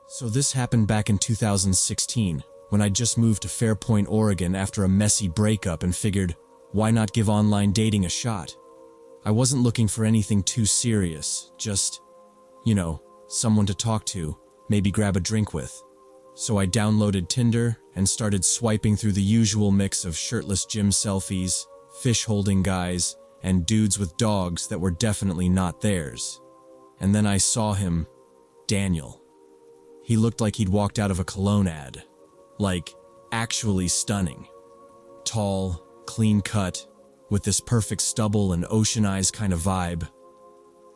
So this happened back in 2016, when I just moved to Fairpoint, Oregon after a messy breakup and figured, why not give online dating a shot? I wasn't looking for anything too serious, just, someone to talk to, maybe grab a drink with. So I downloaded Tinder and started swiping through the usual mix of shirtless gym selfies, fish-holding guys, and dudes with dogs that were definitely not theirs. And then I saw him, Daniel. He looked like he'd walked out of a cologne ad. Like, actually stunning. Tall, clean-cut, with this perfect stubble and ocean eyes kind of vibe.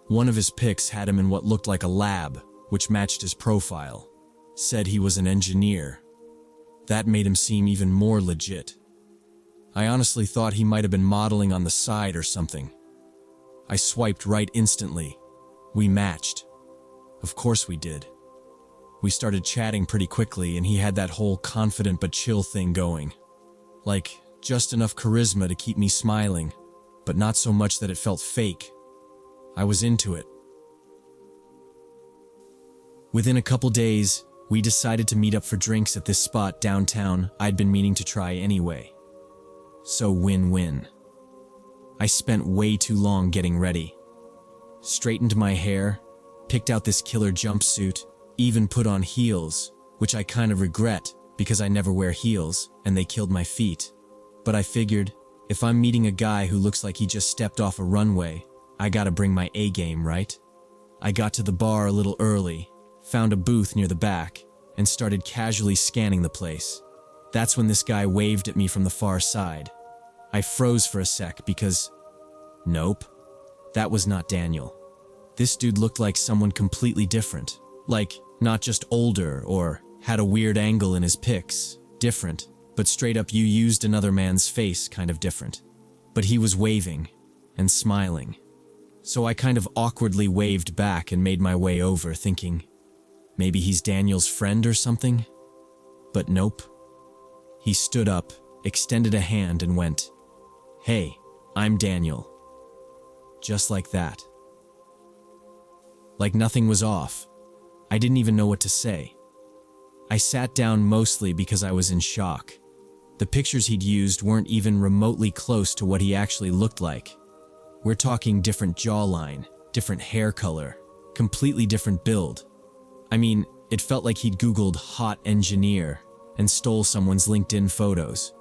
One of his pics had him in what looked like a lab, which matched his profile. Said he was an engineer. That made him seem even more legit. I honestly thought he might have been modeling on the side or something. I swiped right instantly. We matched. Of course we did. We started chatting pretty quickly, and he had that whole confident but chill thing going. Like, just enough charisma to keep me smiling, but not so much that it felt fake. I was into it. Within a couple days, we decided to meet up for drinks at this spot downtown I'd been meaning to try anyway. So win-win. I spent way too long getting ready. Straightened my hair, picked out this killer jumpsuit, even put on heels, which I kind of regret because I never wear heels and they killed my feet. But I figured, if I'm meeting a guy who looks like he just stepped off a runway, I gotta bring my A game, right? I got to the bar a little early, found a booth near the back, and started casually scanning the place. That's when this guy waved at me from the far side. I froze for a sec because, nope, that was not Daniel. This dude looked like someone completely different. Like, not just older or had a weird angle in his pics. Different, but straight up you used another man's face kind of different. But he was waving and smiling. So I kind of awkwardly waved back and made my way over, thinking, maybe he's Daniel's friend or something? But nope. He stood up, extended a hand and went, "Hey, I'm Daniel." Just like that. Like nothing was off. I didn't even know what to say. I sat down mostly because I was in shock. The pictures he'd used weren't even remotely close to what he actually looked like. We're talking different jawline, different hair color, completely different build. I mean, it felt like he'd Googled hot engineer and stole someone's LinkedIn photos.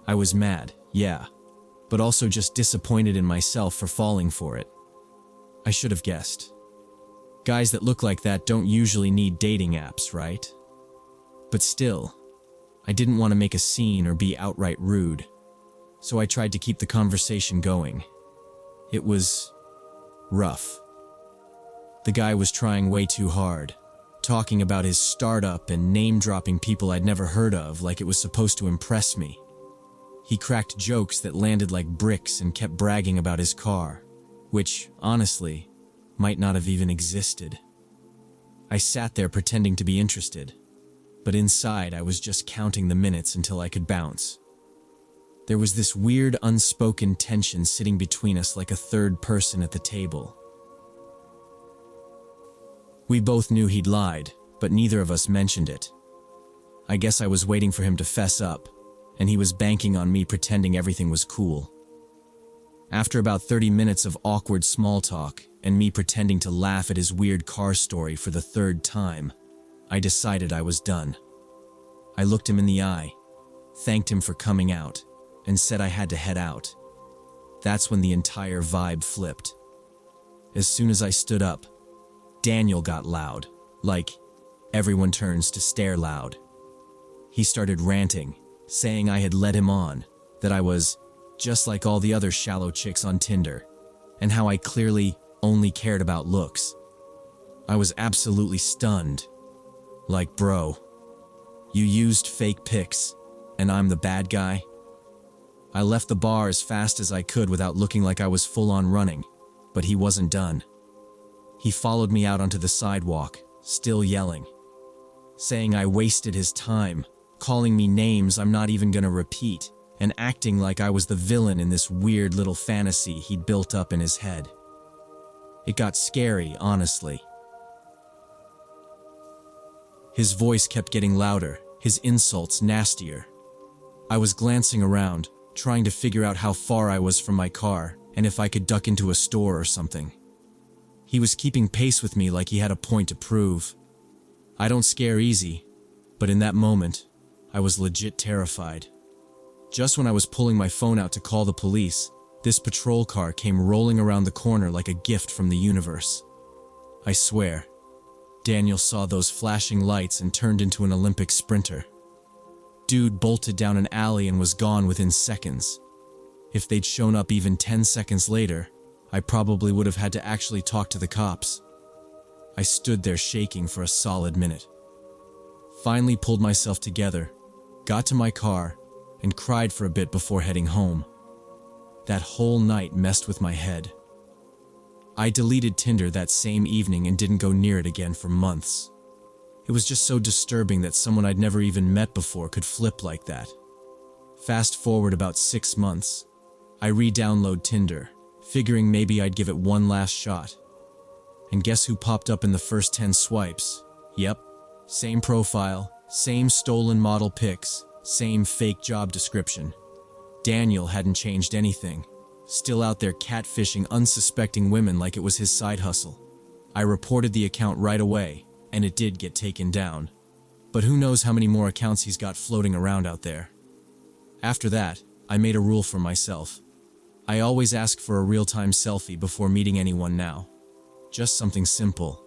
I was mad, yeah, but also just disappointed in myself for falling for it. I should have guessed. Guys that look like that don't usually need dating apps, right? But still, I didn't want to make a scene or be outright rude, so I tried to keep the conversation going. It was rough. The guy was trying way too hard, talking about his startup and name-dropping people I'd never heard of like it was supposed to impress me. He cracked jokes that landed like bricks and kept bragging about his car, which, honestly, might not have even existed. I sat there pretending to be interested, but inside I was just counting the minutes until I could bounce. There was this weird unspoken tension sitting between us like a third person at the table. We both knew he'd lied, but neither of us mentioned it. I guess I was waiting for him to fess up, and he was banking on me pretending everything was cool. After about 30 minutes of awkward small talk, and me pretending to laugh at his weird car story for the third time, I decided I was done. I looked him in the eye, thanked him for coming out, and said I had to head out. That's when the entire vibe flipped. As soon as I stood up, Daniel got loud, like everyone turns to stare loud. He started ranting, saying I had led him on, that I was just like all the other shallow chicks on Tinder, and how I clearly only cared about looks. I was absolutely stunned. Like, bro, you used fake pics, and I'm the bad guy? I left the bar as fast as I could without looking like I was full-on running, but he wasn't done. He followed me out onto the sidewalk, still yelling, saying I wasted his time, calling me names I'm not even gonna repeat, and acting like I was the villain in this weird little fantasy he'd built up in his head. It got scary, honestly. His voice kept getting louder, his insults nastier. I was glancing around, trying to figure out how far I was from my car and if I could duck into a store or something. He was keeping pace with me like he had a point to prove. I don't scare easy, but in that moment, I was legit terrified. Just when I was pulling my phone out to call the police, this patrol car came rolling around the corner like a gift from the universe. I swear, Daniel saw those flashing lights and turned into an Olympic sprinter. Dude bolted down an alley and was gone within seconds. If they'd shown up even 10 seconds later, I probably would have had to actually talk to the cops. I stood there shaking for a solid minute. Finally pulled myself together, got to my car, and cried for a bit before heading home. That whole night messed with my head. I deleted Tinder that same evening and didn't go near it again for months. It was just so disturbing that someone I'd never even met before could flip like that. Fast forward about 6 months, I re-download Tinder, figuring maybe I'd give it one last shot. And guess who popped up in the first 10 swipes? Yep, same profile, same stolen model pics, same fake job description. Daniel hadn't changed anything, still out there catfishing unsuspecting women like it was his side hustle. I reported the account right away, and it did get taken down. But who knows how many more accounts he's got floating around out there. After that, I made a rule for myself. I always ask for a real-time selfie before meeting anyone now. Just something simple.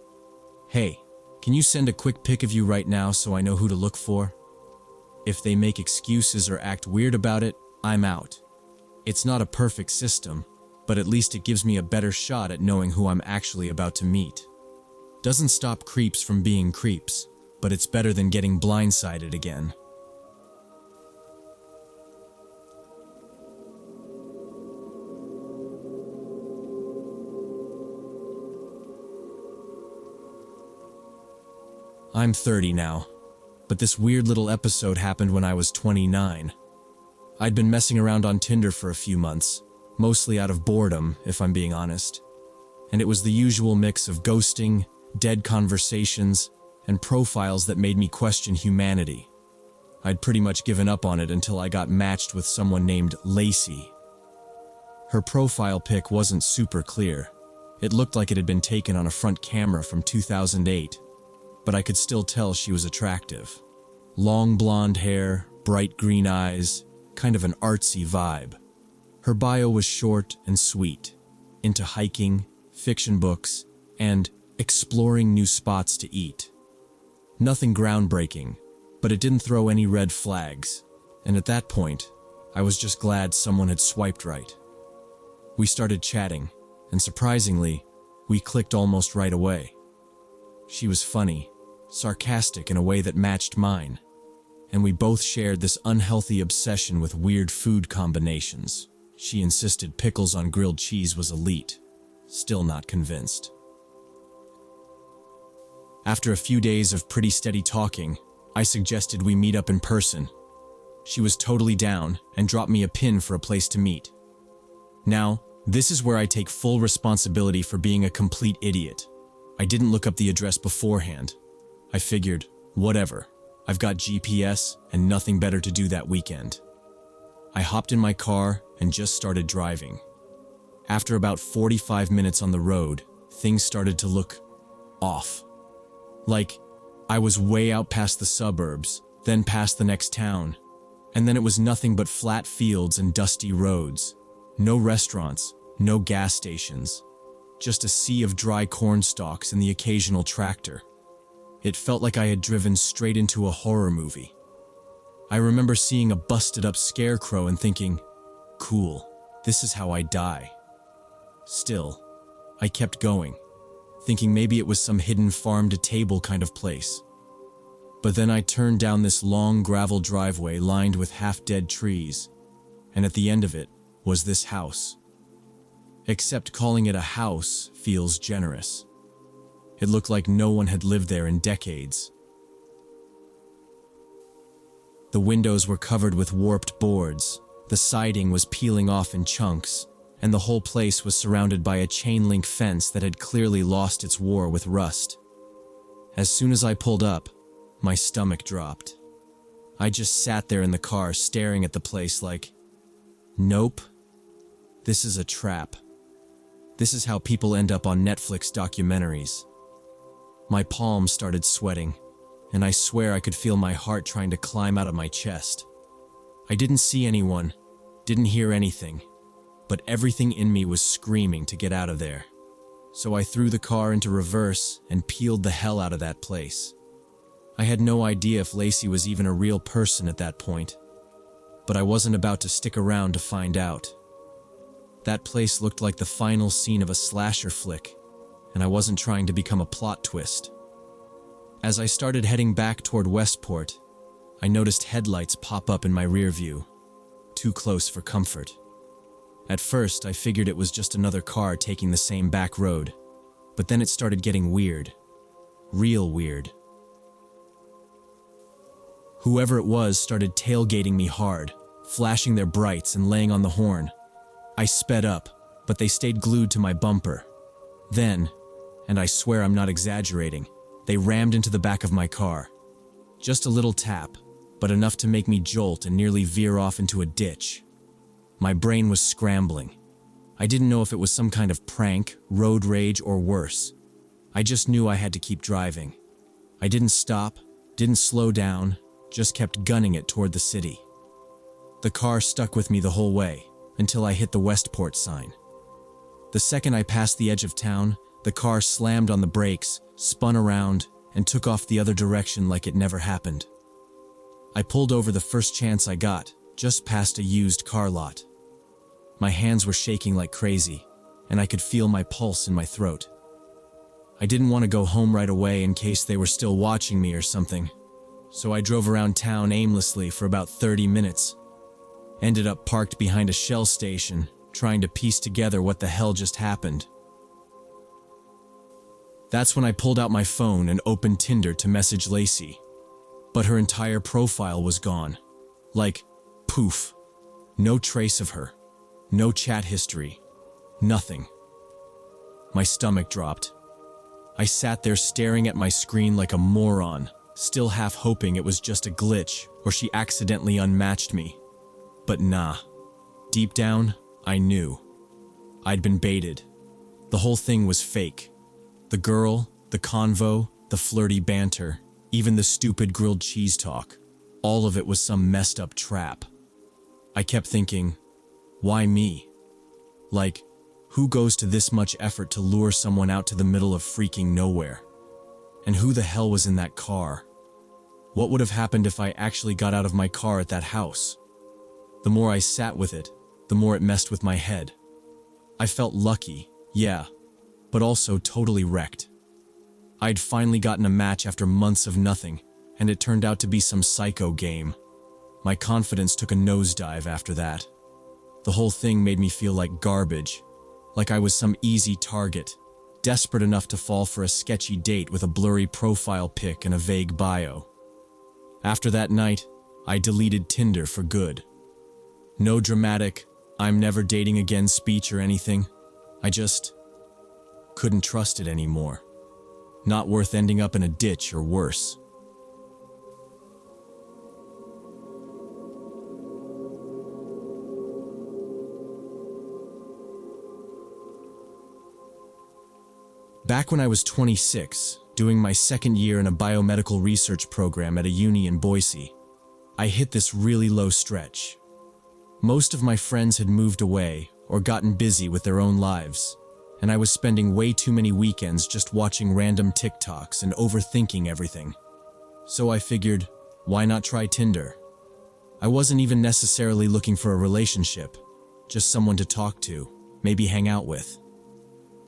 Hey, can you send a quick pic of you right now so I know who to look for? If they make excuses or act weird about it, I'm out. It's not a perfect system, but at least it gives me a better shot at knowing who I'm actually about to meet. Doesn't stop creeps from being creeps, but it's better than getting blindsided again. I'm 30 now, but this weird little episode happened when I was 29. I'd been messing around on Tinder for a few months, mostly out of boredom, if I'm being honest. And it was the usual mix of ghosting, dead conversations, and profiles that made me question humanity. I'd pretty much given up on it until I got matched with someone named Lacey. Her profile pic wasn't super clear. It looked like it had been taken on a front camera from 2008, but I could still tell she was attractive. Long blonde hair, bright green eyes, kind of an artsy vibe. Her bio was short and sweet, into hiking, fiction books, and exploring new spots to eat. Nothing groundbreaking, but it didn't throw any red flags, and at that point, I was just glad someone had swiped right. We started chatting, and surprisingly, we clicked almost right away. She was funny, sarcastic in a way that matched mine, and we both shared this unhealthy obsession with weird food combinations. She insisted pickles on grilled cheese was elite. Still not convinced. After a few days of pretty steady talking, I suggested we meet up in person. She was totally down and dropped me a pin for a place to meet. Now, this is where I take full responsibility for being a complete idiot. I didn't look up the address beforehand. I figured, whatever, I've got GPS and nothing better to do that weekend. I hopped in my car and just started driving. After about 45 minutes on the road, things started to look off. Like, I was way out past the suburbs, then past the next town, and then it was nothing but flat fields and dusty roads. No restaurants, no gas stations, just a sea of dry corn stalks and the occasional tractor. It felt like I had driven straight into a horror movie. I remember seeing a busted-up scarecrow and thinking, cool, this is how I die. Still, I kept going, thinking maybe it was some hidden farm-to-table kind of place. But then I turned down this long gravel driveway lined with half-dead trees, and at the end of it was this house. Except calling it a house feels generous. It looked like no one had lived there in decades. The windows were covered with warped boards, the siding was peeling off in chunks, and the whole place was surrounded by a chain-link fence that had clearly lost its war with rust. As soon as I pulled up, My stomach dropped. I just sat there in the car staring at the place like, nope, this is a trap. This is how people end up on Netflix documentaries. My palms started sweating, and I swear I could feel my heart trying to climb out of my chest. I didn't see anyone, didn't hear anything, but everything in me was screaming to get out of there. So I threw the car into reverse and peeled the hell out of that place. I had no idea if Lacey was even a real person at that point, but I wasn't about to stick around to find out. That place looked like the final scene of a slasher flick, and I wasn't trying to become a plot twist. As I started heading back toward Westport, I noticed headlights pop up in my rear view, too close for comfort. At first, I figured it was just another car taking the same back road, but then it started getting weird. Real weird. Whoever it was started tailgating me hard, flashing their brights and laying on the horn. I sped up, but they stayed glued to my bumper. Then, and I swear I'm not exaggerating, they rammed into the back of my car. Just a little tap, but enough to make me jolt and nearly veer off into a ditch. My brain was scrambling. I didn't know if it was some kind of prank, road rage, or worse. I just knew I had to keep driving. I didn't stop, didn't slow down, just kept gunning it toward the city. The car stuck with me the whole way, until I hit the Westport sign. The second I passed the edge of town, the car slammed on the brakes, spun around, and took off the other direction like it never happened. I pulled over the first chance I got, just past a used car lot. My hands were shaking like crazy, and I could feel my pulse in my throat. I didn't want to go home right away in case they were still watching me or something, so I drove around town aimlessly for about 30 minutes. Ended up parked behind a Shell station, trying to piece together what the hell just happened. That's when I pulled out my phone and opened Tinder to message Lacey. But her entire profile was gone. Like, poof. No trace of her. No chat history. Nothing. My stomach dropped. I sat there staring at my screen like a moron, still half hoping it was just a glitch or she accidentally unmatched me. But nah. Deep down, I knew. I'd been baited. The whole thing was fake. The girl, the convo, the flirty banter, even the stupid grilled cheese talk. All of it was some messed up trap. I kept thinking, why me? Like, who goes to this much effort to lure someone out to the middle of freaking nowhere? And who the hell was in that car? What would have happened if I actually got out of my car at that house? The more I sat with it, the more it messed with my head. I felt lucky, yeah, but also totally wrecked. I'd finally gotten a match after months of nothing, and it turned out to be some psycho game. My confidence took a nosedive after that. The whole thing made me feel like garbage, like I was some easy target, desperate enough to fall for a sketchy date with a blurry profile pic and a vague bio. After that night, I deleted Tinder for good. No dramatic, I'm never dating again speech or anything. I just couldn't trust it anymore. Not worth ending up in a ditch or worse. Back when I was 26, doing my second year in a biomedical research program at a uni in Boise, I hit this really low stretch. Most of my friends had moved away or gotten busy with their own lives, and I was spending way too many weekends just watching random TikToks and overthinking everything. So I figured, why not try Tinder? I wasn't even necessarily looking for a relationship, just someone to talk to, maybe hang out with.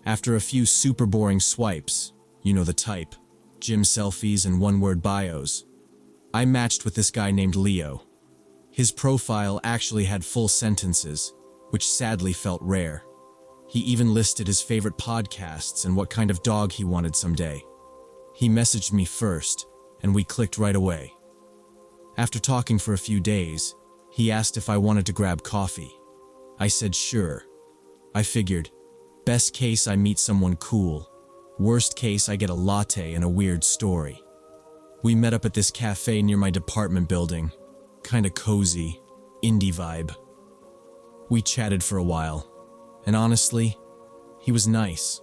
After a few super boring swipes, you know the type, gym selfies and one-word bios, I matched with this guy named Leo. His profile actually had full sentences, which sadly felt rare. He even listed his favorite podcasts and what kind of dog he wanted someday. He messaged me first, and we clicked right away. After talking for a few days, he asked if I wanted to grab coffee. I said sure. I figured, best case I meet someone cool, worst case I get a latte and a weird story. We met up at this cafe near my department building. Kinda cozy, indie vibe. We chatted for a while, and honestly, he was nice,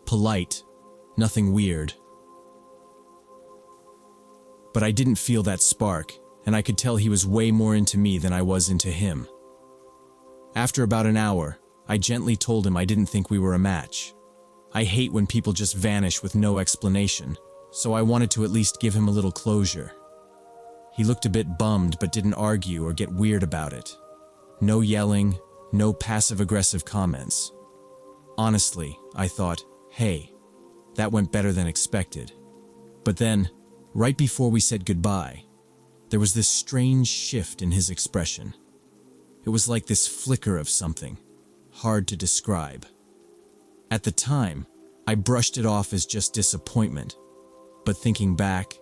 polite, nothing weird. But I didn't feel that spark, and I could tell he was way more into me than I was into him. After about an hour, I gently told him I didn't think we were a match. I hate when people just vanish with no explanation, so I wanted to at least give him a little closure. He looked a bit bummed but didn't argue or get weird about it. No yelling, no passive-aggressive comments. Honestly, I thought, hey, that went better than expected. But then, right before we said goodbye, there was this strange shift in his expression. It was like this flicker of something, hard to describe. At the time, I brushed it off as just disappointment, but thinking back,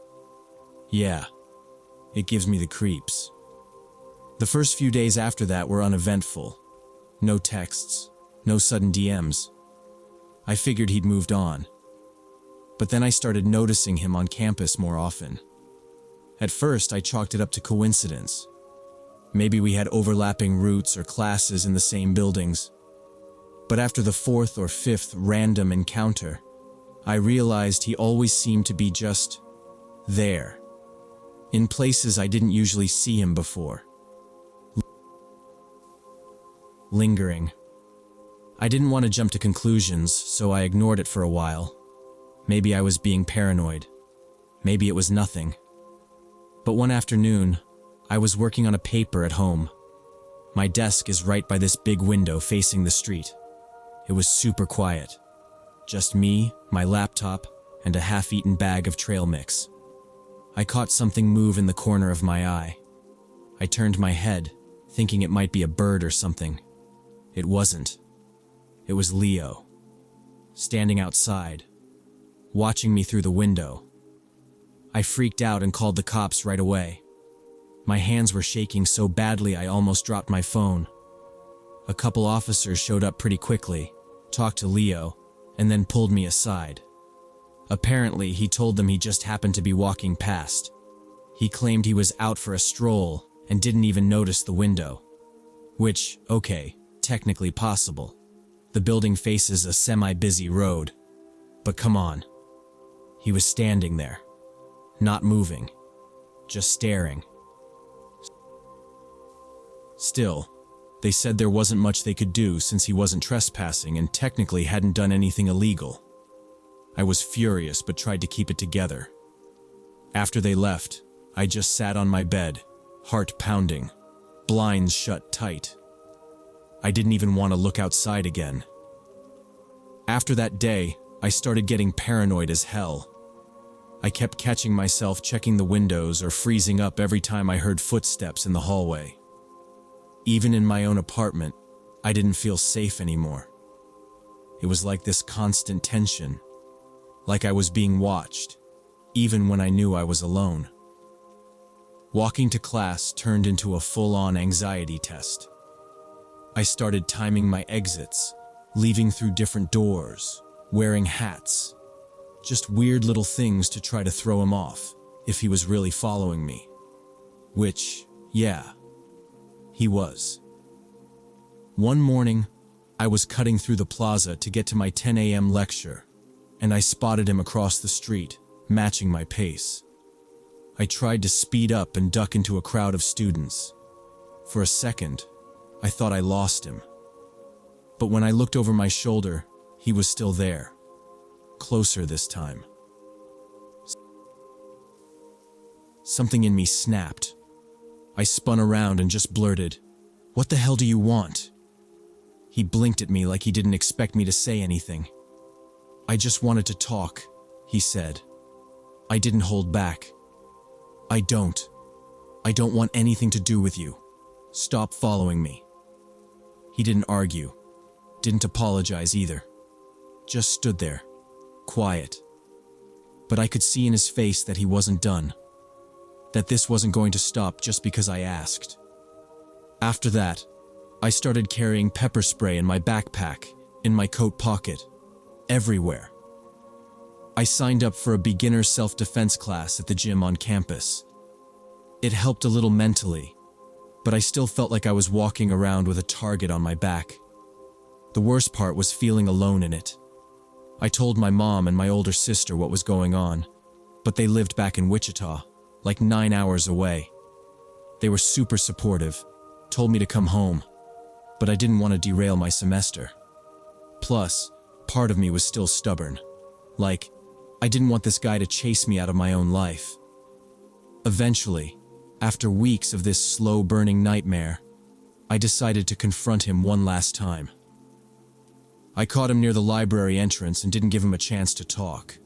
yeah, it gives me the creeps. The first few days after that were uneventful. No texts, no sudden DMs. I figured he'd moved on. But then I started noticing him on campus more often. At first, I chalked it up to coincidence. Maybe we had overlapping routes or classes in the same buildings. But after the fourth or fifth random encounter, I realized he always seemed to be just there, in places I didn't usually see him before. Lingering. I didn't want to jump to conclusions, so I ignored it for a while. Maybe I was being paranoid. Maybe it was nothing. But one afternoon, I was working on a paper at home. My desk is right by this big window facing the street. It was super quiet. Just me, my laptop, and a half-eaten bag of trail mix. I caught something move in the corner of my eye. I turned my head, thinking it might be a bird or something. It wasn't. It was Leo, standing outside, watching me through the window. I freaked out and called the cops right away. My hands were shaking so badly I almost dropped my phone. A couple officers showed up pretty quickly, talked to Leo, and then pulled me aside. Apparently, he told them he just happened to be walking past. He claimed he was out for a stroll and didn't even notice the window. Which, okay, technically possible. The building faces a semi-busy road. But come on. He was standing there, not moving, just staring. Still, they said there wasn't much they could do since he wasn't trespassing and technically hadn't done anything illegal. I was furious but tried to keep it together. After they left, I just sat on my bed, heart pounding, blinds shut tight. I didn't even want to look outside again. After that day, I started getting paranoid as hell. I kept catching myself checking the windows or freezing up every time I heard footsteps in the hallway. Even in my own apartment, I didn't feel safe anymore. It was like this constant tension, like I was being watched, even when I knew I was alone. Walking to class turned into a full-on anxiety test. I started timing my exits, leaving through different doors, wearing hats. Just weird little things to try to throw him off, if he was really following me. Which, yeah, he was. One morning, I was cutting through the plaza to get to my 10 a.m. lecture, and I spotted him across the street, matching my pace. I tried to speed up and duck into a crowd of students. For a second, I thought I lost him. But when I looked over my shoulder, he was still there. Closer this time. Something in me snapped. I spun around and just blurted, "What the hell do you want?" He blinked at me like he didn't expect me to say anything. "I just wanted to talk," he said. I didn't hold back. I don't want anything to do with you. Stop following me." He didn't argue, didn't apologize either. Just stood there, quiet. But I could see in his face that he wasn't done, that this wasn't going to stop just because I asked. After that, I started carrying pepper spray in my backpack, in my coat pocket, everywhere. I signed up for a beginner self-defense class at the gym on campus. It helped a little mentally, but I still felt like I was walking around with a target on my back. The worst part was feeling alone in it. I told my mom and my older sister what was going on, but they lived back in Wichita, like 9 hours away. They were super supportive, told me to come home, but I didn't want to derail my semester. Plus, part of me was still stubborn. Like, I didn't want this guy to chase me out of my own life. Eventually, after weeks of this slow-burning nightmare, I decided to confront him one last time. I caught him near the library entrance and didn't give him a chance to talk.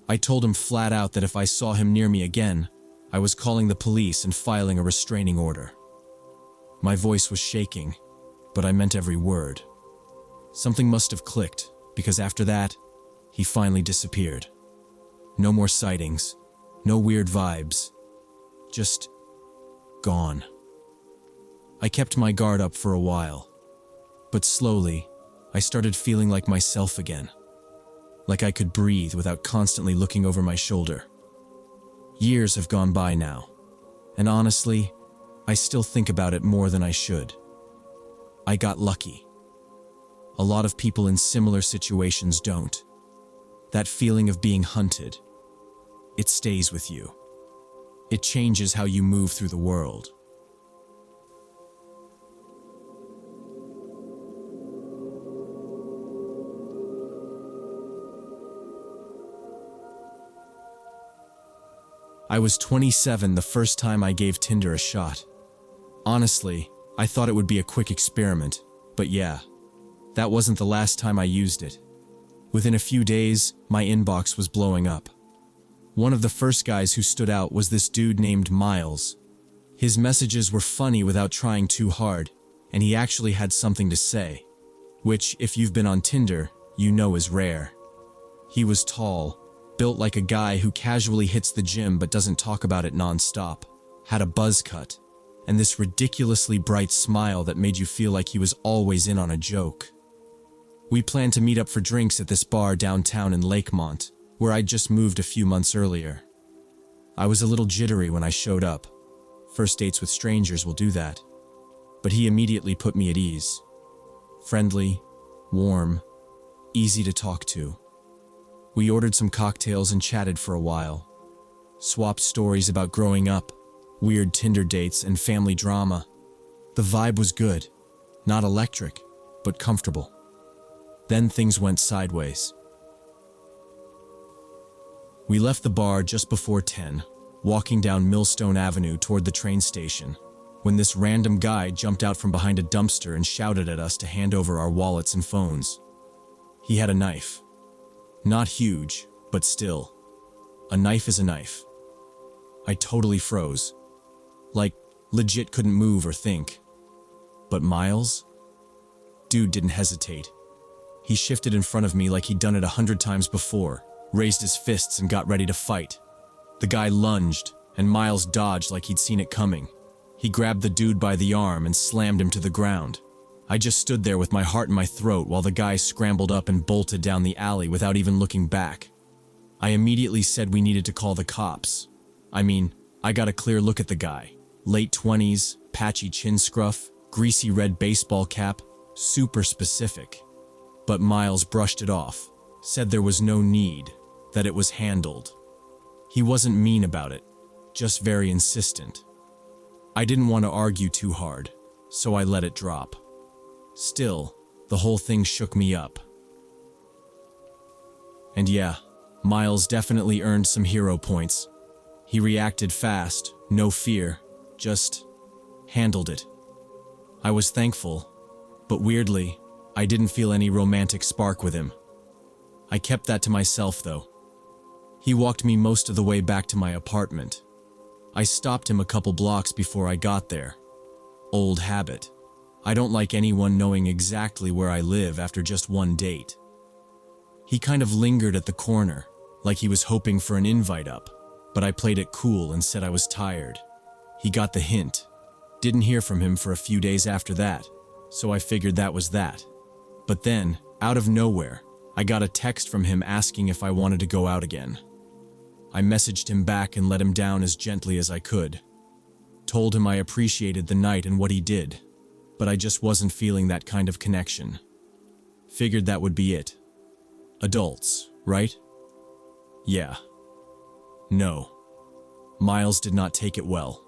I told him flat out that if I saw him near me again, I was calling the police and filing a restraining order. My voice was shaking, but I meant every word. Something must have clicked, because after that, he finally disappeared. No more sightings, no weird vibes, just gone. I kept my guard up for a while, but slowly, I started feeling like myself again. Like I could breathe without constantly looking over my shoulder. Years have gone by now, and honestly, I still think about it more than I should. I got lucky. A lot of people in similar situations don't. That feeling of being hunted, it stays with you. It changes how you move through the world. I was 27 the first time I gave Tinder a shot. Honestly, I thought it would be a quick experiment, but yeah, that wasn't the last time I used it. Within a few days, my inbox was blowing up. One of the first guys who stood out was this dude named Miles. His messages were funny without trying too hard, and he actually had something to say, which, if you've been on Tinder, you know is rare. He was tall, built like a guy who casually hits the gym but doesn't talk about it non-stop, had a buzz cut, and this ridiculously bright smile that made you feel like he was always in on a joke. We planned to meet up for drinks at this bar downtown in Lakemont, where I'd just moved a few months earlier. I was a little jittery when I showed up. First dates with strangers will do that. But he immediately put me at ease. Friendly, warm, easy to talk to. We ordered some cocktails and chatted for a while. Swapped stories about growing up, weird Tinder dates, and family drama. The vibe was good. Not electric, but comfortable. Then things went sideways. We left the bar just before 10, walking down Millstone Avenue toward the train station, when this random guy jumped out from behind a dumpster and shouted at us to hand over our wallets and phones. He had a knife. Not huge, but still. A knife is a knife. I totally froze. Like, legit couldn't move or think. But Miles? Dude didn't hesitate. He shifted in front of me like he'd done it 100 times before, raised his fists and got ready to fight. The guy lunged, and Miles dodged like he'd seen it coming. He grabbed the dude by the arm and slammed him to the ground. I just stood there with my heart in my throat while the guy scrambled up and bolted down the alley without even looking back. I immediately said we needed to call the cops. I got a clear look at the guy. Late 20s, patchy chin scruff, greasy red baseball cap, super specific. But Miles brushed it off, said there was no need, that it was handled. He wasn't mean about it, just very insistent. I didn't want to argue too hard, so I let it drop. Still, the whole thing shook me up. And yeah, Miles definitely earned some hero points. He reacted fast, no fear, just handled it. I was thankful, but weirdly, I didn't feel any romantic spark with him. I kept that to myself though. He walked me most of the way back to my apartment. I stopped him a couple blocks before I got there. Old habit. I don't like anyone knowing exactly where I live after just one date. He kind of lingered at the corner, like he was hoping for an invite up, but I played it cool and said I was tired. He got the hint. Didn't hear from him for a few days after that, so I figured that was that. But then, out of nowhere, I got a text from him asking if I wanted to go out again. I messaged him back and let him down as gently as I could. Told him I appreciated the night and what he did, but I just wasn't feeling that kind of connection. Figured that would be it. Adults, right? Yeah. No. Miles did not take it well.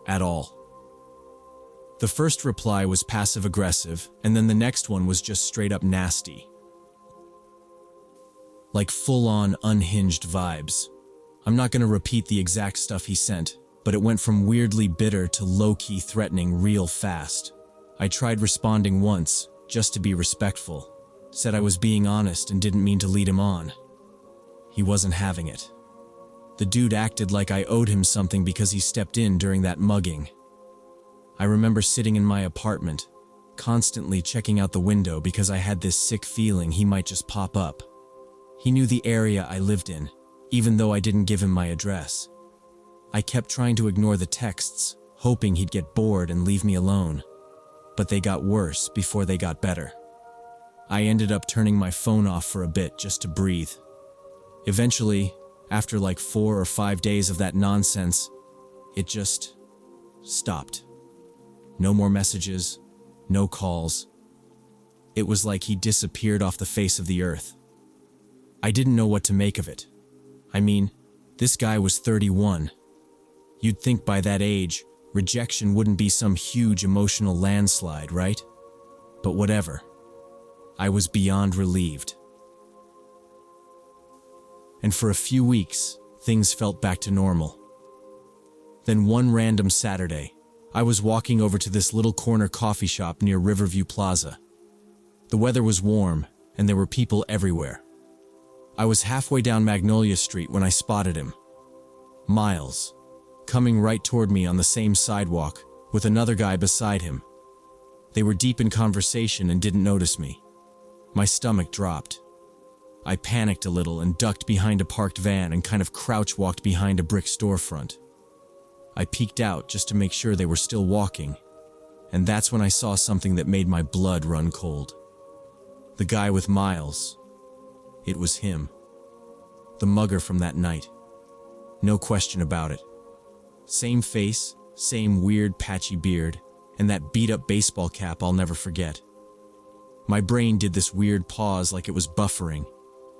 At all. The first reply was passive-aggressive, and then the next one was just straight-up nasty. Like full-on unhinged vibes. I'm not going to repeat the exact stuff he sent, but it went from weirdly bitter to low-key threatening real fast. I tried responding once, just to be respectful. Said I was being honest and didn't mean to lead him on. He wasn't having it. The dude acted like I owed him something because he stepped in during that mugging. I remember sitting in my apartment, constantly checking out the window because I had this sick feeling he might just pop up. He knew the area I lived in, even though I didn't give him my address. I kept trying to ignore the texts, hoping he'd get bored and leave me alone. But they got worse before they got better. I ended up turning my phone off for a bit just to breathe. Eventually, after like 4 or 5 days of that nonsense, it just stopped. No more messages, no calls. It was like he disappeared off the face of the earth. I didn't know what to make of it. I mean, this guy was 31. You'd think by that age, rejection wouldn't be some huge emotional landslide, right? But whatever. I was beyond relieved. And for a few weeks, things felt back to normal. Then one random Saturday, I was walking over to this little corner coffee shop near Riverview Plaza. The weather was warm, and there were people everywhere. I was halfway down Magnolia Street when I spotted him. Miles, coming right toward me on the same sidewalk, with another guy beside him. They were deep in conversation and didn't notice me. My stomach dropped. I panicked a little and ducked behind a parked van and kind of crouch-walked behind a brick storefront. I peeked out just to make sure they were still walking, and that's when I saw something that made my blood run cold. The guy with Miles. It was him. The mugger from that night. No question about it. Same face, same weird patchy beard, and that beat-up baseball cap I'll never forget. My brain did this weird pause like it was buffering,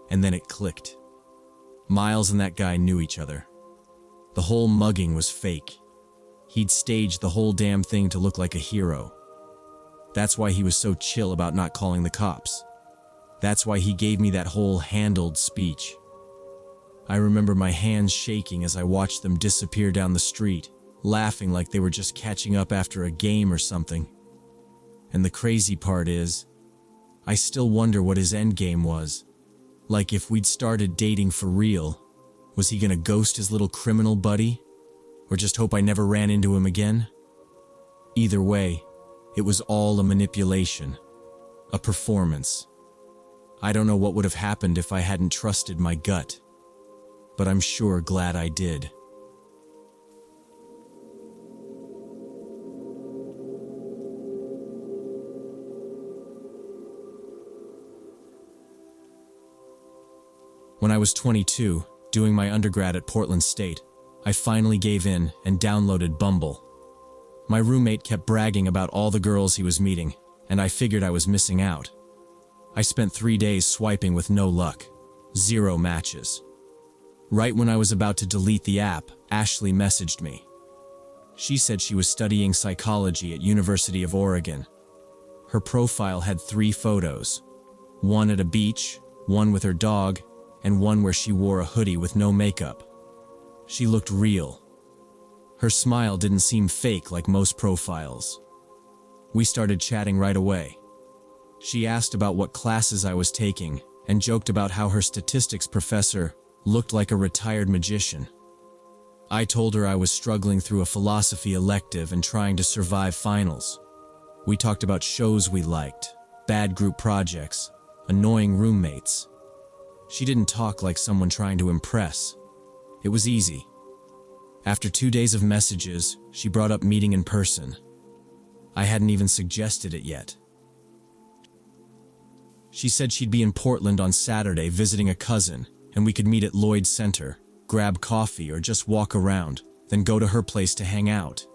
and then it clicked. Miles and that guy knew each other. The whole mugging was fake. He'd staged the whole damn thing to look like a hero. That's why he was so chill about not calling the cops. That's why he gave me that whole handled speech. I remember my hands shaking as I watched them disappear down the street, laughing like they were just catching up after a game or something. And the crazy part is, I still wonder what his endgame was. Like if we'd started dating for real, was he gonna ghost his little criminal buddy? Or just hope I never ran into him again? Either way, it was all a manipulation. A performance. I don't know what would have happened if I hadn't trusted my gut. But I'm sure glad I did. When I was 22, doing my undergrad at Portland State, I finally gave in and downloaded Bumble. My roommate kept bragging about all the girls he was meeting, and I figured I was missing out. I spent 3 days swiping with no luck. 0 matches. Right when I was about to delete the app, Ashley messaged me. She said she was studying psychology at University of Oregon. Her profile had 3 photos. One at a beach, one with her dog, and one where she wore a hoodie with no makeup. She looked real. Her smile didn't seem fake like most profiles. We started chatting right away. She asked about what classes I was taking and joked about how her statistics professor looked like a retired magician. I told her I was struggling through a philosophy elective and trying to survive finals. We talked about shows we liked, bad group projects, annoying roommates. She didn't talk like someone trying to impress. It was easy. After 2 days of messages, she brought up meeting in person. I hadn't even suggested it yet. She said she'd be in Portland on Saturday visiting a cousin, and we could meet at Lloyd Center, grab coffee or just walk around, then go to her place to hang out.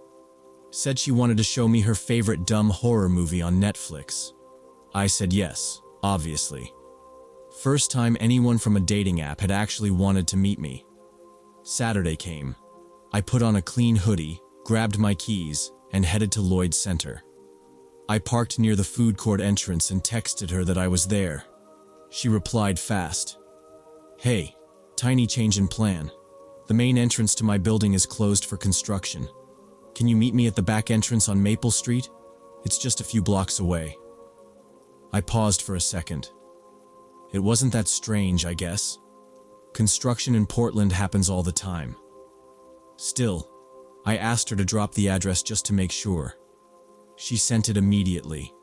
Said she wanted to show me her favorite dumb horror movie on Netflix. I said yes, obviously. First time anyone from a dating app had actually wanted to meet me. Saturday came. I put on a clean hoodie, grabbed my keys, and headed to Lloyd Center. I parked near the food court entrance and texted her that I was there. She replied fast. "Hey, tiny change in plan. The main entrance to my building is closed for construction. Can you meet me at the back entrance on Maple Street? It's just a few blocks away." I paused for a second. It wasn't that strange, I guess. Construction in Portland happens all the time. Still, I asked her to drop the address just to make sure. She sent it immediately.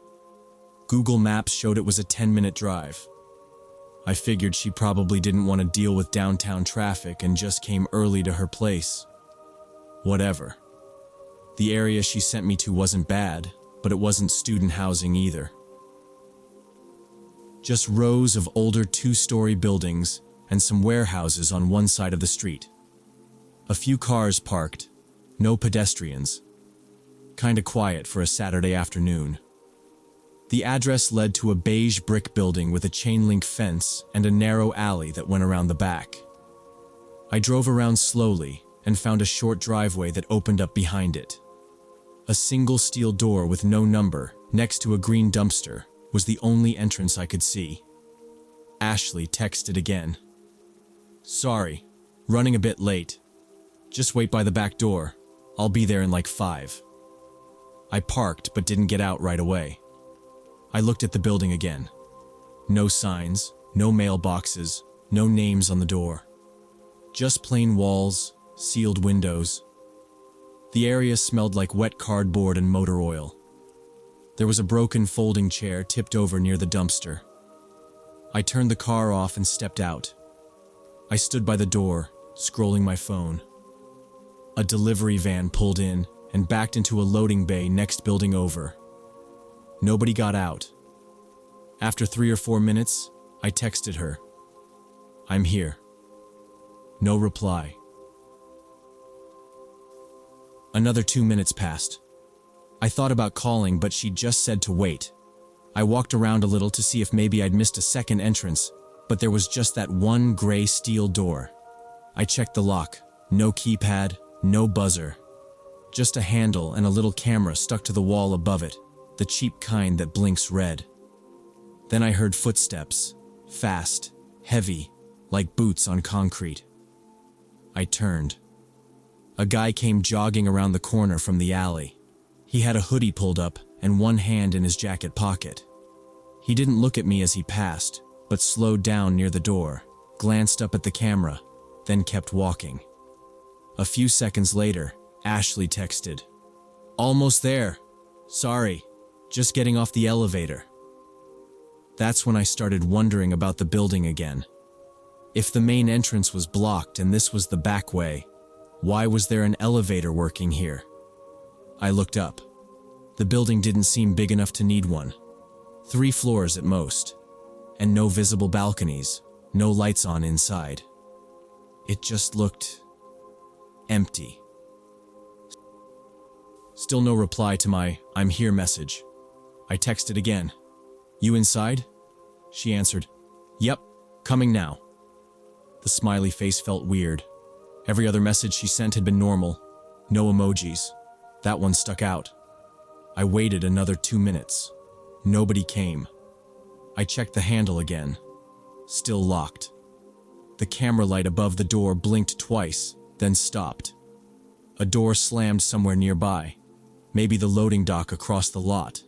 Google Maps showed it was a 10-minute drive. I figured she probably didn't want to deal with downtown traffic and just came early to her place. Whatever. The area she sent me to wasn't bad, but it wasn't student housing either. Just rows of older 2-story buildings and some warehouses on one side of the street. A few cars parked, no pedestrians. Kinda quiet for a Saturday afternoon. The address led to a beige brick building with a chain-link fence and a narrow alley that went around the back. I drove around slowly and found a short driveway that opened up behind it. A single steel door with no number, next to a green dumpster, was the only entrance I could see. Ashley texted again. "Sorry, running a bit late. Just wait by the back door. I'll be there in like 5. I parked but didn't get out right away. I looked at the building again. No signs, no mailboxes, no names on the door. Just plain walls, sealed windows. The area smelled like wet cardboard and motor oil. There was a broken folding chair tipped over near the dumpster. I turned the car off and stepped out. I stood by the door, scrolling my phone. A delivery van pulled in and backed into a loading bay next building over. Nobody got out. After 3 or 4 minutes, I texted her. "I'm here." No reply. Another 2 minutes passed. I thought about calling, but she just said to wait. I walked around a little to see if maybe I'd missed a second entrance, but there was just that one gray steel door. I checked the lock. No keypad, no buzzer. Just a handle and a little camera stuck to the wall above it, the cheap kind that blinks red. Then I heard footsteps, fast, heavy, like boots on concrete. I turned. A guy came jogging around the corner from the alley. He had a hoodie pulled up and one hand in his jacket pocket. He didn't look at me as he passed, but slowed down near the door, glanced up at the camera, then kept walking. A few seconds later, Ashley texted, "Almost there. Sorry, just getting off the elevator." That's when I started wondering about the building again. If the main entrance was blocked and this was the back way, why was there an elevator working here? I looked up. The building didn't seem big enough to need one. 3 floors at most. And no visible balconies, no lights on inside. It just looked empty. Still no reply to my "I'm here" message. I texted again. "You inside?" She answered, "Yep, coming now." The smiley face felt weird. Every other message she sent had been normal. No emojis. That one stuck out. I waited another 2 minutes. Nobody came. I checked the handle again. Still locked. The camera light above the door blinked twice, then stopped. A door slammed somewhere nearby. Maybe the loading dock across the lot.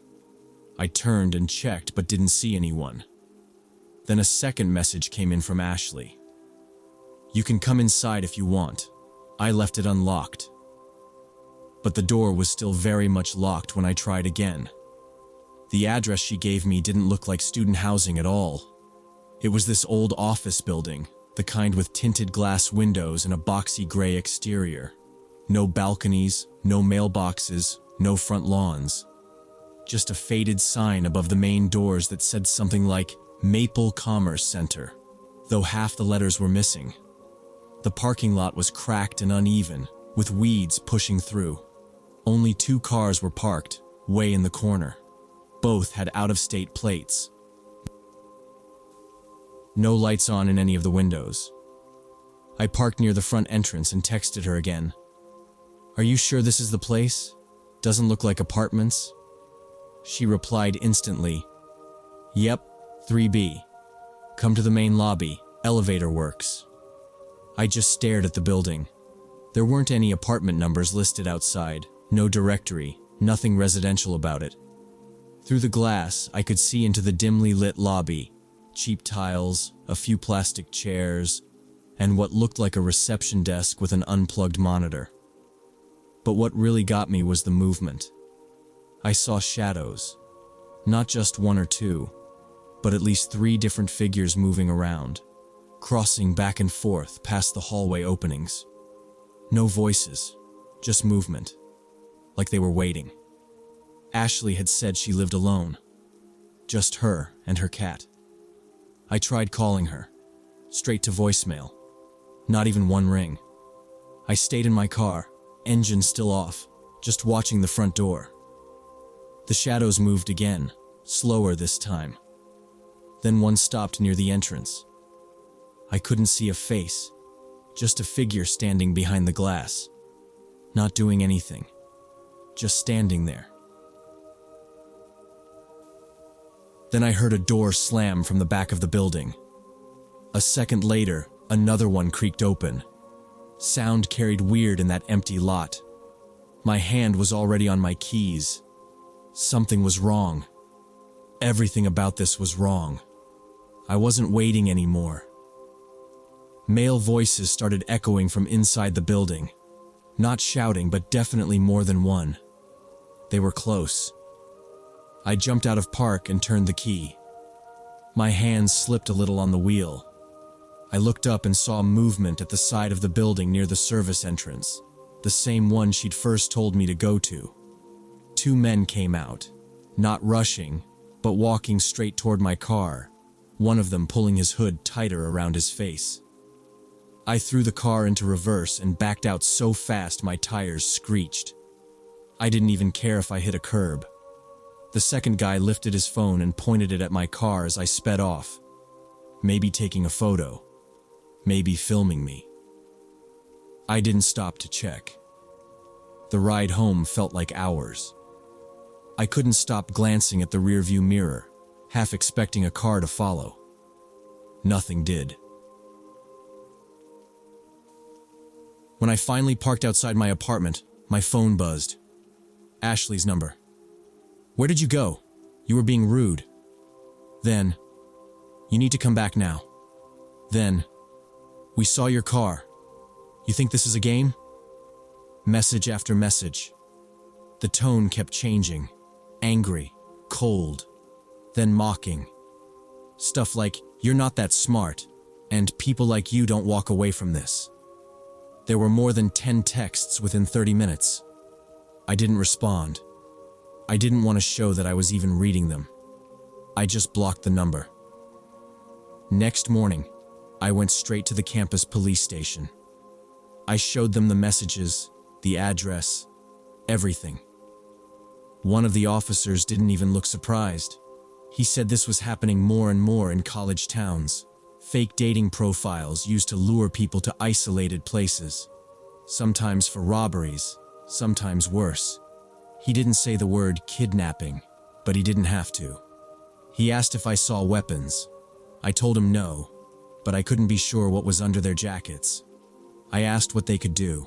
I turned and checked but didn't see anyone. Then a second message came in from Ashley. "You can come inside if you want. I left it unlocked." But the door was still very much locked when I tried again. The address she gave me didn't look like student housing at all. It was this old office building, the kind with tinted glass windows and a boxy gray exterior. No balconies, no mailboxes, no front lawns. Just a faded sign above the main doors that said something like, Maple Commerce Center, though half the letters were missing. The parking lot was cracked and uneven, with weeds pushing through. Only 2 cars were parked, way in the corner. Both had out-of-state plates. No lights on in any of the windows. I parked near the front entrance and texted her again. "Are you sure this is the place? Doesn't look like apartments?" She replied instantly, "Yep, 3B. Come to the main lobby, elevator works." I just stared at the building. There weren't any apartment numbers listed outside, no directory, nothing residential about it. Through the glass, I could see into the dimly lit lobby, cheap tiles, a few plastic chairs, and what looked like a reception desk with an unplugged monitor. But what really got me was the movement. I saw shadows. Not just 1 or 2, but at least 3 different figures moving around, crossing back and forth past the hallway openings. No voices, just movement, like they were waiting. Ashley had said she lived alone. Just her and her cat. I tried calling her, straight to voicemail. Not even one ring. I stayed in my car, engine still off, just watching the front door. The shadows moved again, slower this time. Then one stopped near the entrance. I couldn't see a face, just a figure standing behind the glass. Not doing anything, just standing there. Then I heard a door slam from the back of the building. A second later, another one creaked open. Sound carried weird in that empty lot. My hand was already on my keys. Something was wrong. Everything about this was wrong. I wasn't waiting anymore. Male voices started echoing from inside the building. Not shouting, but definitely more than one. They were close. I jumped out of park and turned the key. My hands slipped a little on the wheel. I looked up and saw movement at the side of the building near the service entrance, the same one she'd first told me to go to. 2 men came out, not rushing, but walking straight toward my car, one of them pulling his hood tighter around his face. I threw the car into reverse and backed out so fast my tires screeched. I didn't even care if I hit a curb. The second guy lifted his phone and pointed it at my car as I sped off. Maybe taking a photo. Maybe filming me. I didn't stop to check. The ride home felt like hours. I couldn't stop glancing at the rearview mirror, half expecting a car to follow. Nothing did. When I finally parked outside my apartment, my phone buzzed. Ashley's number. "Where did you go? You were being rude." Then, "You need to come back now." Then, "We saw your car. You think this is a game?" Message after message. The tone kept changing. Angry, cold, then mocking. Stuff like, "You're not that smart," and "People like you don't walk away from this." There were more than 10 texts within 30 minutes. I didn't respond. I didn't want to show that I was even reading them. I just blocked the number. Next morning, I went straight to the campus police station. I showed them the messages, the address, everything. One of the officers didn't even look surprised. He said this was happening more and more in college towns. Fake dating profiles used to lure people to isolated places. Sometimes for robberies, sometimes worse. He didn't say the word kidnapping, but he didn't have to. He asked if I saw weapons. I told him no, but I couldn't be sure what was under their jackets. I asked what they could do.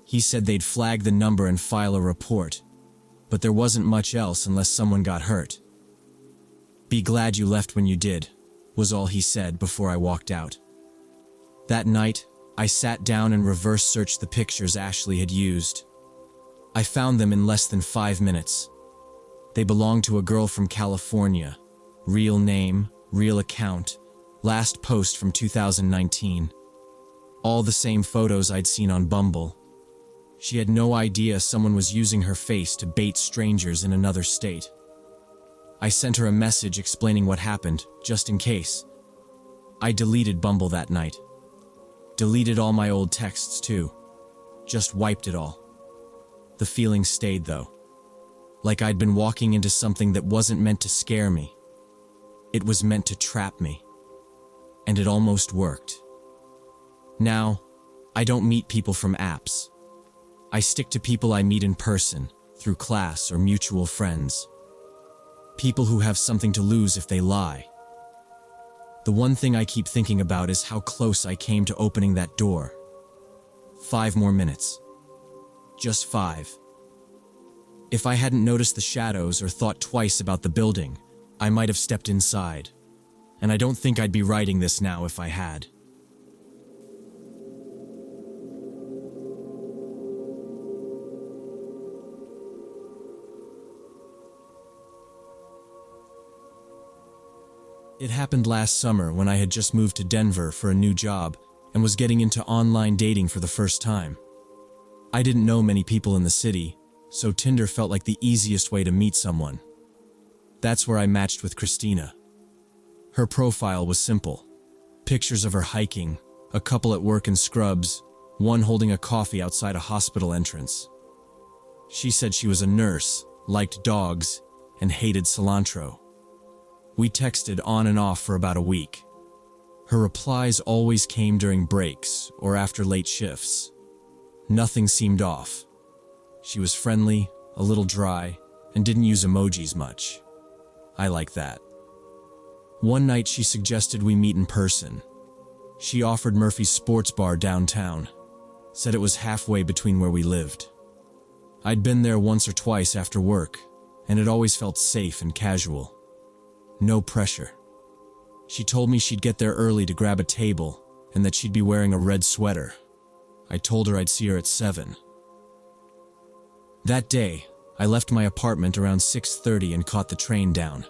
He said they'd flag the number and file a report, but there wasn't much else unless someone got hurt. "Be glad you left when you did," was all he said before I walked out. That night, I sat down and reverse searched the pictures Ashley had used. I found them in less than 5 minutes. They belonged to a girl from California. Real name, real account, last post from 2019. All the same photos I'd seen on Bumble. She had no idea someone was using her face to bait strangers in another state. I sent her a message explaining what happened, just in case. I deleted Bumble that night. Deleted all my old texts too. Just wiped it all. The feeling stayed though. Like I'd been walking into something that wasn't meant to scare me. It was meant to trap me. And it almost worked. Now, I don't meet people from apps. I stick to people I meet in person, through class or mutual friends. People who have something to lose if they lie. The one thing I keep thinking about is how close I came to opening that door. 5 more minutes. Just 5. If I hadn't noticed the shadows or thought twice about the building, I might have stepped inside. And I don't think I'd be writing this now if I had. It happened last summer when I had just moved to Denver for a new job and was getting into online dating for the first time. I didn't know many people in the city, so Tinder felt like the easiest way to meet someone. That's where I matched with Christina. Her profile was simple. Pictures of her hiking, a couple at work in scrubs, one holding a coffee outside a hospital entrance. She said she was a nurse, liked dogs, and hated cilantro. We texted on and off for about a week. Her replies always came during breaks or after late shifts. Nothing seemed off. She was friendly, a little dry, and didn't use emojis much. I like that. One night she suggested we meet in person. She offered Murphy's sports bar downtown, said it was halfway between where we lived. I'd been there once or twice after work, and it always felt safe and casual. No pressure. She told me she'd get there early to grab a table and that she'd be wearing a red sweater. I told her I'd see her at 7. That day, I left my apartment around 6:30 and caught the train down.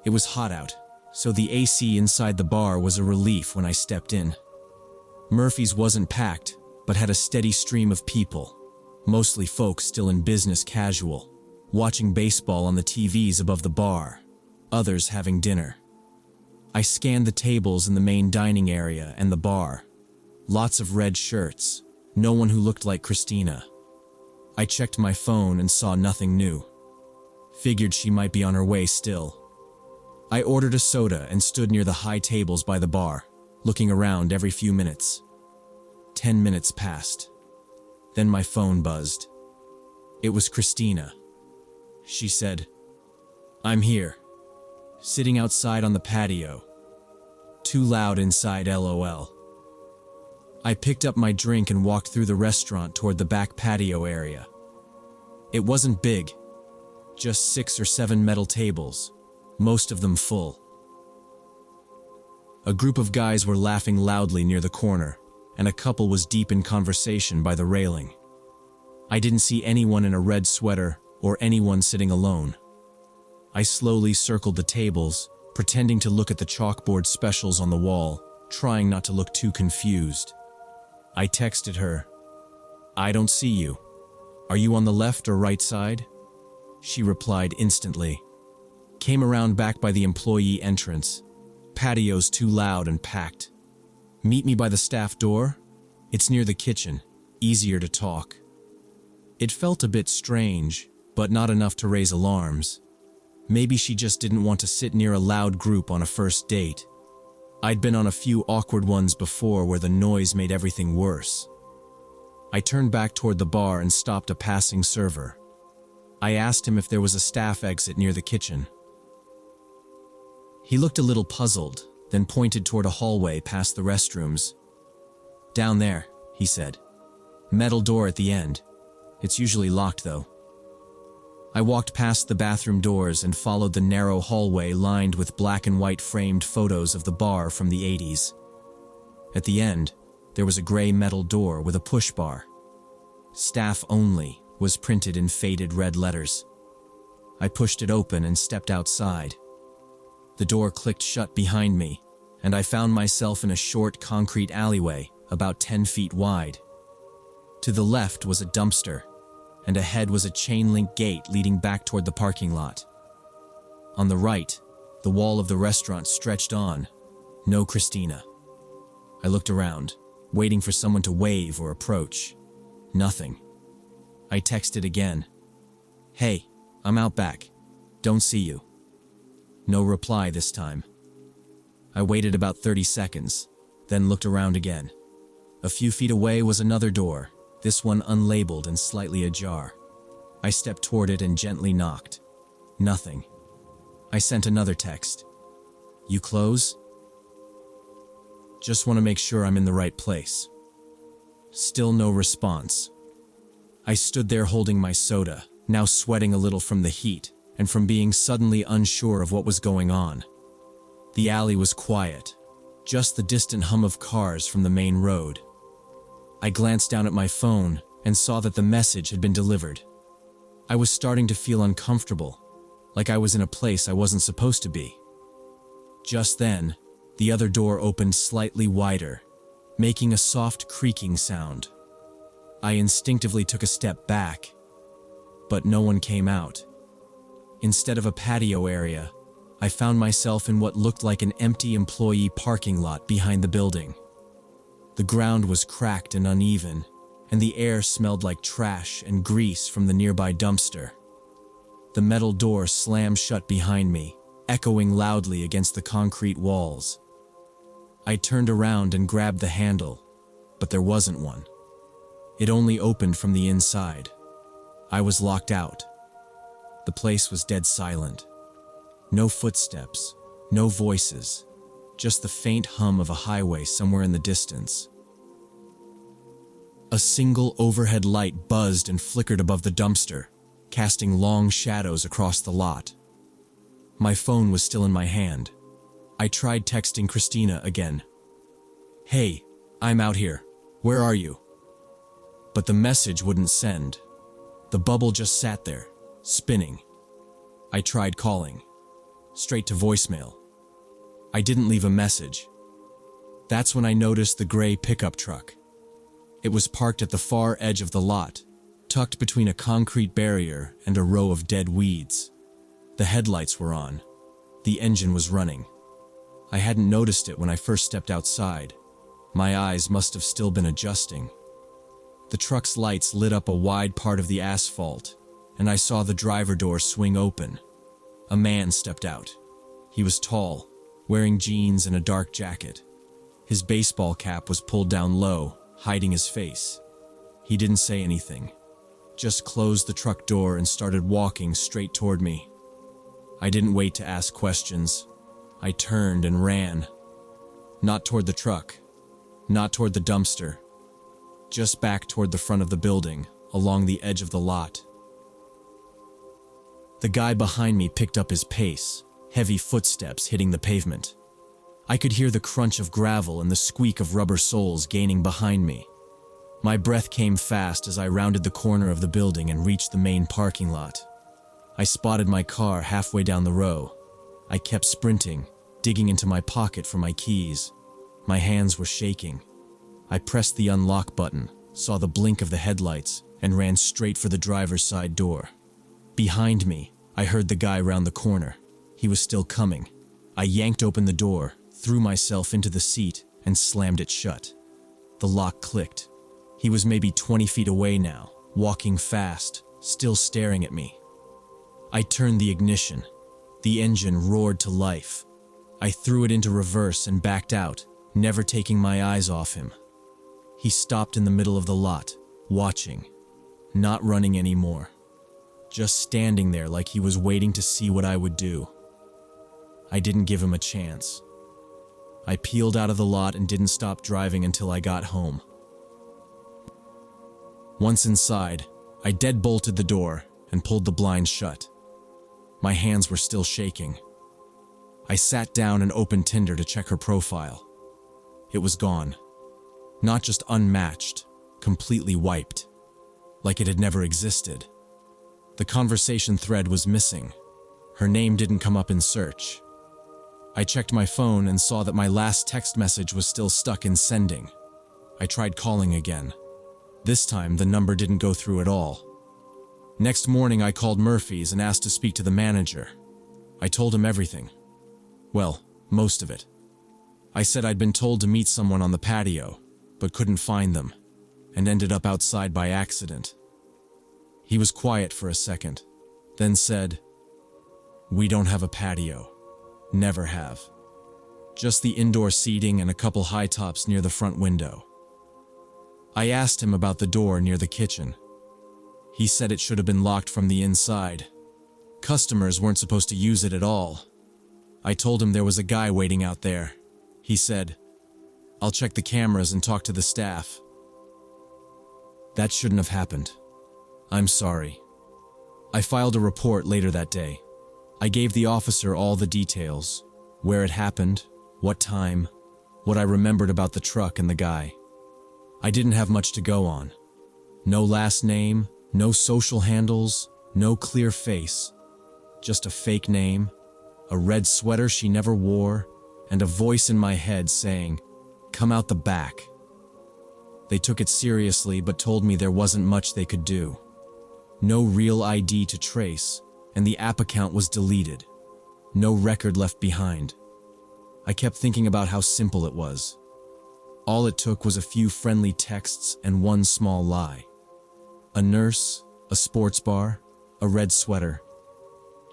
It was hot out, so the AC inside the bar was a relief when I stepped in. Murphy's wasn't packed, but had a steady stream of people, mostly folks still in business casual, watching baseball on the TVs above the bar. Others having dinner. I scanned the tables in the main dining area and the bar. Lots of red shirts, no one who looked like Christina. I checked my phone and saw nothing new. Figured she might be on her way still. I ordered a soda and stood near the high tables by the bar, looking around every few minutes. 10 minutes passed. Then my phone buzzed. It was Christina. She said, "I'm here. Sitting outside on the patio. Too loud inside, LOL." I picked up my drink and walked through the restaurant toward the back patio area. It wasn't big, just 6 or 7 metal tables, most of them full. A group of guys were laughing loudly near the corner, and a couple was deep in conversation by the railing. I didn't see anyone in a red sweater or anyone sitting alone. I slowly circled the tables, pretending to look at the chalkboard specials on the wall, trying not to look too confused. I texted her, "I don't see you. Are you on the left or right side?" She replied instantly. Came around back by the employee entrance. Patio's too loud and packed. "Meet me by the staff door? It's near the kitchen. Easier to talk." It felt a bit strange, but not enough to raise alarms. Maybe she just didn't want to sit near a loud group on a first date. I'd been on a few awkward ones before where the noise made everything worse. I turned back toward the bar and stopped a passing server. I asked him if there was a staff exit near the kitchen. He looked a little puzzled, then pointed toward a hallway past the restrooms. "Down there," he said. "Metal door at the end. It's usually locked though." I walked past the bathroom doors and followed the narrow hallway lined with black and white framed photos of the bar from the 80s. At the end, there was a gray metal door with a push bar. "Staff only" was printed in faded red letters. I pushed it open and stepped outside. The door clicked shut behind me, and I found myself in a short concrete alleyway about 10 feet wide. To the left was a dumpster, and ahead was a chain-link gate leading back toward the parking lot. On the right, the wall of the restaurant stretched on. No Christina. I looked around, waiting for someone to wave or approach. Nothing. I texted again. "Hey, I'm out back. Don't see you." No reply this time. I waited about 30 seconds, then looked around again. A few feet away was another door, this one unlabeled and slightly ajar. I stepped toward it and gently knocked. Nothing. I sent another text. "You close? Just want to make sure I'm in the right place." Still no response. I stood there holding my soda, now sweating a little from the heat and from being suddenly unsure of what was going on. The alley was quiet, just the distant hum of cars from the main road. I glanced down at my phone and saw that the message had been delivered. I was starting to feel uncomfortable, like I was in a place I wasn't supposed to be. Just then, the other door opened slightly wider, making a soft creaking sound. I instinctively took a step back, but no one came out. Instead of a patio area, I found myself in what looked like an empty employee parking lot behind the building. The ground was cracked and uneven, and the air smelled like trash and grease from the nearby dumpster. The metal door slammed shut behind me, echoing loudly against the concrete walls. I turned around and grabbed the handle, but there wasn't one. It only opened from the inside. I was locked out. The place was dead silent. No footsteps, no voices, just the faint hum of a highway somewhere in the distance. A single overhead light buzzed and flickered above the dumpster, casting long shadows across the lot. My phone was still in my hand. I tried texting Christina again. "Hey, I'm out here. Where are you?" But the message wouldn't send. The bubble just sat there, spinning. I tried calling. Straight to voicemail. I didn't leave a message. That's when I noticed the gray pickup truck. It was parked at the far edge of the lot, tucked between a concrete barrier and a row of dead weeds. The headlights were on. The engine was running. I hadn't noticed it when I first stepped outside. My eyes must have still been adjusting. The truck's lights lit up a wide part of the asphalt, and I saw the driver door swing open. A man stepped out. He was tall, wearing jeans and a dark jacket. His baseball cap was pulled down low, hiding his face. He didn't say anything, just closed the truck door and started walking straight toward me. I didn't wait to ask questions. I turned and ran. Not toward the truck, not toward the dumpster, just back toward the front of the building, along the edge of the lot. The guy behind me picked up his pace, heavy footsteps hitting the pavement. I could hear the crunch of gravel and the squeak of rubber soles gaining behind me. My breath came fast as I rounded the corner of the building and reached the main parking lot. I spotted my car halfway down the row. I kept sprinting, digging into my pocket for my keys. My hands were shaking. I pressed the unlock button, saw the blink of the headlights, and ran straight for the driver's side door. Behind me, I heard the guy round the corner. He was still coming. I yanked open the door, threw myself into the seat, and slammed it shut. The lock clicked. He was maybe 20 feet away now, walking fast, still staring at me. I turned the ignition. The engine roared to life. I threw it into reverse and backed out, never taking my eyes off him. He stopped in the middle of the lot, watching, not running anymore. Just standing there like he was waiting to see what I would do. I didn't give him a chance. I peeled out of the lot and didn't stop driving until I got home. Once inside, I deadbolted the door and pulled the blinds shut. My hands were still shaking. I sat down and opened Tinder to check her profile. It was gone. Not just unmatched, completely wiped. Like it had never existed. The conversation thread was missing. Her name didn't come up in search. I checked my phone and saw that my last text message was still stuck in sending. I tried calling again. This time, the number didn't go through at all. Next morning, I called Murphy's and asked to speak to the manager. I told him everything. Well, most of it. I said I'd been told to meet someone on the patio, but couldn't find them, and ended up outside by accident. He was quiet for a second, then said, "We don't have a patio. Never have. Just the indoor seating and a couple high tops near the front window." I asked him about the door near the kitchen. He said it should have been locked from the inside. Customers weren't supposed to use it at all. I told him there was a guy waiting out there. He said, "I'll check the cameras and talk to the staff." That shouldn't have happened. I'm sorry. I filed a report later that day. I gave the officer all the details, where it happened, what time, what I remembered about the truck and the guy. I didn't have much to go on. No last name, no social handles, no clear face. Just a fake name, a red sweater she never wore, and a voice in my head saying, "Come out the back." They took it seriously but told me there wasn't much they could do. No real ID to trace, and the app account was deleted. No record left behind. I kept thinking about how simple it was. All it took was a few friendly texts and one small lie. A nurse, a sports bar, a red sweater.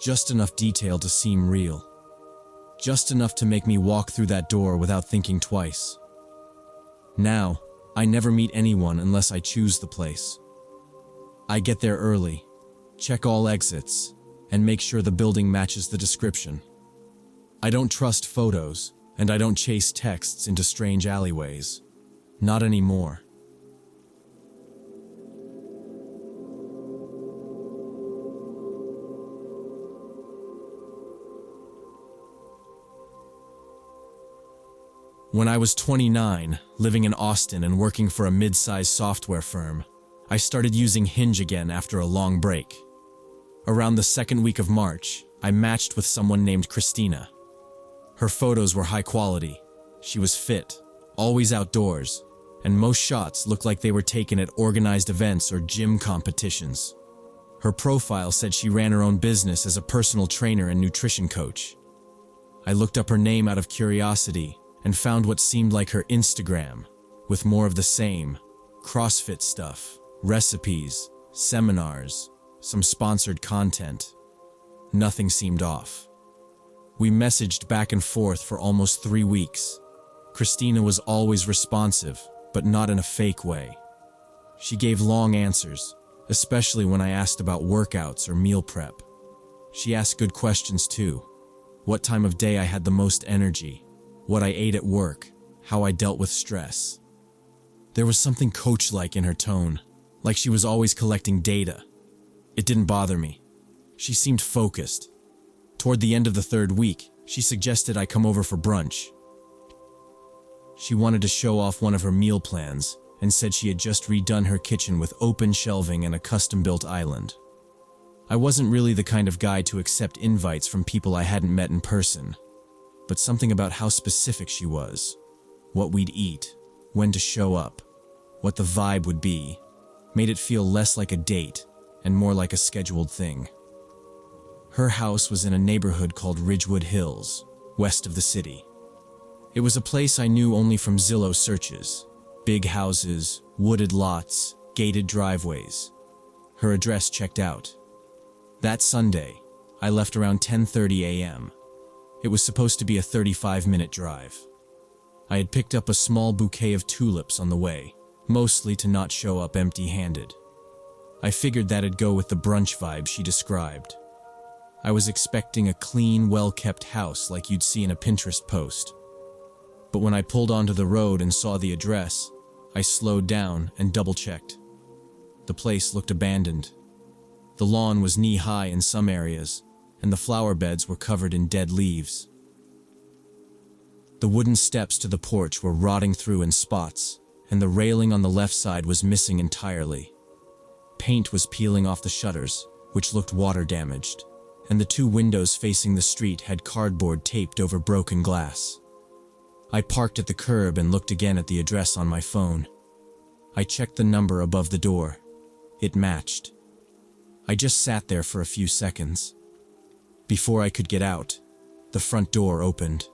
Just enough detail to seem real. Just enough to make me walk through that door without thinking twice. Now, I never meet anyone unless I choose the place. I get there early, check all exits, and make sure the building matches the description. I don't trust photos, and I don't chase texts into strange alleyways. Not anymore. When I was 29, living in Austin and working for a mid-sized software firm, I started using Hinge again after a long break. Around the second week of March, I matched with someone named Christina. Her photos were high quality. She was fit, always outdoors, and most shots looked like they were taken at organized events or gym competitions. Her profile said she ran her own business as a personal trainer and nutrition coach. I looked up her name out of curiosity and found what seemed like her Instagram, with more of the same, CrossFit stuff, recipes, seminars, some sponsored content. Nothing seemed off. We messaged back and forth for almost 3 weeks. Christina was always responsive, but not in a fake way. She gave long answers, especially when I asked about workouts or meal prep. She asked good questions too. What time of day I had the most energy, what I ate at work, how I dealt with stress. There was something coach-like in her tone, like she was always collecting data. It didn't bother me. She seemed focused. Toward the end of the 3rd week, she suggested I come over for brunch. She wanted to show off one of her meal plans and said she had just redone her kitchen with open shelving and a custom-built island. I wasn't really the kind of guy to accept invites from people I hadn't met in person, but something about how specific she was, what we'd eat, when to show up, what the vibe would be, made it feel less like a date and more like a scheduled thing. Her house was in a neighborhood called Ridgewood Hills, west of the city. It was a place I knew only from Zillow searches. Big houses, wooded lots, gated driveways. Her address checked out. That Sunday, I left around 10:30 a.m. It was supposed to be a 35-minute drive. I had picked up a small bouquet of tulips on the way, mostly to not show up empty-handed. I figured that'd go with the brunch vibe she described. I was expecting a clean, well-kept house like you'd see in a Pinterest post. But when I pulled onto the road and saw the address, I slowed down and double-checked. The place looked abandoned. The lawn was knee-high in some areas, and the flower beds were covered in dead leaves. The wooden steps to the porch were rotting through in spots, and the railing on the left side was missing entirely. Paint was peeling off the shutters, which looked water-damaged, and the 2 windows facing the street had cardboard taped over broken glass. I parked at the curb and looked again at the address on my phone. I checked the number above the door. It matched. I just sat there for a few seconds. Before I could get out, the front door opened.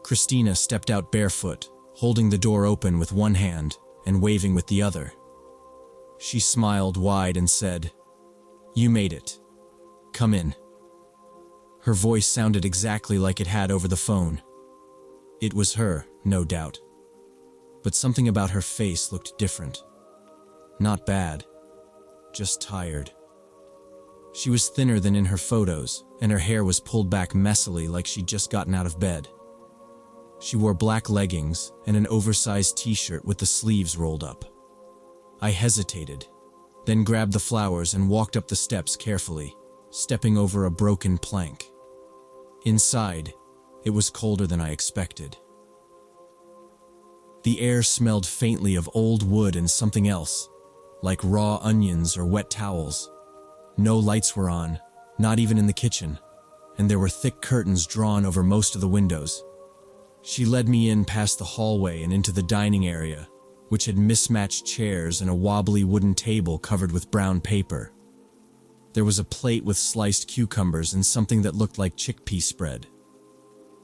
Christina stepped out barefoot, holding the door open with one hand and waving with the other. She smiled wide and said, "You made it. Come in." Her voice sounded exactly like it had over the phone. It was her, no doubt. But something about her face looked different. Not bad, just tired. She was thinner than in her photos, and her hair was pulled back messily like she'd just gotten out of bed. She wore black leggings and an oversized t-shirt with the sleeves rolled up. I hesitated, then grabbed the flowers and walked up the steps carefully, stepping over a broken plank. Inside, it was colder than I expected. The air smelled faintly of old wood and something else, like raw onions or wet towels. No lights were on, not even in the kitchen, and there were thick curtains drawn over most of the windows. She led me in past the hallway and into the dining area, which had mismatched chairs and a wobbly wooden table covered with brown paper. There was a plate with sliced cucumbers and something that looked like chickpea spread.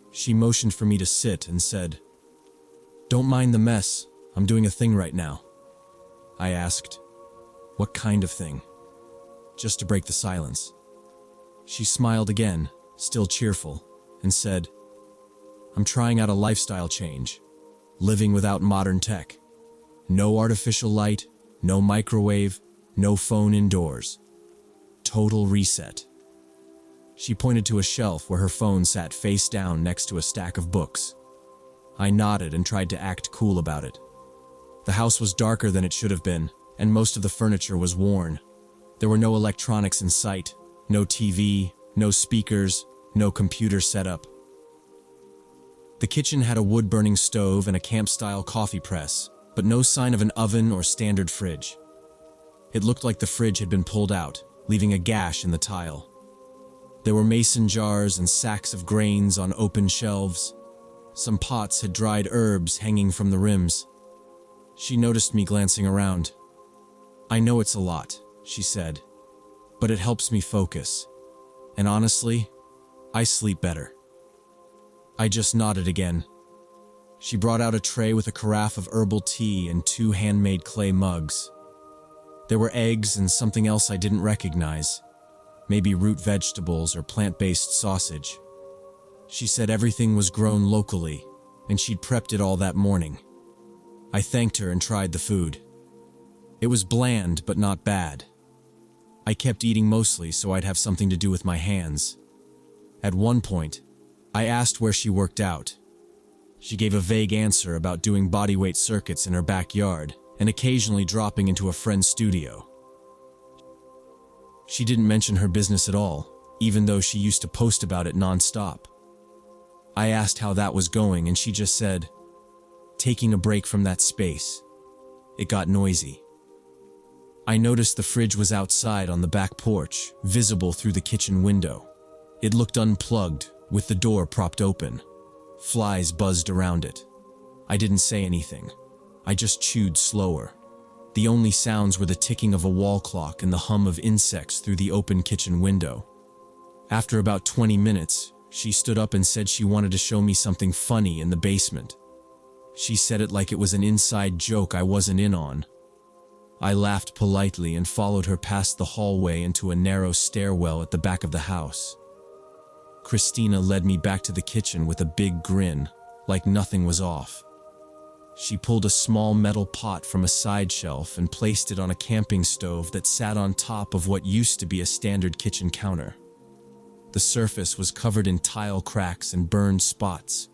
She motioned for me to sit and said, "Don't mind the mess, I'm doing a thing right now." I asked, "What kind of thing?" Just to break the silence. She smiled again, still cheerful, and said, "I'm trying out a lifestyle change, living without modern tech. No artificial light, no microwave, no phone indoors. Total reset." She pointed to a shelf where her phone sat face down next to a stack of books. I nodded and tried to act cool about it. The house was darker than it should have been, and most of the furniture was worn. There were no electronics in sight, no TV, no speakers, no computer setup. The kitchen had a wood-burning stove and a camp-style coffee press, but no sign of an oven or standard fridge. It looked like the fridge had been pulled out, leaving a gash in the tile. There were mason jars and sacks of grains on open shelves. Some pots had dried herbs hanging from the rims. She noticed me glancing around. "I know it's a lot," she said, "but it helps me focus. And honestly, I sleep better." I just nodded again. She brought out a tray with a carafe of herbal tea and 2 handmade clay mugs. There were eggs and something else I didn't recognize, maybe root vegetables or plant-based sausage. She said everything was grown locally, and she'd prepped it all that morning. I thanked her and tried the food. It was bland, but not bad. I kept eating mostly so I'd have something to do with my hands. At one point, I asked where she worked out. She gave a vague answer about doing bodyweight circuits in her backyard and occasionally dropping into a friend's studio. She didn't mention her business at all, even though she used to post about it nonstop. I asked how that was going and she just said, "Taking a break from that space. It got noisy." I noticed the fridge was outside on the back porch, visible through the kitchen window. It looked unplugged, with the door propped open. Flies buzzed around it. I didn't say anything. I just chewed slower. The only sounds were the ticking of a wall clock and the hum of insects through the open kitchen window. After about 20 minutes, she stood up and said she wanted to show me something funny in the basement. She said it like it was an inside joke I wasn't in on. I laughed politely and followed her past the hallway into a narrow stairwell at the back of the house. Christina led me back to the kitchen with a big grin, like nothing was off. She pulled a small metal pot from a side shelf and placed it on a camping stove that sat on top of what used to be a standard kitchen counter. The surface was covered in tile cracks and burned spots.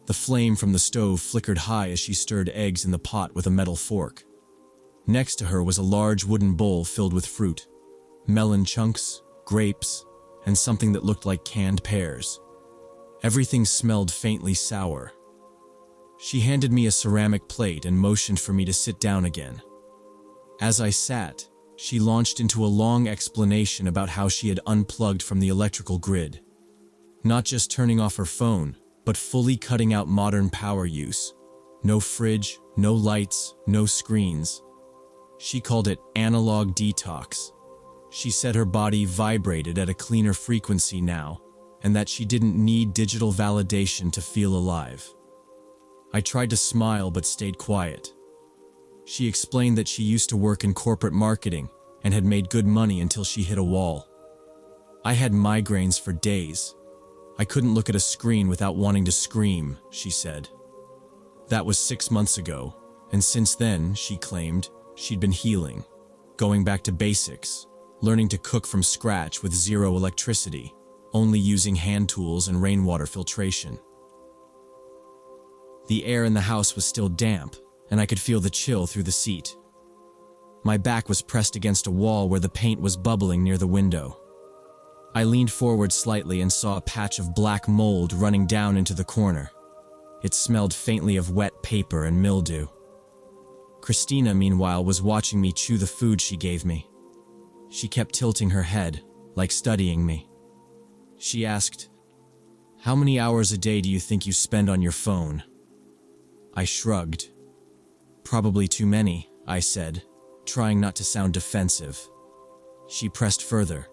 The flame from the stove flickered high as she stirred eggs in the pot with a metal fork. Next to her was a large wooden bowl filled with fruit, melon chunks, grapes, and something that looked like canned pears. Everything smelled faintly sour. She handed me a ceramic plate and motioned for me to sit down again. As I sat, she launched into a long explanation about how she had unplugged from the electrical grid. Not just turning off her phone, but fully cutting out modern power use. No fridge, no lights, no screens. She called it analog detox. She said her body vibrated at a cleaner frequency now, and that she didn't need digital validation to feel alive. I tried to smile but stayed quiet. She explained that she used to work in corporate marketing and had made good money until she hit a wall. I had migraines for days. I couldn't look at a screen without wanting to scream, she said. That was 6 months ago, and since then, she claimed, she'd been healing, going back to basics, learning to cook from scratch with zero electricity, only using hand tools and rainwater filtration. The air in the house was still damp, and I could feel the chill through the seat. My back was pressed against a wall where the paint was bubbling near the window. I leaned forward slightly and saw a patch of black mold running down into the corner. It smelled faintly of wet paper and mildew. Christina, meanwhile, was watching me chew the food she gave me. She kept tilting her head, like studying me. She asked, "How many hours a day do you think you spend on your phone?" I shrugged. "Probably too many," I said, trying not to sound defensive. She pressed further.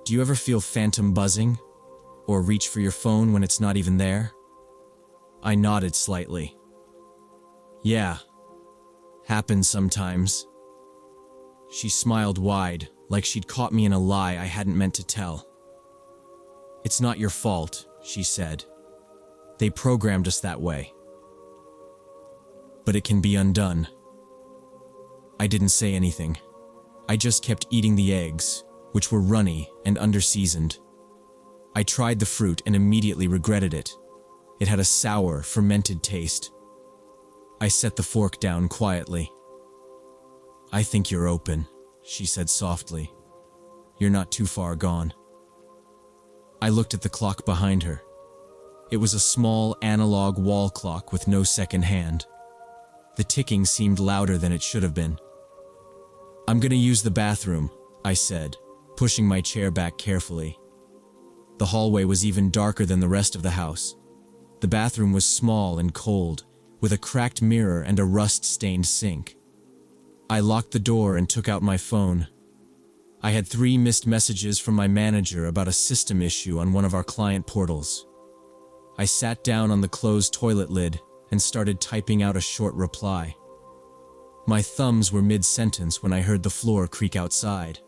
"Do you ever feel phantom buzzing? Or reach for your phone when it's not even there?" I nodded slightly. "Yeah, happens sometimes." She smiled wide, like she'd caught me in a lie I hadn't meant to tell. "It's not your fault," she said. "They programmed us that way. But it can be undone." I didn't say anything. I just kept eating the eggs, which were runny and underseasoned. I tried the fruit and immediately regretted it. It had a sour, fermented taste. I set the fork down quietly. "I think you're open," she said softly. "You're not too far gone." I looked at the clock behind her. It was a small analog wall clock with no second hand. The ticking seemed louder than it should have been. "I'm gonna use the bathroom," I said, pushing my chair back carefully. The hallway was even darker than the rest of the house. The bathroom was small and cold, with a cracked mirror and a rust-stained sink. I locked the door and took out my phone. I had 3 missed messages from my manager about a system issue on one of our client portals. I sat down on the closed toilet lid and started typing out a short reply. My thumbs were mid-sentence when I heard the floor creak outside.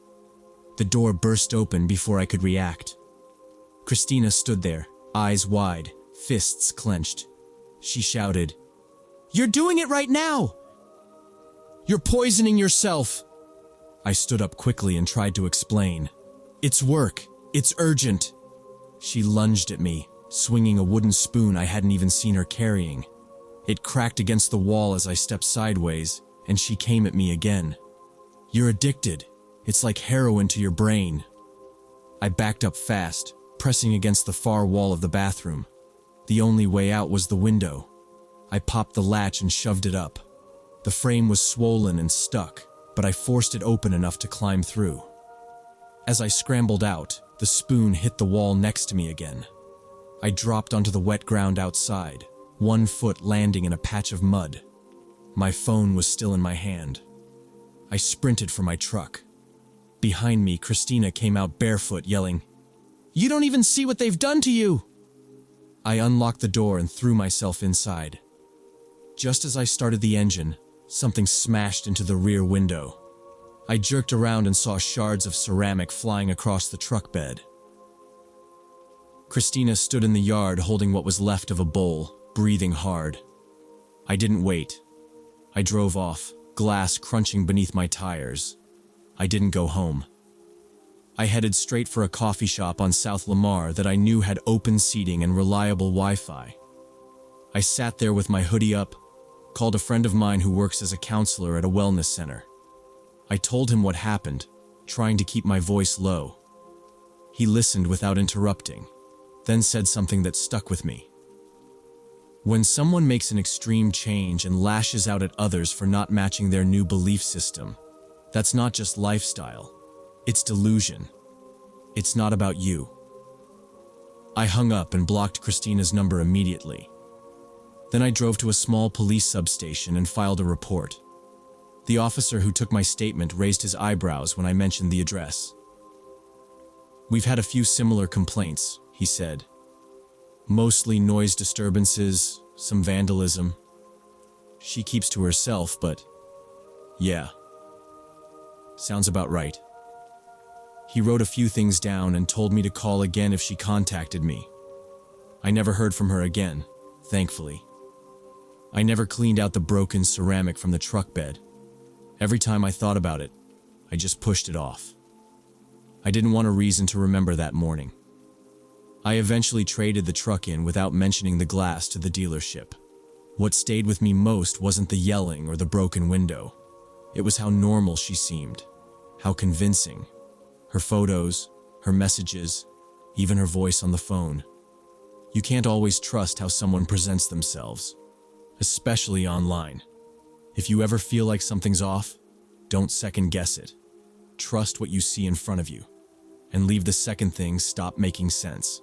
The door burst open before I could react. Christina stood there, eyes wide, fists clenched. She shouted, "You're doing it right now! You're poisoning yourself!" I stood up quickly and tried to explain. "It's work. It's urgent." She lunged at me, swinging a wooden spoon I hadn't even seen her carrying. It cracked against the wall as I stepped sideways, and she came at me again. "You're addicted. It's like heroin to your brain." I backed up fast, pressing against the far wall of the bathroom. The only way out was the window. I popped the latch and shoved it up. The frame was swollen and stuck, but I forced it open enough to climb through. As I scrambled out, the spoon hit the wall next to me again. I dropped onto the wet ground outside, one foot landing in a patch of mud. My phone was still in my hand. I sprinted for my truck. Behind me, Christina came out barefoot, yelling, "You don't even see what they've done to you!" I unlocked the door and threw myself inside. Just as I started the engine, something smashed into the rear window. I jerked around and saw shards of ceramic flying across the truck bed. Christina stood in the yard holding what was left of a bowl, breathing hard. I didn't wait. I drove off, glass crunching beneath my tires. I didn't go home. I headed straight for a coffee shop on South Lamar that I knew had open seating and reliable Wi-Fi. I sat there with my hoodie up, called a friend of mine who works as a counselor at a wellness center. I told him what happened, trying to keep my voice low. He listened without interrupting, then said something that stuck with me. When someone makes an extreme change and lashes out at others for not matching their new belief system, that's not just lifestyle, it's delusion. It's not about you. I hung up and blocked Christina's number immediately. Then I drove to a small police substation and filed a report. The officer who took my statement raised his eyebrows when I mentioned the address. "We've had a few similar complaints," he said. "Mostly noise disturbances, some vandalism. She keeps to herself, but yeah, sounds about right." He wrote a few things down and told me to call again if she contacted me. I never heard from her again, thankfully. I never cleaned out the broken ceramic from the truck bed. Every time I thought about it, I just pushed it off. I didn't want a reason to remember that morning. I eventually traded the truck in without mentioning the glass to the dealership. What stayed with me most wasn't the yelling or the broken window. It was how normal she seemed, how convincing. Her photos, her messages, even her voice on the phone. You can't always trust how someone presents themselves, especially online. If you ever feel like something's off, don't second guess it. Trust what you see in front of you, and leave the second things stop making sense.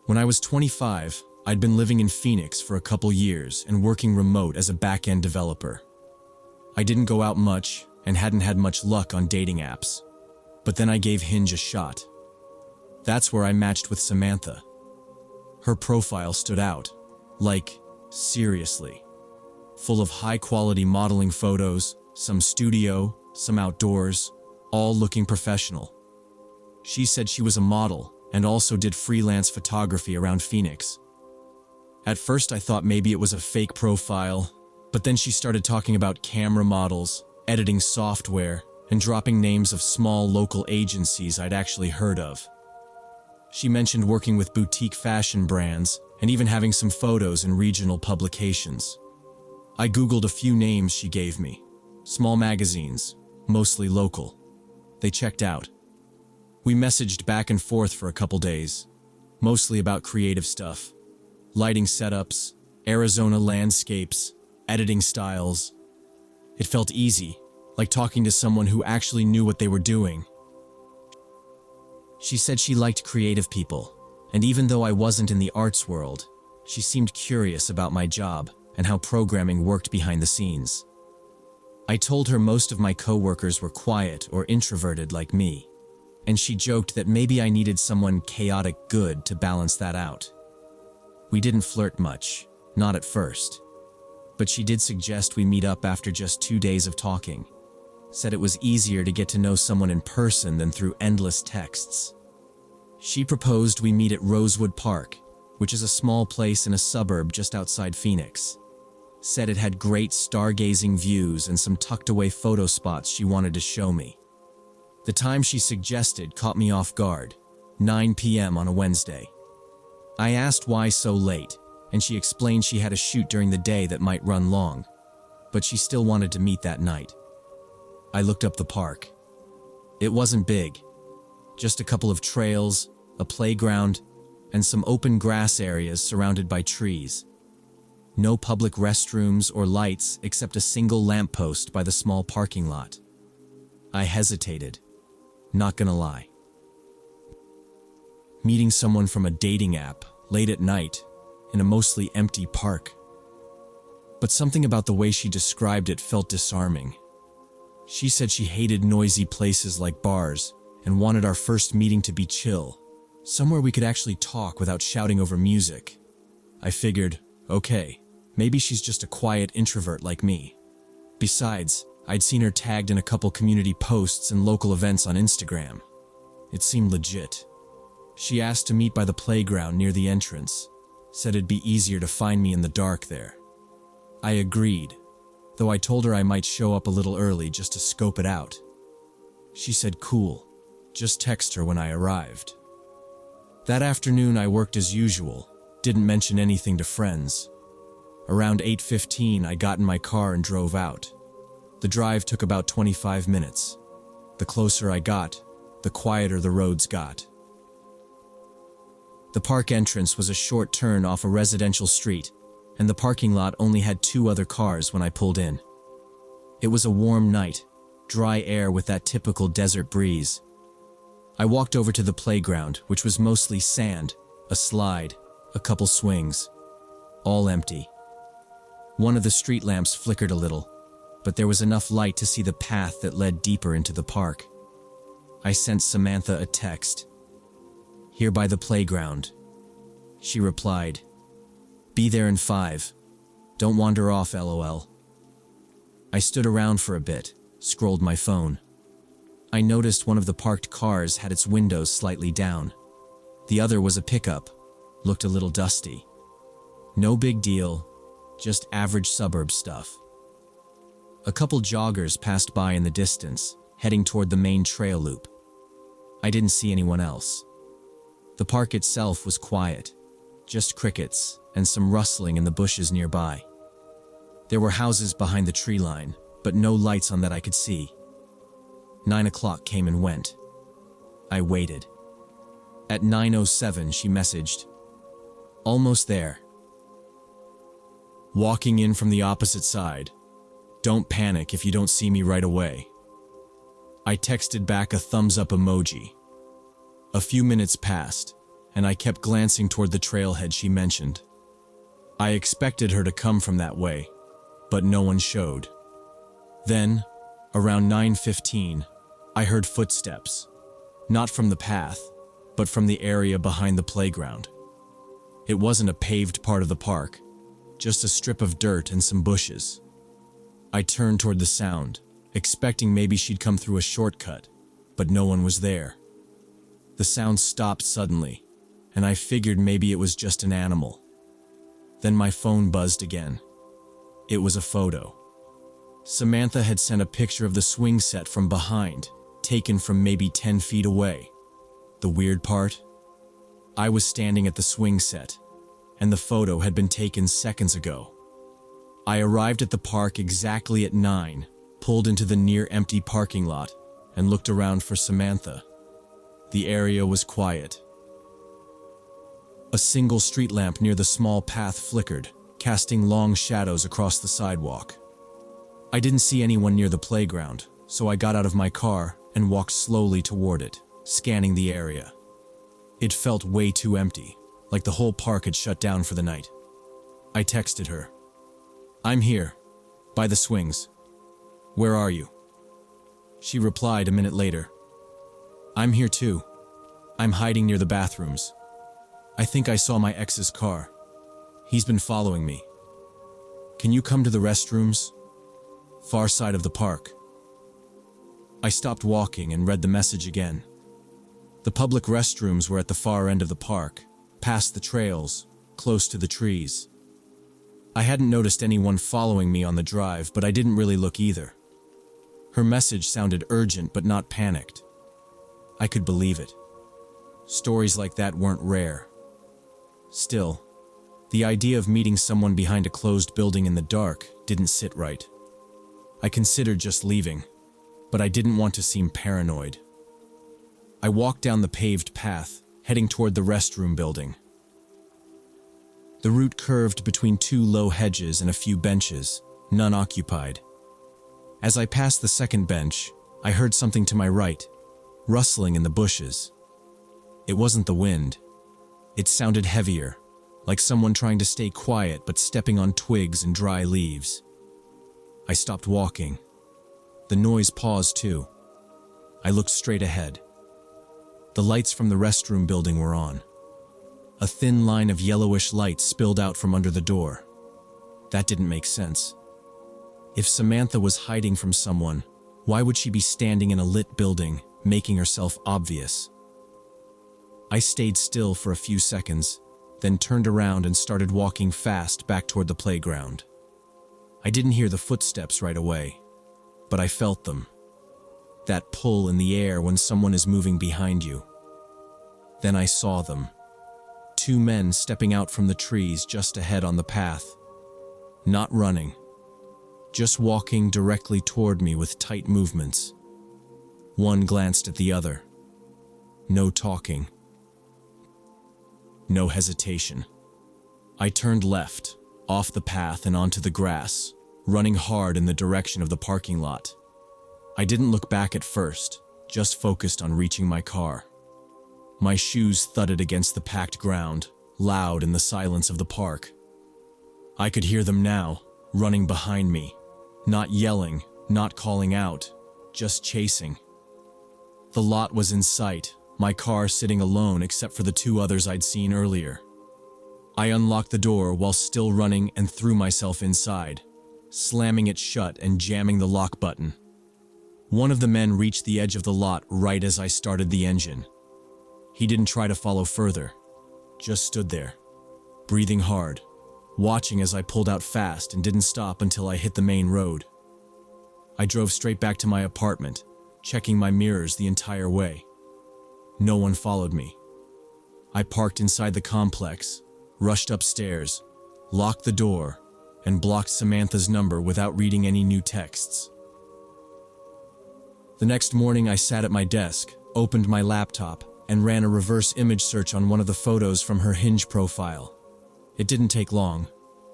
When I was 25, I'd been living in Phoenix for a couple years and working remote as a back-end developer. I didn't go out much and hadn't had much luck on dating apps. But then I gave Hinge a shot. That's where I matched with Samantha. Her profile stood out. Like, seriously. Full of high-quality modeling photos, some studio, some outdoors, all looking professional. She said she was a model and also did freelance photography around Phoenix. At first I thought maybe it was a fake profile, but then she started talking about camera models, editing software, and dropping names of small local agencies I'd actually heard of. She mentioned working with boutique fashion brands and even having some photos in regional publications. I Googled a few names she gave me. Small magazines, mostly local. They checked out. We messaged back and forth for a couple days, mostly about creative stuff. Lighting setups, Arizona landscapes, editing styles. It felt easy, like talking to someone who actually knew what they were doing. She said she liked creative people, and even though I wasn't in the arts world, she seemed curious about my job and how programming worked behind the scenes. I told her most of my coworkers were quiet or introverted like me, and she joked that maybe I needed someone chaotic good to balance that out. We didn't flirt much, not at first, but she did suggest we meet up after just 2 days of talking. Said it was easier to get to know someone in person than through endless texts. She proposed we meet at Rosewood Park, which is a small place in a suburb just outside Phoenix. Said it had great stargazing views and some tucked-away photo spots she wanted to show me. The time she suggested caught me off guard, 9 p.m. on a Wednesday. I asked why so late, and she explained she had a shoot during the day that might run long, but she still wanted to meet that night. I looked up the park. It wasn't big, just a couple of trails, a playground, and some open grass areas surrounded by trees. No public restrooms or lights except a single lamppost by the small parking lot. I hesitated, not gonna lie. Meeting someone from a dating app late at night in a mostly empty park. But something about the way she described it felt disarming. She said she hated noisy places like bars and wanted our first meeting to be chill, somewhere we could actually talk without shouting over music. I figured, okay, maybe she's just a quiet introvert like me. Besides, I'd seen her tagged in a couple community posts and local events on Instagram. It seemed legit. She asked to meet by the playground near the entrance, said it'd be easier to find me in the dark there. I agreed, though I told her I might show up a little early just to scope it out. She said cool, just text her when I arrived. That afternoon I worked as usual, didn't mention anything to friends. Around 8:15 I got in my car and drove out. The drive took about 25 minutes. The closer I got, the quieter the roads got. The park entrance was a short turn off a residential street, and the parking lot only had 2 other cars when I pulled in. It was a warm night, dry air with that typical desert breeze. I walked over to the playground, which was mostly sand, a slide, a couple swings, all empty. One of the street lamps flickered a little, but there was enough light to see the path that led deeper into the park. I sent Samantha a text. "Here by the playground." She replied, "Be there in 5. Don't wander off, LOL." I stood around for a bit, scrolled my phone. I noticed one of the parked cars had its windows slightly down. The other was a pickup, looked a little dusty. No big deal, just average suburb stuff. A couple joggers passed by in the distance, heading toward the main trail loop. I didn't see anyone else. The park itself was quiet, just crickets and some rustling in the bushes nearby. There were houses behind the tree line, but no lights on that I could see. 9 o'clock came and went. I waited. At 9:07, she messaged, "Almost there. Walking in from the opposite side. Don't panic if you don't see me right away." I texted back a thumbs up emoji. A few minutes passed, and I kept glancing toward the trailhead she mentioned. I expected her to come from that way, but no one showed. Then, around 9:15, I heard footsteps, not from the path, but from the area behind the playground. It wasn't a paved part of the park, just a strip of dirt and some bushes. I turned toward the sound, expecting maybe she'd come through a shortcut, but no one was there. The sound stopped suddenly, and I figured maybe it was just an animal. Then my phone buzzed again. It was a photo. Samantha had sent a picture of the swing set from behind, taken from maybe 10 feet away. The weird part? I was standing at the swing set, and the photo had been taken seconds ago. I arrived at the park exactly at 9, pulled into the near-empty parking lot, and looked around for Samantha. The area was quiet. A single street lamp near the small path flickered, casting long shadows across the sidewalk. I didn't see anyone near the playground, so I got out of my car and walked slowly toward it, scanning the area. It felt way too empty, like the whole park had shut down for the night. I texted her. "I'm here, by the swings. Where are you?" She replied a minute later. "I'm here too. I'm hiding near the bathrooms. I think I saw my ex's car. He's been following me. Can you come to the restrooms? Far side of the park." I stopped walking and read the message again. The public restrooms were at the far end of the park, past the trails, close to the trees. I hadn't noticed anyone following me on the drive, but I didn't really look either. Her message sounded urgent but not panicked. I could believe it. Stories like that weren't rare. Still, the idea of meeting someone behind a closed building in the dark didn't sit right. I considered just leaving, but I didn't want to seem paranoid. I walked down the paved path, heading toward the restroom building. The route curved between 2 low hedges and a few benches, none occupied. As I passed the second bench, I heard something to my right, rustling in the bushes. It wasn't the wind. It sounded heavier, like someone trying to stay quiet but stepping on twigs and dry leaves. I stopped walking. The noise paused too. I looked straight ahead. The lights from the restroom building were on. A thin line of yellowish light spilled out from under the door. That didn't make sense. If Samantha was hiding from someone, why would she be standing in a lit building, making herself obvious? I stayed still for a few seconds, then turned around and started walking fast back toward the playground. I didn't hear the footsteps right away, but I felt them. That pull in the air when someone is moving behind you. Then I saw them. 2 men stepping out from the trees just ahead on the path. Not running, just walking directly toward me with tight movements. One glanced at the other. No talking. No hesitation. I turned left, off the path and onto the grass, running hard in the direction of the parking lot. I didn't look back at first, just focused on reaching my car. My shoes thudded against the packed ground, loud in the silence of the park. I could hear them now, running behind me, not yelling, not calling out, just chasing. The lot was in sight, my car sitting alone except for the two others I'd seen earlier. I unlocked the door while still running and threw myself inside, slamming it shut and jamming the lock button. One of the men reached the edge of the lot right as I started the engine. He didn't try to follow further, just stood there, breathing hard, watching as I pulled out fast and didn't stop until I hit the main road. I drove straight back to my apartment, checking my mirrors the entire way. No one followed me. I parked inside the complex, rushed upstairs, locked the door, and blocked Samantha's number without reading any new texts. The next morning I sat at my desk, opened my laptop, and ran a reverse image search on one of the photos from her Hinge profile. It didn't take long.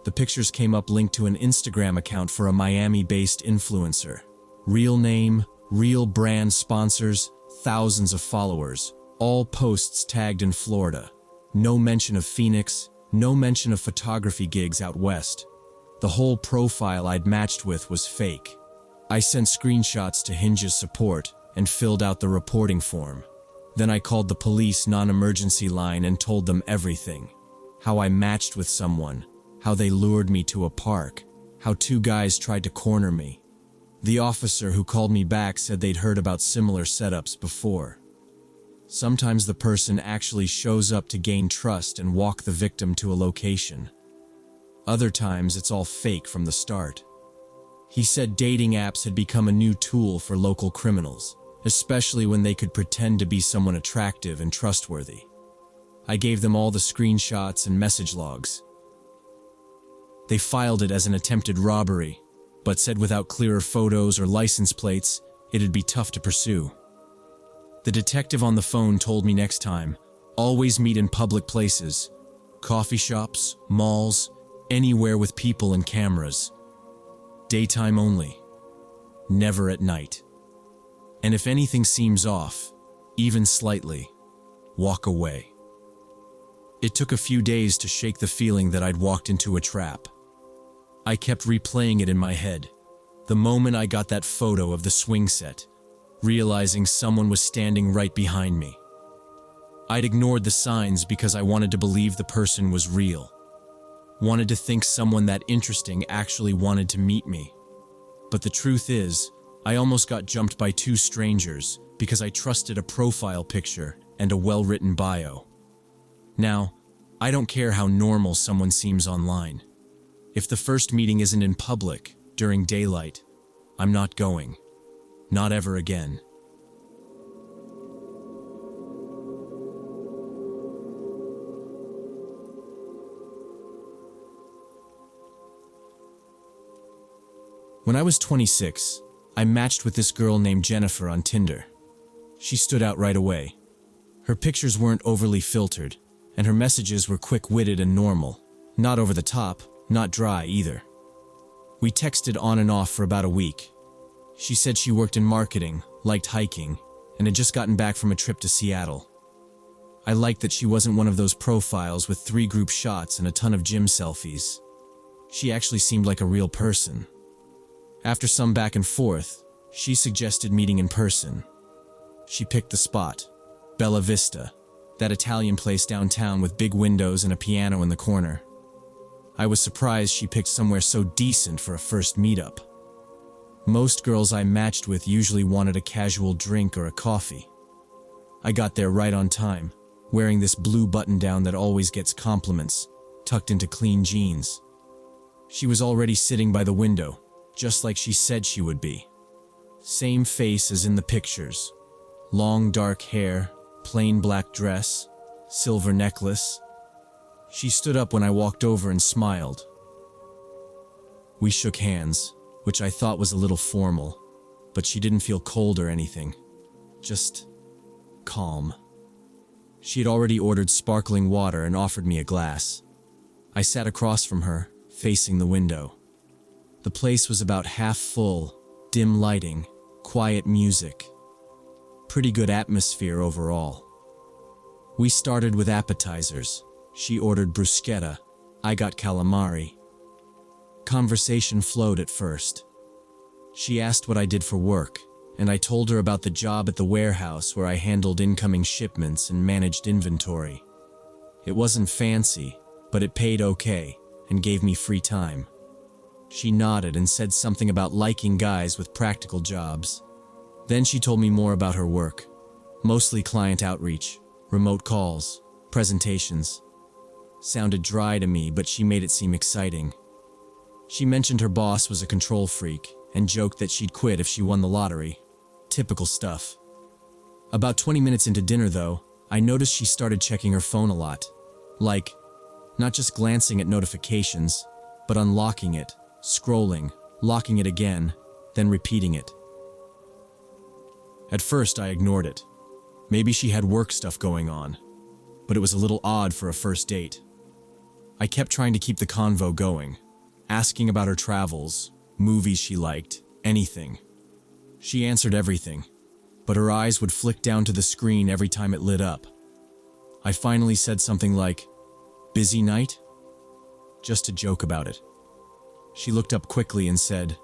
The pictures came up linked to an Instagram account for a Miami-based influencer. Real name, real brand sponsors, thousands of followers, all posts tagged in Florida. No mention of Phoenix, no mention of photography gigs out west. The whole profile I'd matched with was fake. I sent screenshots to Hinge's support and filled out the reporting form. Then I called the police non-emergency line and told them everything. How I matched with someone, how they lured me to a park, how two guys tried to corner me. The officer who called me back said they'd heard about similar setups before. Sometimes the person actually shows up to gain trust and walk the victim to a location. Other times it's all fake from the start. He said dating apps had become a new tool for local criminals, especially when they could pretend to be someone attractive and trustworthy. I gave them all the screenshots and message logs. They filed it as an attempted robbery, but said without clearer photos or license plates, it'd be tough to pursue. The detective on the phone told me next time, always meet in public places, coffee shops, malls, anywhere with people and cameras. Daytime only, never at night. And if anything seems off, even slightly, walk away. It took a few days to shake the feeling that I'd walked into a trap. I kept replaying it in my head. The moment I got that photo of the swing set, realizing someone was standing right behind me. I'd ignored the signs because I wanted to believe the person was real. Wanted to think someone that interesting actually wanted to meet me. But the truth is, I almost got jumped by two strangers because I trusted a profile picture and a well-written bio. Now, I don't care how normal someone seems online. If the first meeting isn't in public, during daylight, I'm not going. Not ever again. When I was 26, I matched with this girl named Jennifer on Tinder. She stood out right away. Her pictures weren't overly filtered, and her messages were quick-witted and normal. Not over the top, not dry either. We texted on and off for about a week. She said she worked in marketing, liked hiking, and had just gotten back from a trip to Seattle. I liked that she wasn't one of those profiles with 3 group shots and a ton of gym selfies. She actually seemed like a real person. After some back and forth, she suggested meeting in person. She picked the spot, Bella Vista, that Italian place downtown with big windows and a piano in the corner. I was surprised she picked somewhere so decent for a first meetup. Most girls I matched with usually wanted a casual drink or a coffee. I got there right on time, wearing this blue button-down that always gets compliments, tucked into clean jeans. She was already sitting by the window, just like she said she would be. Same face as in the pictures. Long dark hair, plain black dress, silver necklace. She stood up when I walked over and smiled. We shook hands, which I thought was a little formal, but she didn't feel cold or anything. Just calm. She had already ordered sparkling water and offered me a glass. I sat across from her, facing the window. The place was about half full, dim lighting, quiet music. Pretty good atmosphere overall. We started with appetizers. She ordered bruschetta. I got calamari. Conversation flowed at first. She asked what I did for work, and I told her about the job at the warehouse where I handled incoming shipments and managed inventory. It wasn't fancy, but it paid okay and gave me free time. She nodded and said something about liking guys with practical jobs. Then she told me more about her work. Mostly client outreach, remote calls, presentations. Sounded dry to me, but she made it seem exciting. She mentioned her boss was a control freak and joked that she'd quit if she won the lottery. Typical stuff. About 20 minutes into dinner, though, I noticed she started checking her phone a lot. Like, not just glancing at notifications, but unlocking it, scrolling, locking it again, then repeating it. At first, I ignored it. Maybe she had work stuff going on, but it was a little odd for a first date. I kept trying to keep the convo going, asking about her travels, movies she liked, anything. She answered everything, but her eyes would flick down to the screen every time it lit up. I finally said something like, "Busy night?" just to joke about it. She looked up quickly and said,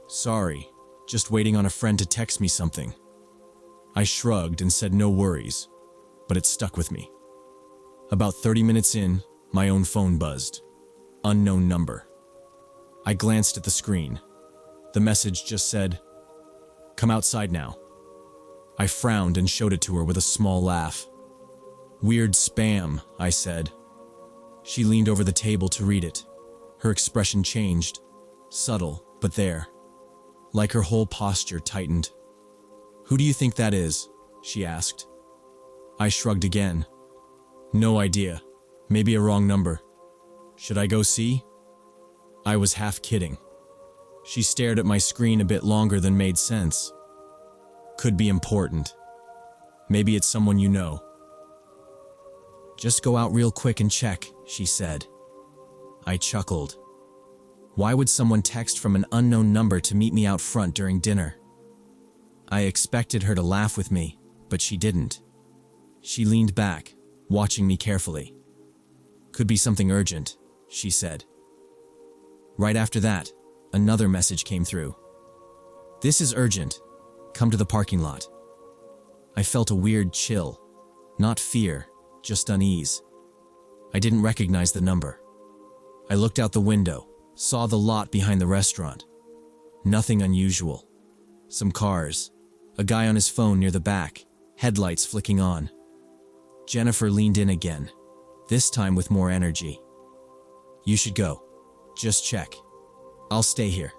"Sorry, just waiting on a friend to text me something." I shrugged and said no worries, but it stuck with me. About 30 minutes in, my own phone buzzed. Unknown number. I glanced at the screen. The message just said, "Come outside now." I frowned and showed it to her with a small laugh. "Weird spam," I said. She leaned over the table to read it. Her expression changed. Subtle, but there. Like her whole posture tightened. "Who do you think that is?" she asked. I shrugged again. "No idea. Maybe a wrong number. Should I go see?" I was half kidding. She stared at my screen a bit longer than made sense. "Could be important. Maybe it's someone you know." "Just go out real quick and check," she said. I chuckled. Why would someone text from an unknown number to meet me out front during dinner? I expected her to laugh with me, but she didn't. She leaned back, watching me carefully. "Could be something urgent," she said. Right after that, another message came through. "This is urgent. Come to the parking lot." I felt a weird chill. Not fear, just unease. I didn't recognize the number. I looked out the window, saw the lot behind the restaurant. Nothing unusual. Some cars. A guy on his phone near the back, headlights flicking on. Jennifer leaned in again, this time with more energy. "You should go. Just check. I'll stay here."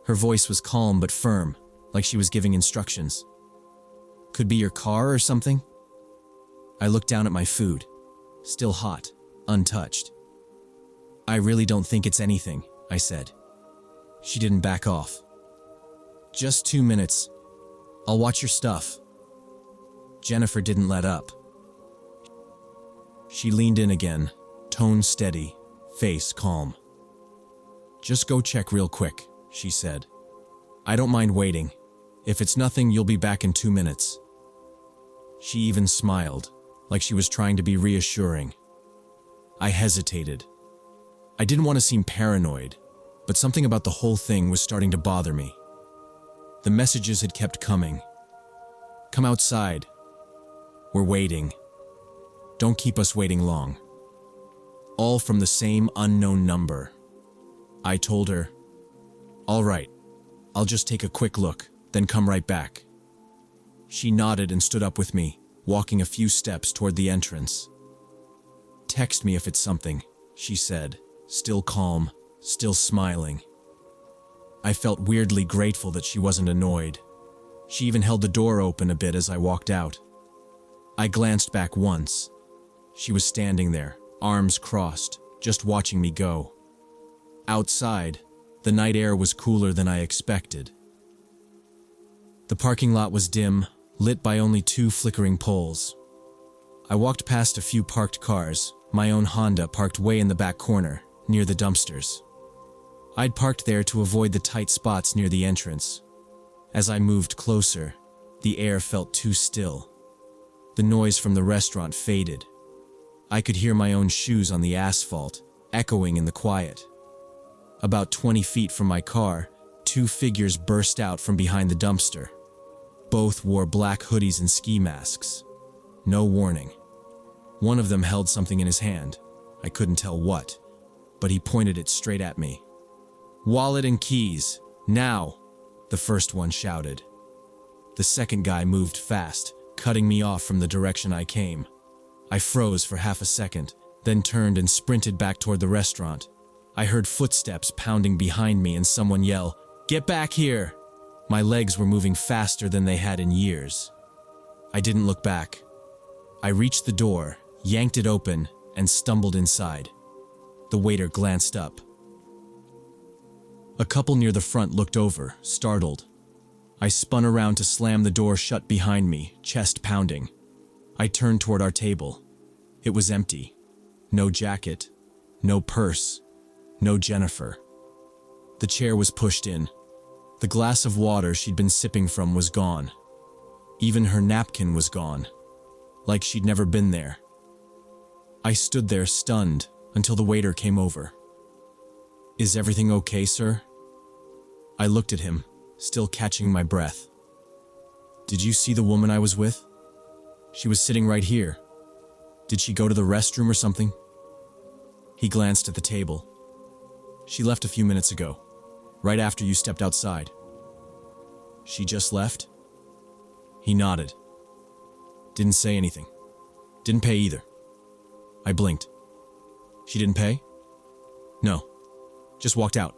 Her voice was calm but firm, like she was giving instructions. "Could be your car or something?" I looked down at my food, still hot, untouched. "I really don't think it's anything," I said. She didn't back off. "Just 2 minutes. I'll watch your stuff." Jennifer didn't let up. She leaned in again, tone steady, face calm. "Just go check real quick," she said. "I don't mind waiting. If it's nothing, you'll be back in 2 minutes." She even smiled, like she was trying to be reassuring. I hesitated. I didn't want to seem paranoid, but something about the whole thing was starting to bother me. The messages had kept coming. "Come outside. We're waiting. Don't keep us waiting long." All from the same unknown number. I told her, "All right, I'll just take a quick look, then come right back." She nodded and stood up with me, walking a few steps toward the entrance. "Text me if it's something," she said, still calm, still smiling. I felt weirdly grateful that she wasn't annoyed. She even held the door open a bit as I walked out. I glanced back once. She was standing there, arms crossed, just watching me go. Outside, the night air was cooler than I expected. The parking lot was dim, lit by only 2 flickering poles. I walked past a few parked cars, my own Honda parked way in the back corner, near the dumpsters. I'd parked there to avoid the tight spots near the entrance. As I moved closer, the air felt too still. The noise from the restaurant faded. I could hear my own shoes on the asphalt, echoing in the quiet. About 20 feet from my car, two figures burst out from behind the dumpster. Both wore black hoodies and ski masks. No warning. One of them held something in his hand. I couldn't tell what, but he pointed it straight at me. "Wallet and keys, now!" the first one shouted. The second guy moved fast, cutting me off from the direction I came. I froze for half a second, then turned and sprinted back toward the restaurant. I heard footsteps pounding behind me and someone yell, "Get back here!" My legs were moving faster than they had in years. I didn't look back. I reached the door, yanked it open, and stumbled inside. The waiter glanced up. A couple near the front looked over, startled. I spun around to slam the door shut behind me, chest pounding. I turned toward our table. It was empty. No jacket, no purse, no Jennifer. The chair was pushed in. The glass of water she'd been sipping from was gone. Even her napkin was gone, like she'd never been there. I stood there stunned until the waiter came over. "Is everything okay, sir?" I looked at him, still catching my breath. "Did you see the woman I was with? She was sitting right here. Did she go to the restroom or something?" He glanced at the table. "She left a few minutes ago, right after you stepped outside." "She just left?" He nodded. "Didn't say anything. Didn't pay either." I blinked. "She didn't pay?" "No. Just walked out."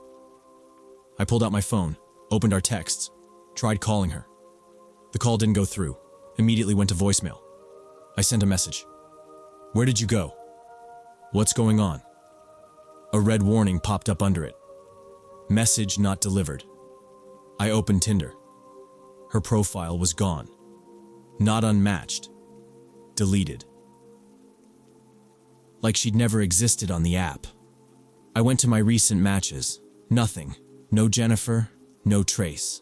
I pulled out my phone, opened our texts, tried calling her. The call didn't go through, immediately went to voicemail. I sent a message. "Where did you go? What's going on?" A red warning popped up under it. Message not delivered. I opened Tinder. Her profile was gone. Not unmatched. Deleted. Like she'd never existed on the app. I went to my recent matches. Nothing. No Jennifer, no trace.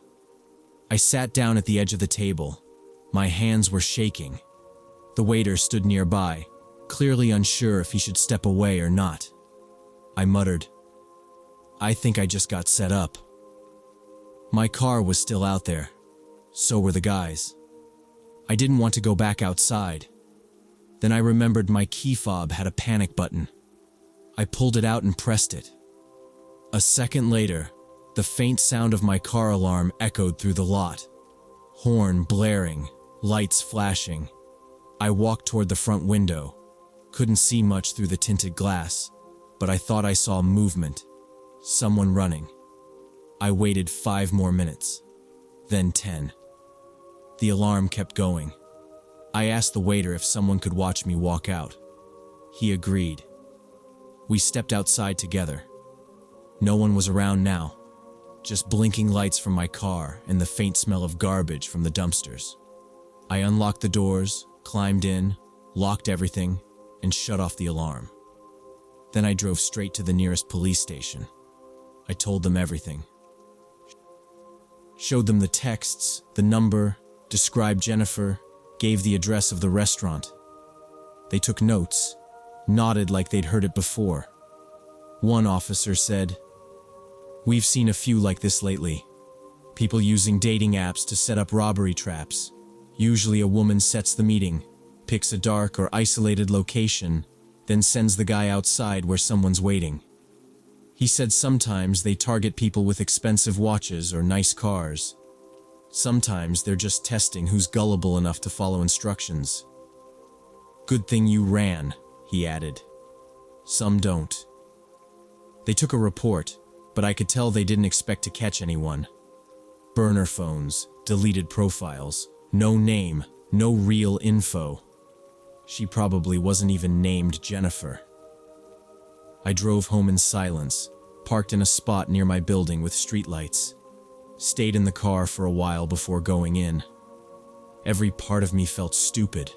I sat down at the edge of the table. My hands were shaking. The waiter stood nearby, clearly unsure if he should step away or not. I muttered, "I think I just got set up." My car was still out there. So were the guys. I didn't want to go back outside. Then I remembered my key fob had a panic button. I pulled it out and pressed it. A second later, the faint sound of my car alarm echoed through the lot. Horn blaring, lights flashing. I walked toward the front window. Couldn't see much through the tinted glass, but I thought I saw movement. Someone running. I waited 5 more minutes. Then 10. The alarm kept going. I asked the waiter if someone could watch me walk out. He agreed. We stepped outside together. No one was around now. Just blinking lights from my car and the faint smell of garbage from the dumpsters. I unlocked the doors, climbed in, locked everything, and shut off the alarm. Then I drove straight to the nearest police station. I told them everything. Showed them the texts, the number, described Jennifer, gave the address of the restaurant. They took notes, nodded like they'd heard it before. One officer said, "We've seen a few like this lately. People using dating apps to set up robbery traps. Usually a woman sets the meeting, picks a dark or isolated location, then sends the guy outside where someone's waiting." He said sometimes they target people with expensive watches or nice cars. Sometimes they're just testing who's gullible enough to follow instructions. "Good thing you ran," he added. "Some don't." They took a report, but I could tell they didn't expect to catch anyone. Burner phones, deleted profiles, no name, no real info. She probably wasn't even named Jennifer. I drove home in silence, parked in a spot near my building with streetlights. Stayed in the car for a while before going in. Every part of me felt stupid,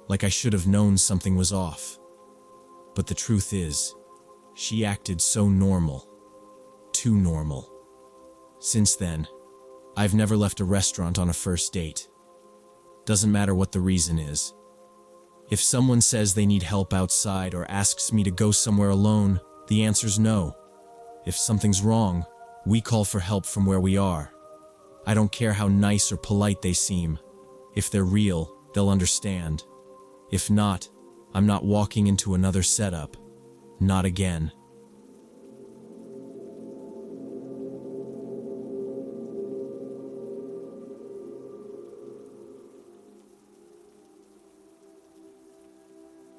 like I should have known something was off. But the truth is, she acted so normal. Too normal. Since then, I've never left a restaurant on a first date. Doesn't matter what the reason is. If someone says they need help outside or asks me to go somewhere alone, the answer's no. If something's wrong, we call for help from where we are. I don't care how nice or polite they seem. If they're real, they'll understand. If not, I'm not walking into another setup. Not again.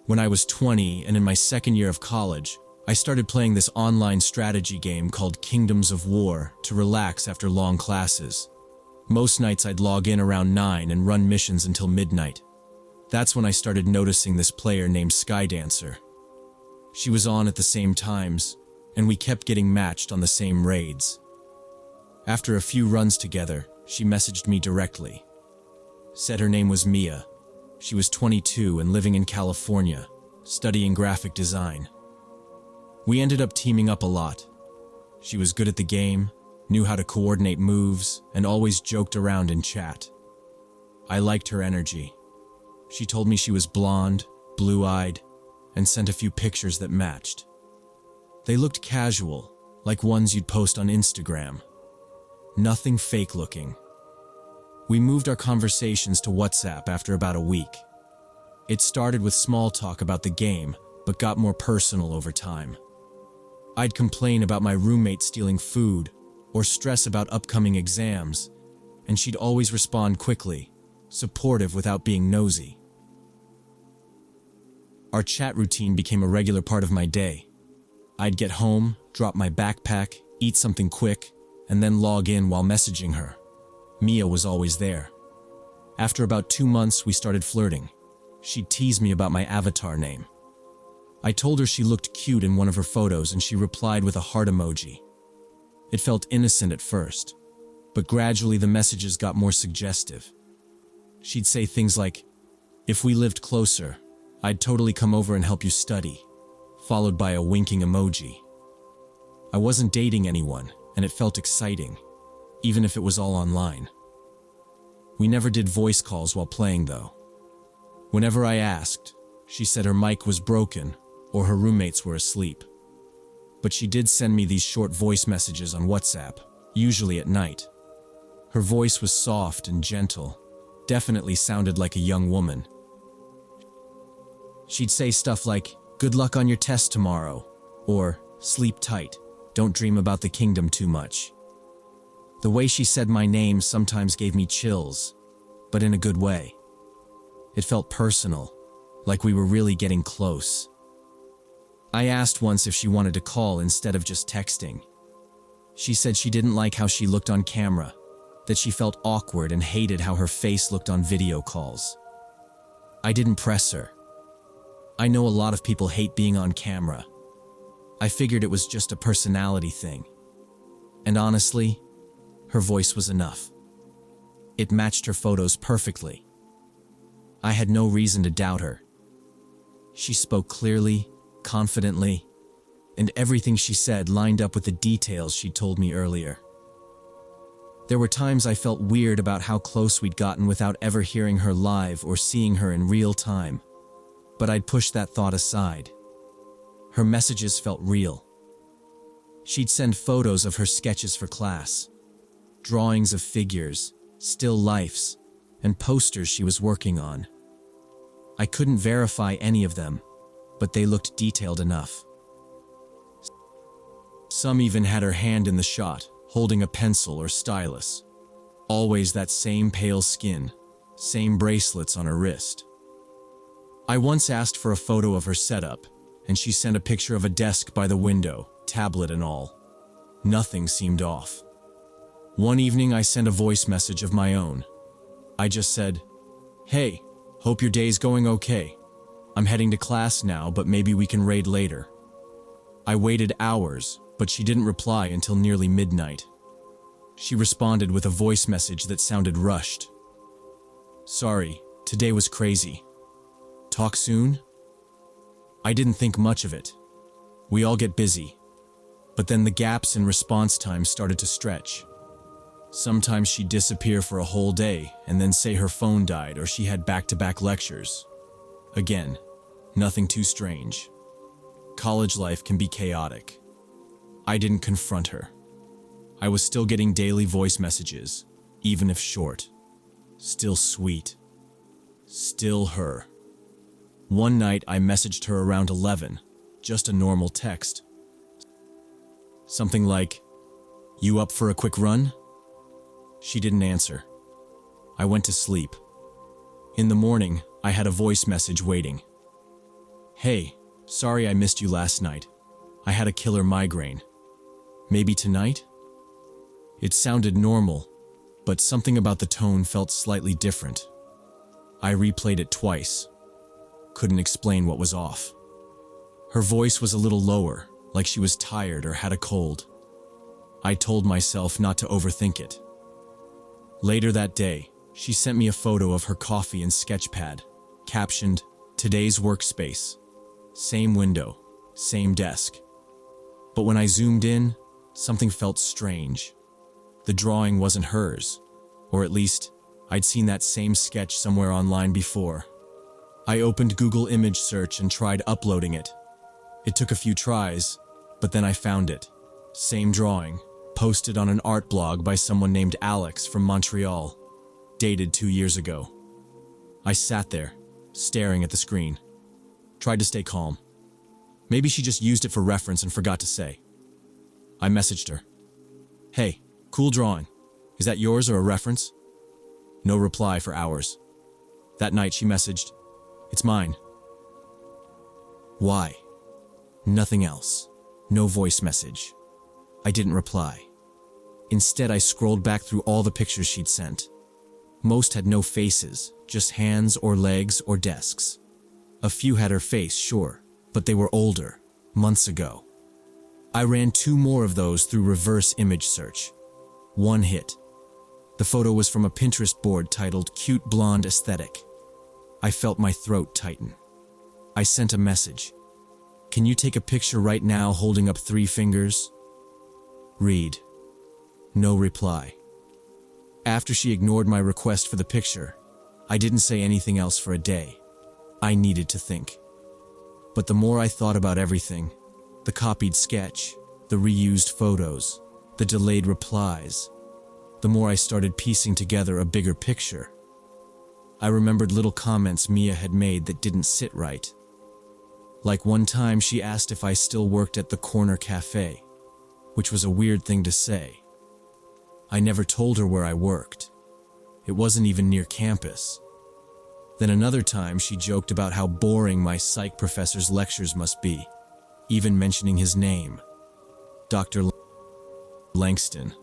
When I was 20 and in my second year of college, I started playing this online strategy game called Kingdoms of War to relax after long classes. Most nights I'd log in around 9 and run missions until midnight. That's when I started noticing this player named Skydancer. She was on at the same times, and we kept getting matched on the same raids. After a few runs together, she messaged me directly. Said her name was Mia. She was 22 and living in California, studying graphic design. We ended up teaming up a lot. She was good at the game, knew how to coordinate moves, and always joked around in chat. I liked her energy. She told me she was blonde, blue-eyed, and sent a few pictures that matched. They looked casual, like ones you'd post on Instagram. Nothing fake-looking. We moved our conversations to WhatsApp after about a week. It started with small talk about the game, but got more personal over time. I'd complain about my roommate stealing food, or stress about upcoming exams, and she'd always respond quickly, supportive without being nosy. Our chat routine became a regular part of my day. I'd get home, drop my backpack, eat something quick, and then log in while messaging her. Mia was always there. After about 2 months, we started flirting. She'd tease me about my avatar name. I told her she looked cute in one of her photos and she replied with a heart emoji. It felt innocent at first, but gradually the messages got more suggestive. She'd say things like, "If we lived closer, I'd totally come over and help you study," followed by a winking emoji. I wasn't dating anyone, and it felt exciting, even if it was all online. We never did voice calls while playing, though. Whenever I asked, she said her mic was broken or her roommates were asleep. But she did send me these short voice messages on WhatsApp, usually at night. Her voice was soft and gentle, definitely sounded like a young woman. She'd say stuff like, "Good luck on your test tomorrow," or "Sleep tight, don't dream about the kingdom too much." The way she said my name sometimes gave me chills, but in a good way. It felt personal, like we were really getting close. I asked once if she wanted to call instead of just texting. She said she didn't like how she looked on camera, that she felt awkward and hated how her face looked on video calls. I didn't press her. I know a lot of people hate being on camera. I figured it was just a personality thing. And honestly, her voice was enough. It matched her photos perfectly. I had no reason to doubt her. She spoke clearly, confidently, and everything she said lined up with the details she told me earlier. There were times I felt weird about how close we'd gotten without ever hearing her live or seeing her in real time, but I'd push that thought aside. Her messages felt real. She'd send photos of her sketches for class, drawings of figures, still lifes, and posters she was working on. I couldn't verify any of them, but they looked detailed enough. Some even had her hand in the shot, holding a pencil or stylus. Always that same pale skin, same bracelets on her wrist. I once asked for a photo of her setup, and she sent a picture of a desk by the window, tablet and all. Nothing seemed off. One evening I sent a voice message of my own. I just said, "Hey, hope your day's going okay. I'm heading to class now, but maybe we can raid later." I waited hours, but she didn't reply until nearly midnight. She responded with a voice message that sounded rushed. "Sorry, today was crazy. Talk soon?" I didn't think much of it. We all get busy. But then the gaps in response time started to stretch. Sometimes she'd disappear for a whole day and then say her phone died or she had back-to-back lectures. Again, nothing too strange. College life can be chaotic. I didn't confront her. I was still getting daily voice messages, even if short. Still sweet. Still her. One night I messaged her around 11, just a normal text. Something like, "You up for a quick run?" She didn't answer. I went to sleep. In the morning, I had a voice message waiting. "Hey, sorry I missed you last night. I had a killer migraine. Maybe tonight?" It sounded normal, but something about the tone felt slightly different. I replayed it twice. Couldn't explain what was off. Her voice was a little lower, like she was tired or had a cold. I told myself not to overthink it. Later that day, she sent me a photo of her coffee and sketch pad, captioned, "Today's workspace." Same window, same desk. But when I zoomed in, something felt strange. The drawing wasn't hers, or at least, I'd seen that same sketch somewhere online before. I opened Google image search and tried uploading it. It took a few tries, but then I found it. Same drawing, posted on an art blog by someone named Alex from Montreal, dated 2 years ago. I sat there, staring at the screen. Tried to stay calm. Maybe she just used it for reference and forgot to say. I messaged her. "Hey, cool drawing. Is that yours or a reference?" No reply for hours. That night she messaged, "It's mine." Why? Nothing else. No voice message. I didn't reply. Instead, I scrolled back through all the pictures she'd sent. Most had no faces, just hands or legs or desks. A few had her face, sure, but they were older, months ago. I ran 2 more of those through reverse image search. One hit. The photo was from a Pinterest board titled "Cute Blonde Aesthetic." I felt my throat tighten. I sent a message. "Can you take a picture right now holding up 3 fingers? Read." No reply. After she ignored my request for the picture, I didn't say anything else for a day. I needed to think. But the more I thought about everything, the copied sketch, the reused photos, the delayed replies, the more I started piecing together a bigger picture. I remembered little comments Mia had made that didn't sit right. Like one time she asked if I still worked at the corner cafe, which was a weird thing to say. I never told her where I worked. It wasn't even near campus. Then another time she joked about how boring my psych professor's lectures must be, even mentioning his name, Dr. Langston.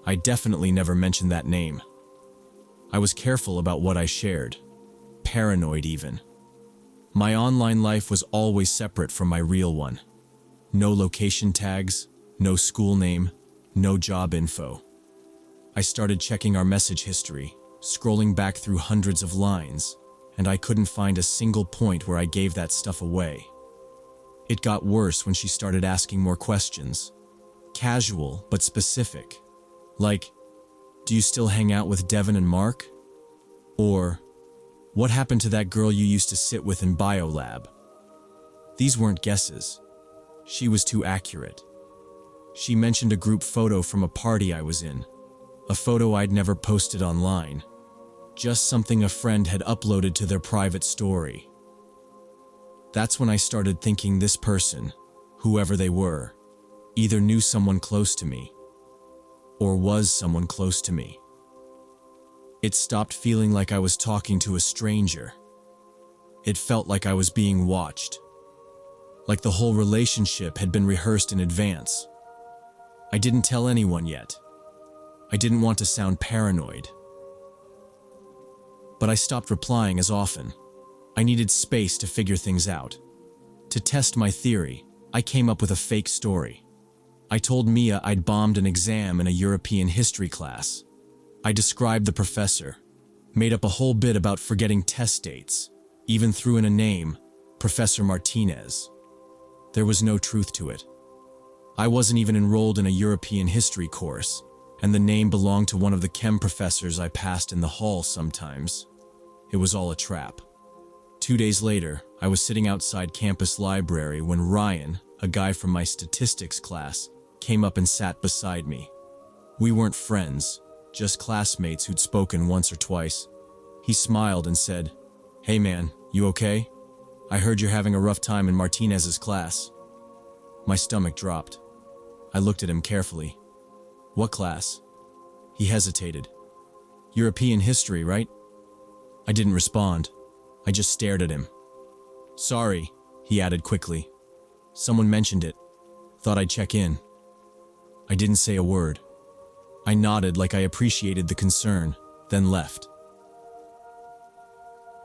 I definitely never mentioned that name. I was careful about what I shared, paranoid even. My online life was always separate from my real one. No location tags, no school name, no job info. I started checking our message history, scrolling back through hundreds of lines, and I couldn't find a single point where I gave that stuff away. It got worse when she started asking more questions. Casual, but specific. Like, "Do you still hang out with Devin and Mark?" Or, "What happened to that girl you used to sit with in biolab?" These weren't guesses. She was too accurate. She mentioned a group photo from a party I was in. A photo I'd never posted online. Just something a friend had uploaded to their private story. That's when I started thinking this person, whoever they were, either knew someone close to me, or was someone close to me. It stopped feeling like I was talking to a stranger. It felt like I was being watched. Like the whole relationship had been rehearsed in advance. I didn't tell anyone yet. I didn't want to sound paranoid. But I stopped replying as often. I needed space to figure things out. To test my theory, I came up with a fake story. I told Mia I'd bombed an exam in a European history class. I described the professor, made up a whole bit about forgetting test dates, even threw in a name, Professor Martinez. There was no truth to it. I wasn't even enrolled in a European history course, and the name belonged to one of the chem professors I passed in the hall sometimes. It was all a trap. 2 days later, I was sitting outside campus library when Ryan, a guy from my statistics class, came up and sat beside me. We weren't friends, just classmates who'd spoken once or twice. He smiled and said, "Hey man, you okay? I heard you're having a rough time in Martinez's class." My stomach dropped. I looked at him carefully. "What class?" He hesitated. "European history, right?" I didn't respond. I just stared at him. "Sorry," he added quickly. "Someone mentioned it. Thought I'd check in." I didn't say a word. I nodded like I appreciated the concern, then left.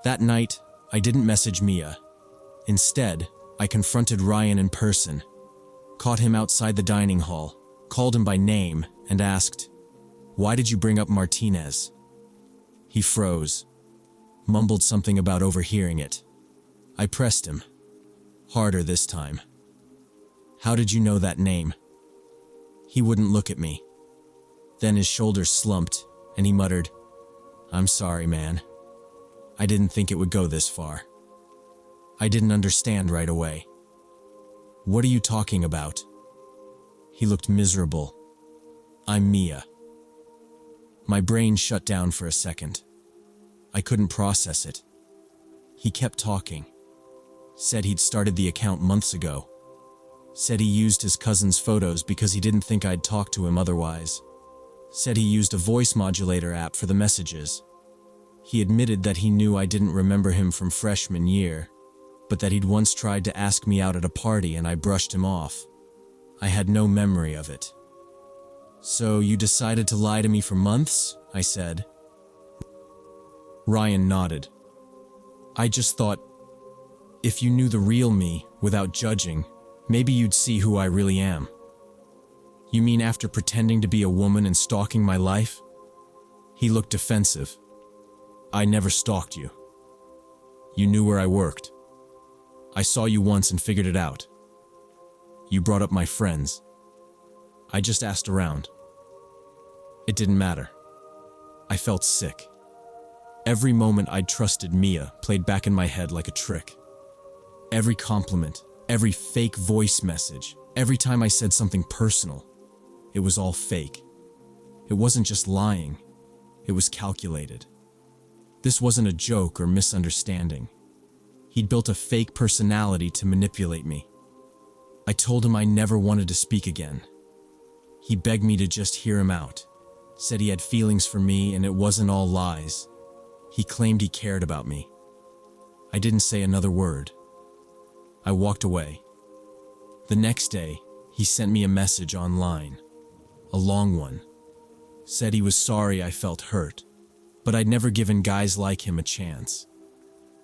That night, I didn't message Mia. Instead, I confronted Ryan in person, caught him outside the dining hall, called him by name, and asked, "Why did you bring up Martinez?" He froze, mumbled something about overhearing it. I pressed him, harder this time. "How did you know that name?" He wouldn't look at me. Then his shoulders slumped, and he muttered, "I'm sorry, man. I didn't think it would go this far." I didn't understand right away. "What are you talking about?" He looked miserable. "I'm Mia." My brain shut down for a second. I couldn't process it. He kept talking. Said he'd started the account months ago. Said he used his cousin's photos because he didn't think I'd talk to him otherwise. Said he used a voice modulator app for the messages. He admitted that he knew I didn't remember him from freshman year, but that he'd once tried to ask me out at a party and I brushed him off. I had no memory of it. "So you decided to lie to me for months?" I said. Ryan nodded. "I just thought, if you knew the real me without judging, maybe you'd see who I really am." "You mean after pretending to be a woman and stalking my life?" He looked defensive. "I never stalked you. You knew where I worked. I saw you once and figured it out. You brought up my friends. I just asked around. It didn't matter." I felt sick. Every moment I'd trusted Mia played back in my head like a trick. Every compliment, every fake voice message, every time I said something personal, it was all fake. It wasn't just lying, it was calculated. This wasn't a joke or misunderstanding. He'd built a fake personality to manipulate me. I told him I never wanted to speak again. He begged me to just hear him out, said he had feelings for me and it wasn't all lies. He claimed he cared about me. I didn't say another word. I walked away. The next day, he sent me a message online, a long one. Said he was sorry I felt hurt, but I'd never given guys like him a chance.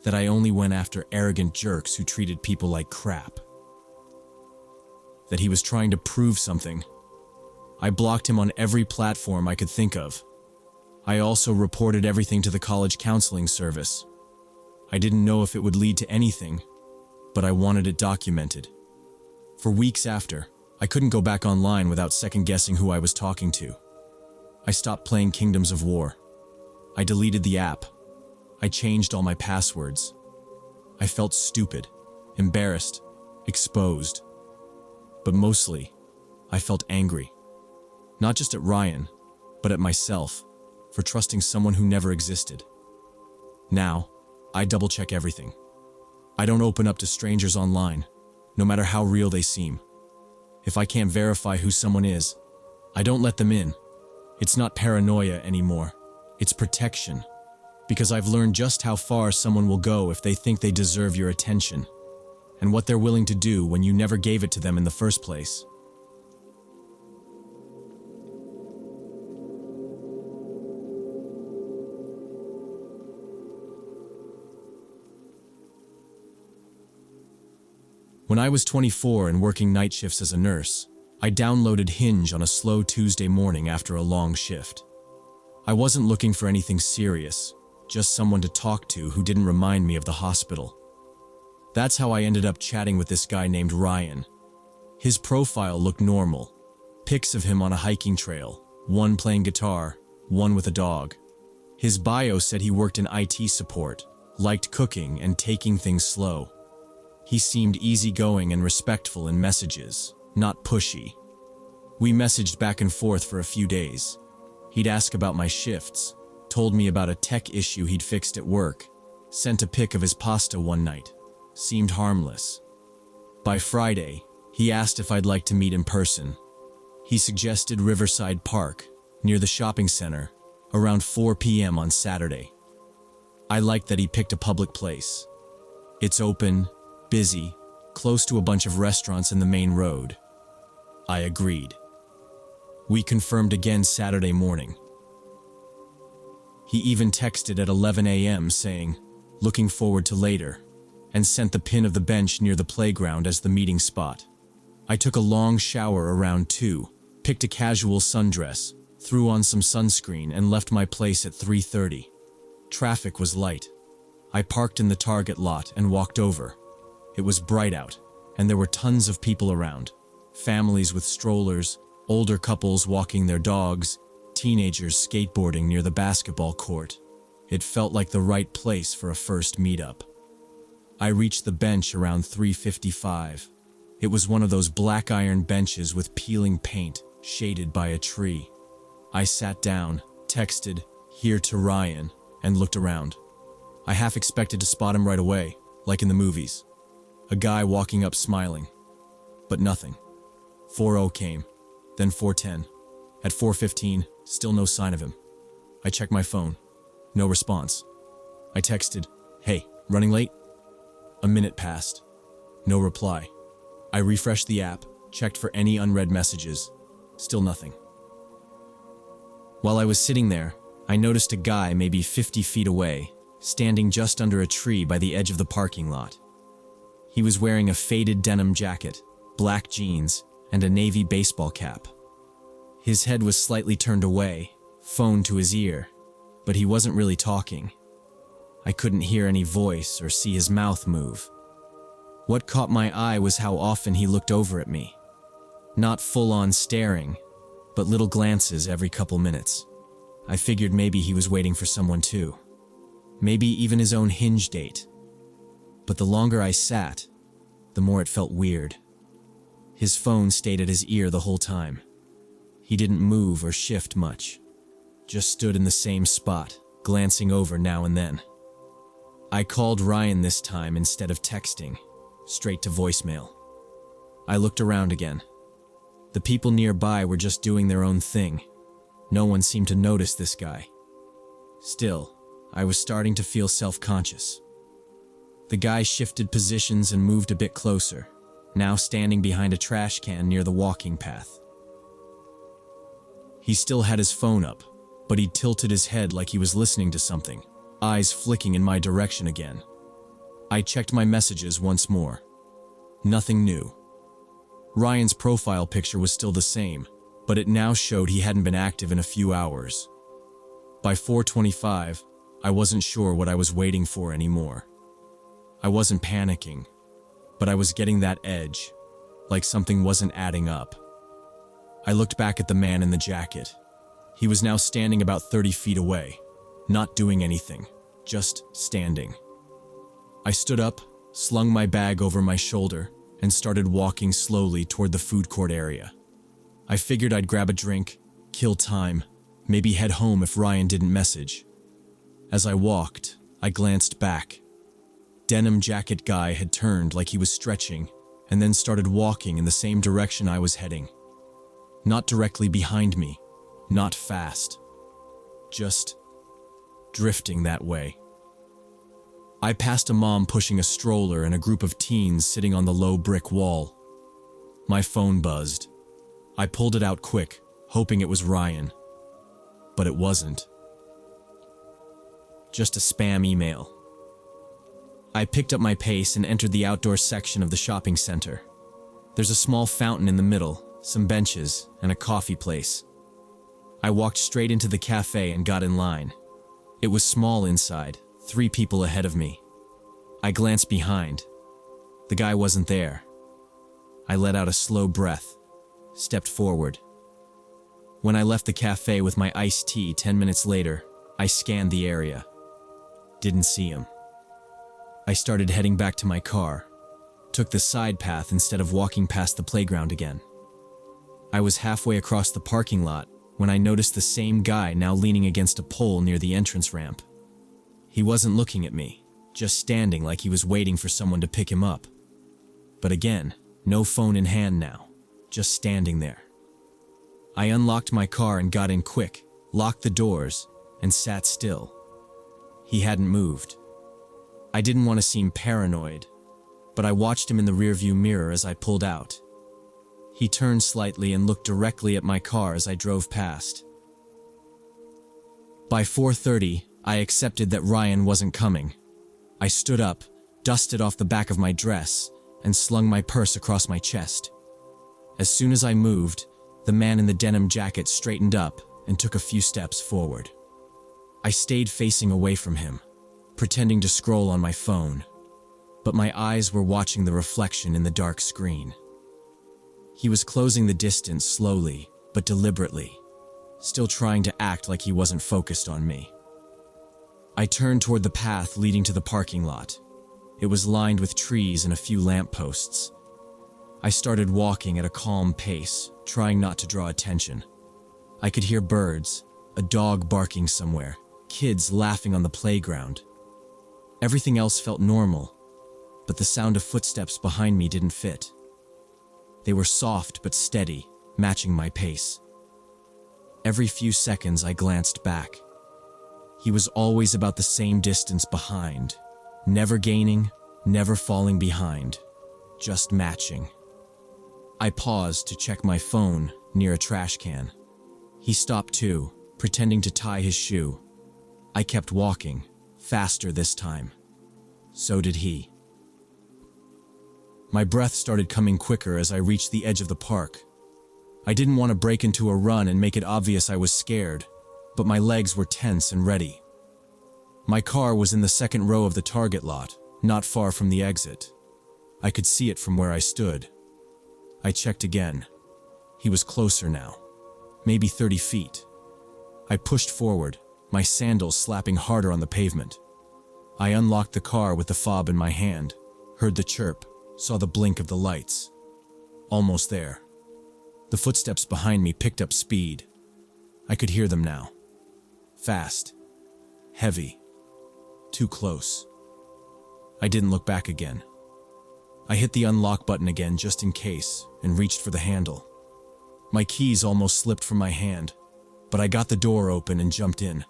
That I only went after arrogant jerks who treated people like crap. That he was trying to prove something. I blocked him on every platform I could think of. I also reported everything to the college counseling service. I didn't know if it would lead to anything, but I wanted it documented. For weeks after, I couldn't go back online without second-guessing who I was talking to. I stopped playing Kingdoms of War. I deleted the app. I changed all my passwords. I felt stupid, embarrassed, exposed. But mostly, I felt angry. Not just at Ryan, but at myself, for trusting someone who never existed. Now, I double-check everything. I don't open up to strangers online, no matter how real they seem. If I can't verify who someone is, I don't let them in. It's not paranoia anymore. It's protection. Because I've learned just how far someone will go if they think they deserve your attention, and what they're willing to do when you never gave it to them in the first place. When I was 24 and working night shifts as a nurse, I downloaded Hinge on a slow Tuesday morning after a long shift. I wasn't looking for anything serious, just someone to talk to who didn't remind me of the hospital. That's how I ended up chatting with this guy named Ryan. His profile looked normal. Pics of him on a hiking trail, one playing guitar, one with a dog. His bio said he worked in IT support, liked cooking and taking things slow. He seemed easygoing and respectful in messages, not pushy. We messaged back and forth for a few days. He'd ask about my shifts, told me about a tech issue he'd fixed at work, sent a pic of his pasta one night. Seemed harmless. By Friday, he asked if I'd like to meet in person. He suggested Riverside Park, near the shopping center, around 4 p.m. on Saturday. I liked that he picked a public place. It's open, busy, close to a bunch of restaurants in the main road. I agreed. We confirmed again Saturday morning. He even texted at 11 a.m. saying, "Looking forward to later," and sent the pin of the bench near the playground as the meeting spot. I took a long shower around 2, picked a casual sundress, threw on some sunscreen and left my place at 3:30. Traffic was light. I parked in the Target lot and walked over. It was bright out, and there were tons of people around. Families with strollers, older couples walking their dogs, teenagers skateboarding near the basketball court. It felt like the right place for a first meetup. I reached the bench around 3:55. It was one of those black iron benches with peeling paint, shaded by a tree. I sat down, texted, "Here to Ryan," and looked around. I half expected to spot him right away, like in the movies. A guy walking up smiling. But nothing. 4:00 came, then 4:10. At 4:15, still no sign of him. I checked my phone. No response. I texted, "Hey, running late?" A minute passed. No reply. I refreshed the app, checked for any unread messages. Still nothing. While I was sitting there, I noticed a guy maybe 50 feet away, standing just under a tree by the edge of the parking lot. He was wearing a faded denim jacket, black jeans, and a navy baseball cap. His head was slightly turned away, phone to his ear, but he wasn't really talking. I couldn't hear any voice or see his mouth move. What caught my eye was how often he looked over at me. Not full-on staring, but little glances every couple minutes. I figured maybe he was waiting for someone too. Maybe even his own Hinge date. But the longer I sat, the more it felt weird. His phone stayed at his ear the whole time. He didn't move or shift much. Just stood in the same spot, glancing over now and then. I called Ryan this time instead of texting, straight to voicemail. I looked around again. The people nearby were just doing their own thing. No one seemed to notice this guy. Still, I was starting to feel self-conscious. The guy shifted positions and moved a bit closer, now standing behind a trash can near the walking path. He still had his phone up, but he tilted his head like he was listening to something, eyes flicking in my direction again. I checked my messages once more. Nothing new. Ryan's profile picture was still the same, but it now showed he hadn't been active in a few hours. By 4:25, I wasn't sure what I was waiting for anymore. I wasn't panicking, but I was getting that edge, like something wasn't adding up. I looked back at the man in the jacket. He was now standing about 30 feet away, not doing anything, just standing. I stood up, slung my bag over my shoulder, and started walking slowly toward the food court area. I figured I'd grab a drink, kill time, maybe head home if Ryan didn't message. As I walked, I glanced back. Denim jacket guy had turned like he was stretching, and then started walking in the same direction I was heading. Not directly behind me, not fast. Just drifting that way. I passed a mom pushing a stroller and a group of teens sitting on the low brick wall. My phone buzzed. I pulled it out quick, hoping it was Ryan. But it wasn't. Just a spam email. I picked up my pace and entered the outdoor section of the shopping center. There's a small fountain in the middle, some benches, and a coffee place. I walked straight into the cafe and got in line. It was small inside, 3 people ahead of me. I glanced behind. The guy wasn't there. I let out a slow breath, stepped forward. When I left the cafe with my iced tea 10 minutes later, I scanned the area. Didn't see him. I started heading back to my car, took the side path instead of walking past the playground again. I was halfway across the parking lot when I noticed the same guy now leaning against a pole near the entrance ramp. He wasn't looking at me, just standing like he was waiting for someone to pick him up. But again, no phone in hand now, just standing there. I unlocked my car and got in quick, locked the doors, and sat still. He hadn't moved. I didn't want to seem paranoid, but I watched him in the rearview mirror as I pulled out. He turned slightly and looked directly at my car as I drove past. By 4:30, I accepted that Ryan wasn't coming. I stood up, dusted off the back of my dress, and slung my purse across my chest. As soon as I moved, the man in the denim jacket straightened up and took a few steps forward. I stayed facing away from him, pretending to scroll on my phone, but my eyes were watching the reflection in the dark screen. He was closing the distance slowly, but deliberately, still trying to act like he wasn't focused on me. I turned toward the path leading to the parking lot. It was lined with trees and a few lampposts. I started walking at a calm pace, trying not to draw attention. I could hear birds, a dog barking somewhere, kids laughing on the playground. Everything else felt normal, but the sound of footsteps behind me didn't fit. They were soft but steady, matching my pace. Every few seconds I glanced back. He was always about the same distance behind, never gaining, never falling behind, just matching. I paused to check my phone near a trash can. He stopped too, pretending to tie his shoe. I kept walking, faster this time. So did he. My breath started coming quicker as I reached the edge of the park. I didn't want to break into a run and make it obvious I was scared, but my legs were tense and ready. My car was in the second row of the Target lot, not far from the exit. I could see it from where I stood. I checked again. He was closer now, maybe 30 feet. I pushed forward, my sandals slapping harder on the pavement. I unlocked the car with the fob in my hand, heard the chirp, saw the blink of the lights. Almost there. The footsteps behind me picked up speed. I could hear them now. Fast. Heavy. Too close. I didn't look back again. I hit the unlock button again just in case and reached for the handle. My keys almost slipped from my hand, but I got the door open and jumped in.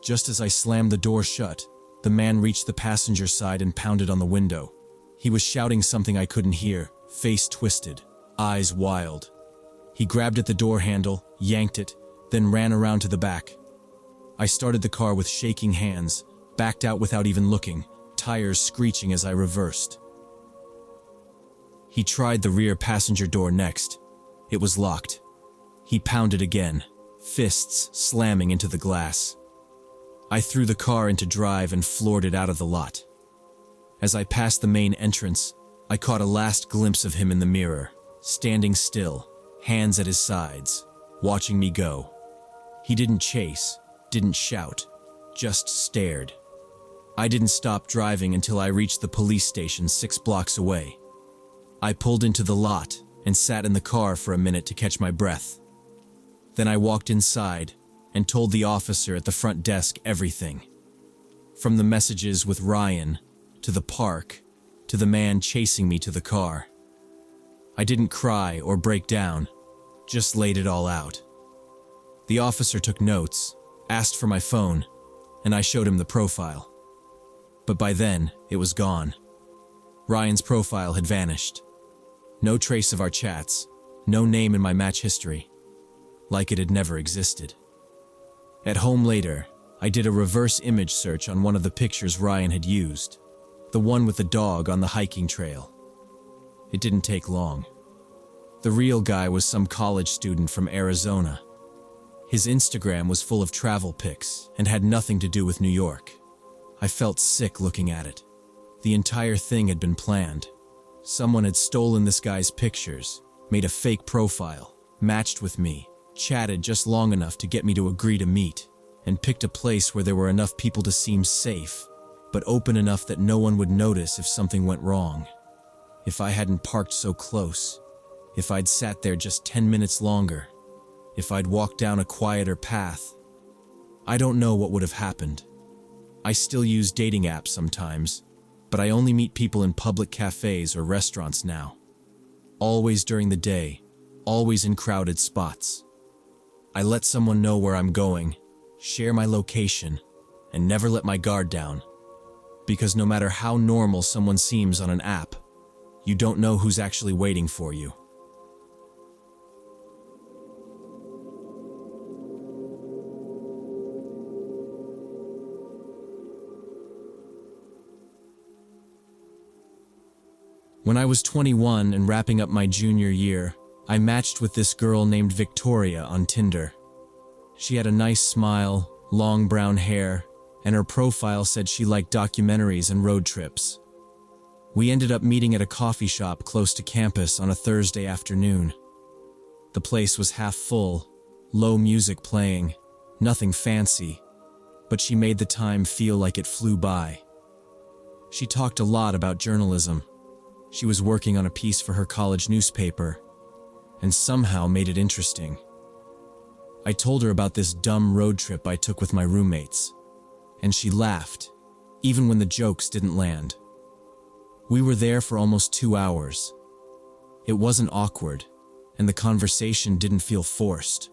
Just as I slammed the door shut, the man reached the passenger side and pounded on the window. He was shouting something I couldn't hear, face twisted, eyes wild. He grabbed at the door handle, yanked it, then ran around to the back. I started the car with shaking hands, backed out without even looking, tires screeching as I reversed. He tried the rear passenger door next. It was locked. He pounded again, fists slamming into the glass. I threw the car into drive and floored it out of the lot. As I passed the main entrance, I caught a last glimpse of him in the mirror, standing still, hands at his sides, watching me go. He didn't chase, didn't shout, just stared. I didn't stop driving until I reached the police station 6 blocks away. I pulled into the lot and sat in the car for a minute to catch my breath. Then I walked inside and told the officer at the front desk everything. From the messages with Ryan, to the park, to the man chasing me to the car. I didn't cry or break down, just laid it all out. The officer took notes, asked for my phone, and I showed him the profile. But by then, it was gone. Ryan's profile had vanished. No trace of our chats, no name in my match history, like it had never existed. At home later, I did a reverse image search on one of the pictures Ryan had used, the one with the dog on the hiking trail. It didn't take long. The real guy was some college student from Arizona. His Instagram was full of travel pics and had nothing to do with New York. I felt sick looking at it. The entire thing had been planned. Someone had stolen this guy's pictures, made a fake profile, matched with me, chatted just long enough to get me to agree to meet, and picked a place where there were enough people to seem safe, but open enough that no one would notice if something went wrong. If I hadn't parked so close, if I'd sat there just 10 minutes longer, if I'd walked down a quieter path, I don't know what would have happened. I still use dating apps sometimes, but I only meet people in public cafes or restaurants now. Always during the day, always in crowded spots. I let someone know where I'm going, share my location, and never let my guard down. Because no matter how normal someone seems on an app, you don't know who's actually waiting for you. When I was 21 and wrapping up my junior year, I matched with this girl named Victoria on Tinder. She had a nice smile, long brown hair, and her profile said she liked documentaries and road trips. We ended up meeting at a coffee shop close to campus on a Thursday afternoon. The place was half full, low music playing, nothing fancy, but she made the time feel like it flew by. She talked a lot about journalism. She was working on a piece for her college newspaper, and somehow made it interesting. I told her about this dumb road trip I took with my roommates, and she laughed, even when the jokes didn't land. We were there for almost 2 hours. It wasn't awkward, and the conversation didn't feel forced.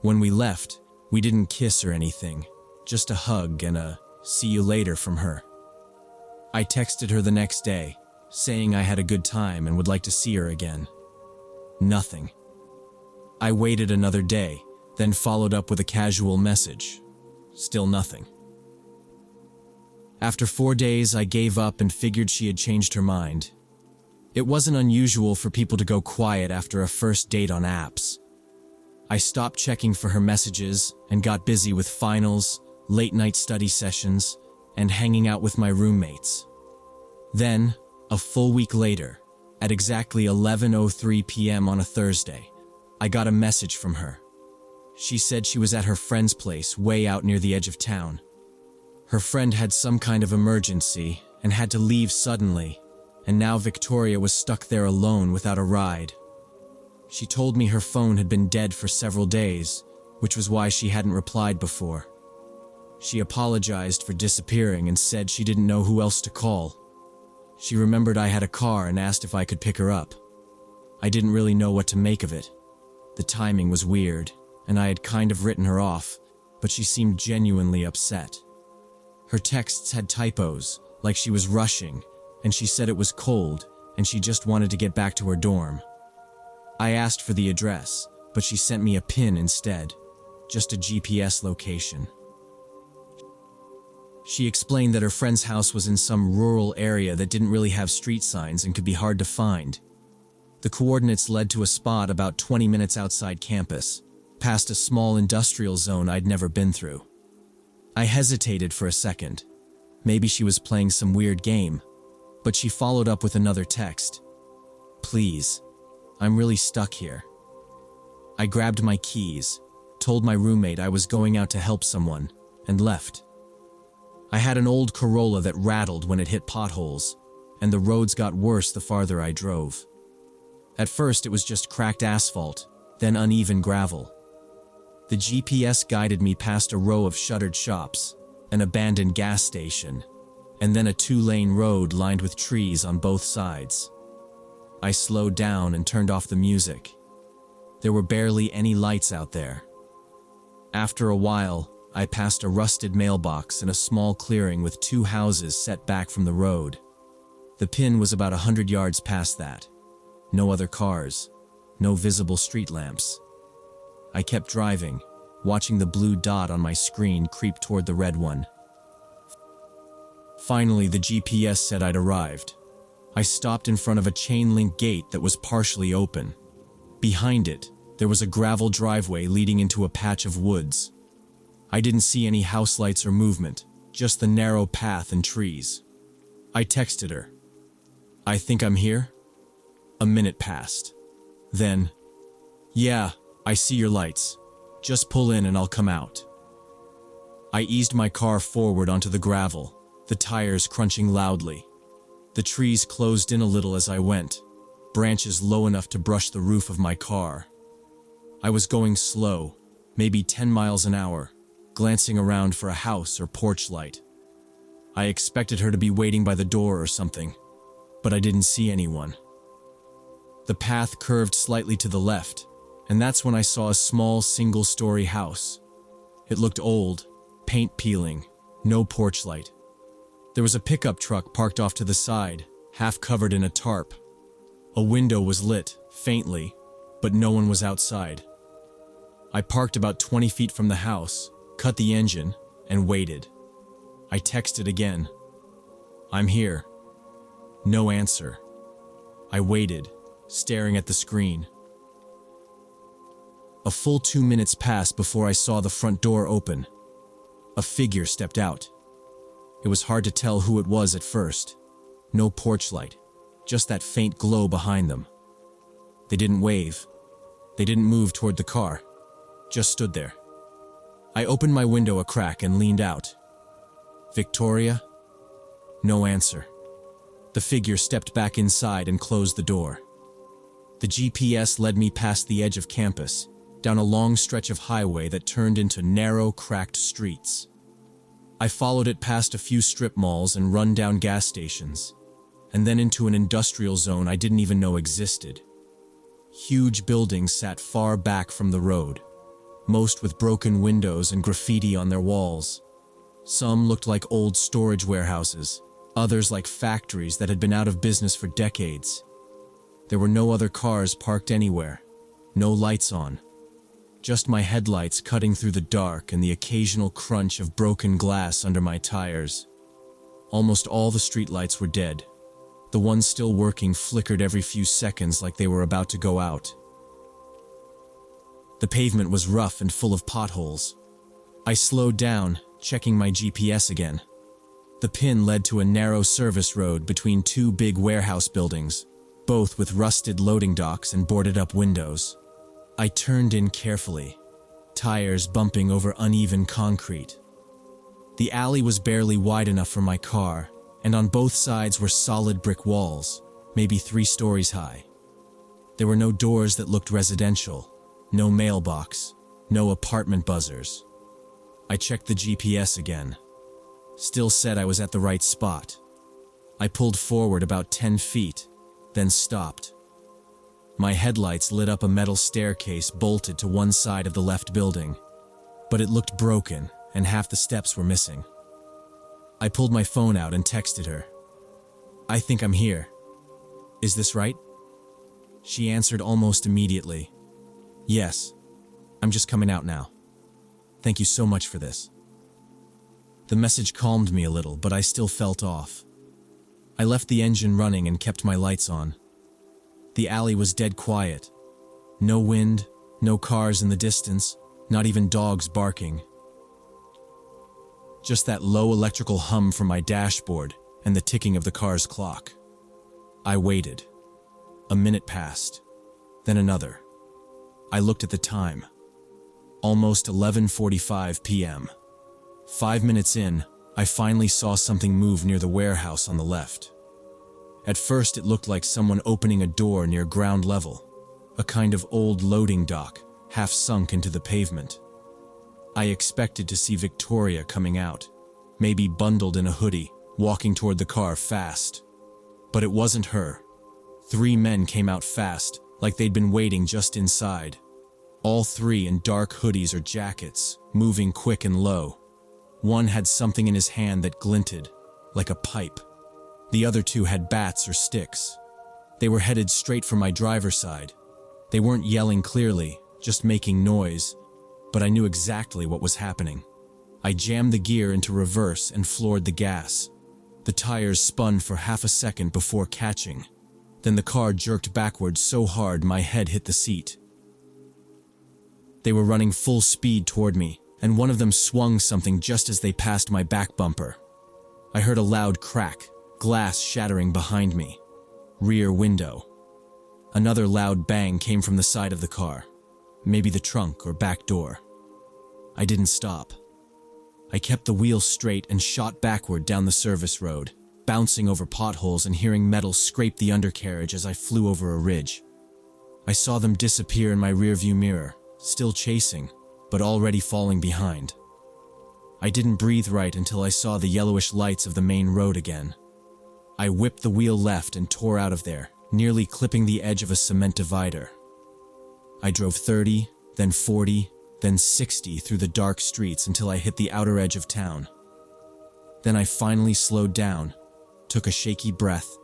When we left, we didn't kiss or anything, just a hug and a "see you later" from her. I texted her the next day, saying I had a good time and would like to see her again. Nothing. I waited another day, then followed up with a casual message. Still nothing. After 4 days, I gave up and figured she had changed her mind. It wasn't unusual for people to go quiet after a first date on apps. I stopped checking for her messages and got busy with finals, late-night study sessions, and hanging out with my roommates. Then, a full week later, at exactly 11:03 p.m. on a Thursday, I got a message from her. She said she was at her friend's place way out near the edge of town. Her friend had some kind of emergency and had to leave suddenly, and now Victoria was stuck there alone without a ride. She told me her phone had been dead for several days, which was why she hadn't replied before. She apologized for disappearing and said she didn't know who else to call. She remembered I had a car and asked if I could pick her up. I didn't really know what to make of it. The timing was weird, and I had kind of written her off, but she seemed genuinely upset. Her texts had typos, like she was rushing, and she said it was cold, and she just wanted to get back to her dorm. I asked for the address, but she sent me a pin instead, just a GPS location. She explained that her friend's house was in some rural area that didn't really have street signs and could be hard to find. The coordinates led to a spot about 20 minutes outside campus, past a small industrial zone I'd never been through. I hesitated for a second. Maybe she was playing some weird game, but she followed up with another text. "Please, I'm really stuck here." I grabbed my keys, told my roommate I was going out to help someone, and left. I had an old Corolla that rattled when it hit potholes, and the roads got worse the farther I drove. At first it was just cracked asphalt, then uneven gravel. The GPS guided me past a row of shuttered shops, an abandoned gas station, and then a 2-lane road lined with trees on both sides. I slowed down and turned off the music. There were barely any lights out there. After a while, I passed a rusted mailbox in a small clearing with 2 houses set back from the road. The pin was about 100 yards past that. No other cars, no visible street lamps. I kept driving, watching the blue dot on my screen creep toward the red one. Finally, the GPS said I'd arrived. I stopped in front of a chain-link gate that was partially open. Behind it, there was a gravel driveway leading into a patch of woods. I didn't see any house lights or movement, just the narrow path and trees. I texted her. "I think I'm here?" A minute passed. Then, "Yeah, I see your lights. Just pull in and I'll come out. I eased my car forward onto the gravel, the tires crunching loudly. The trees closed in a little as I went, branches low enough to brush the roof of my car. I was going slow, maybe 10 miles an hour, glancing around for a house or porch light. I expected her to be waiting by the door or something, but I didn't see anyone. The path curved slightly to the left, and that's when I saw a small single-story house. It looked old, paint peeling, no porch light. There was a pickup truck parked off to the side, half covered in a tarp. A window was lit, faintly, but no one was outside. I parked about 20 feet from the house, cut the engine, and waited. I texted again. "I'm here." No answer. I waited, staring at the screen. A full 2 minutes passed before I saw the front door open. A figure stepped out. It was hard to tell who it was at first. No porch light, just that faint glow behind them. They didn't wave. They didn't move toward the car. Just stood there. I opened my window a crack and leaned out. "Victoria?" No answer. The figure stepped back inside and closed the door. The GPS led me past the edge of campus, down a long stretch of highway that turned into narrow, cracked streets. I followed it past a few strip malls and run-down gas stations, and then into an industrial zone I didn't even know existed. Huge buildings sat far back from the road, most with broken windows and graffiti on their walls. Some looked like old storage warehouses, others like factories that had been out of business for decades. There were no other cars parked anywhere, no lights on. Just my headlights cutting through the dark and the occasional crunch of broken glass under my tires. Almost all the streetlights were dead. The ones still working flickered every few seconds like they were about to go out. The pavement was rough and full of potholes. I slowed down, checking my GPS again. The pin led to a narrow service road between two big warehouse buildings, both with rusted loading docks and boarded-up windows. I turned in carefully, tires bumping over uneven concrete. The alley was barely wide enough for my car, and on both sides were solid brick walls, maybe 3 stories high. There were no doors that looked residential, no mailbox, no apartment buzzers. I checked the GPS again. Still said I was at the right spot. I pulled forward about 10 feet, then stopped. My headlights lit up a metal staircase bolted to one side of the left building, but it looked broken and half the steps were missing. I pulled my phone out and texted her. "I think I'm here. Is this right?" She answered almost immediately. "Yes, I'm just coming out now. Thank you so much for this." The message calmed me a little, but I still felt off. I left the engine running and kept my lights on. The alley was dead quiet. No wind, no cars in the distance, not even dogs barking. Just that low electrical hum from my dashboard and the ticking of the car's clock. I waited. A minute passed, then another. I looked at the time. Almost 11:45 p.m. 5 minutes in, I finally saw something move near the warehouse on the left. At first, it looked like someone opening a door near ground level, a kind of old loading dock, half sunk into the pavement. I expected to see Victoria coming out, maybe bundled in a hoodie, walking toward the car fast. But it wasn't her. 3 men came out fast, like they'd been waiting just inside. All 3 in dark hoodies or jackets, moving quick and low. One had something in his hand that glinted, like a pipe. The other 2 had bats or sticks. They were headed straight for my driver's side. They weren't yelling clearly, just making noise, but I knew exactly what was happening. I jammed the gear into reverse and floored the gas. The tires spun for half a second before catching. Then the car jerked backwards so hard my head hit the seat. They were running full speed toward me, and one of them swung something just as they passed my back bumper. I heard a loud crack, glass shattering behind me. Rear window. Another loud bang came from the side of the car. maybe the trunk or back door. I didn't stop. I kept the wheel straight and shot backward down the service road, bouncing over potholes and hearing metal scrape the undercarriage as I flew over a ridge. I saw them disappear in my rearview mirror, still chasing, but already falling behind. I didn't breathe right until I saw the yellowish lights of the main road again. I whipped the wheel left and tore out of there, nearly clipping the edge of a cement divider. I drove 30, then 40, then 60 through the dark streets until I hit the outer edge of town. Then I finally slowed down, took a shaky breath,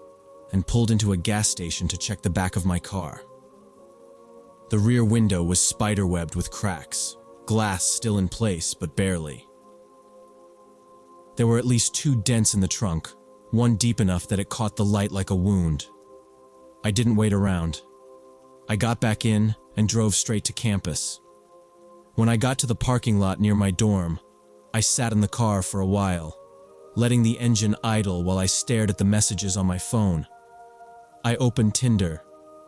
and pulled into a gas station to check the back of my car. The rear window was spiderwebbed with cracks, glass still in place but barely. There were at least 2 dents in the trunk, one deep enough that it caught the light like a wound. I didn't wait around. I got back in and drove straight to campus. When I got to the parking lot near my dorm, I sat in the car for a while, letting the engine idle while I stared at the messages on my phone. I opened Tinder,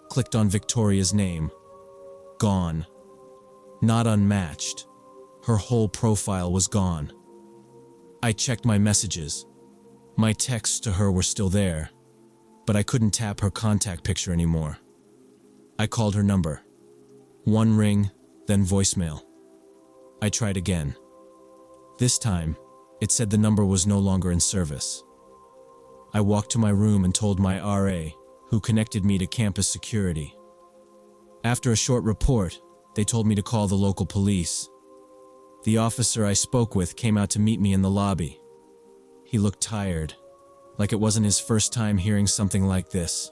clicked on Victoria's name. Gone. Not unmatched. Her whole profile was gone. I checked my messages. My texts to her were still there, but I couldn't tap her contact picture anymore. I called her number. 1 ring, then voicemail. I tried again. This time, it said the number was no longer in service. I walked to my room and told my RA, who connected me to campus security. After a short report, they told me to call the local police. The officer I spoke with came out to meet me in the lobby. He looked tired, like it wasn't his first time hearing something like this.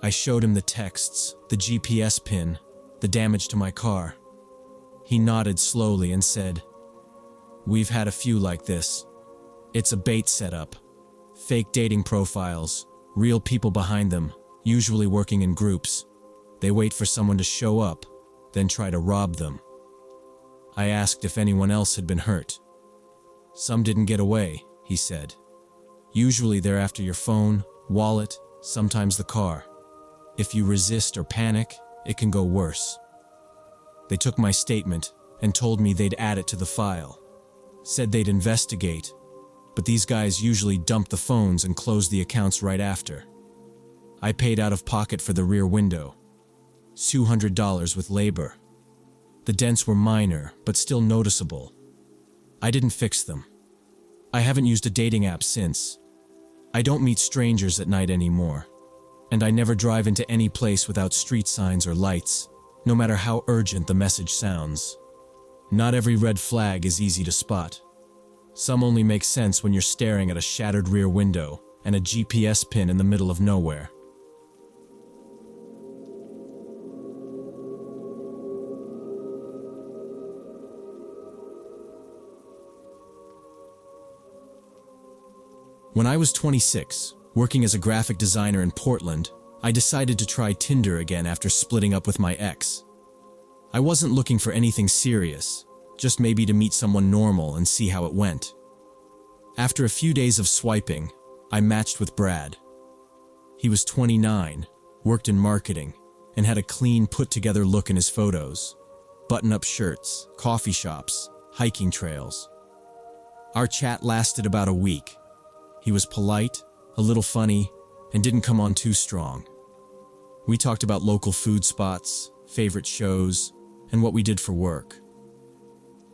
I showed him the texts, the GPS pin, the damage to my car. He nodded slowly and said, "We've had a few like this. It's a bait setup. Fake dating profiles, real people behind them, usually working in groups. They wait for someone to show up, then try to rob them." I asked if anyone else had been hurt. "Some didn't get away," he said. "Usually they're after your phone, wallet, sometimes the car. If you resist or panic, it can go worse." They took my statement and told me they'd add it to the file. Said they'd investigate, but these guys usually dump the phones and close the accounts right after. I paid out of pocket for the rear window, $200 with labor. The dents were minor, but still noticeable. I didn't fix them. I haven't used a dating app since. I don't meet strangers at night anymore, and I never drive into any place without street signs or lights, no matter how urgent the message sounds. Not every red flag is easy to spot. Some only make sense when you're staring at a shattered rear window and a GPS pin in the middle of nowhere. When I was 26, working as a graphic designer in Portland, I decided to try Tinder again after splitting up with my ex. I wasn't looking for anything serious, just maybe to meet someone normal and see how it went. After a few days of swiping, I matched with Brad. He was 29, worked in marketing, and had a clean, put-together look in his photos. Button-up shirts, coffee shops, hiking trails. Our chat lasted about a week. He was polite, a little funny, and didn't come on too strong. We talked about local food spots, favorite shows, and what we did for work.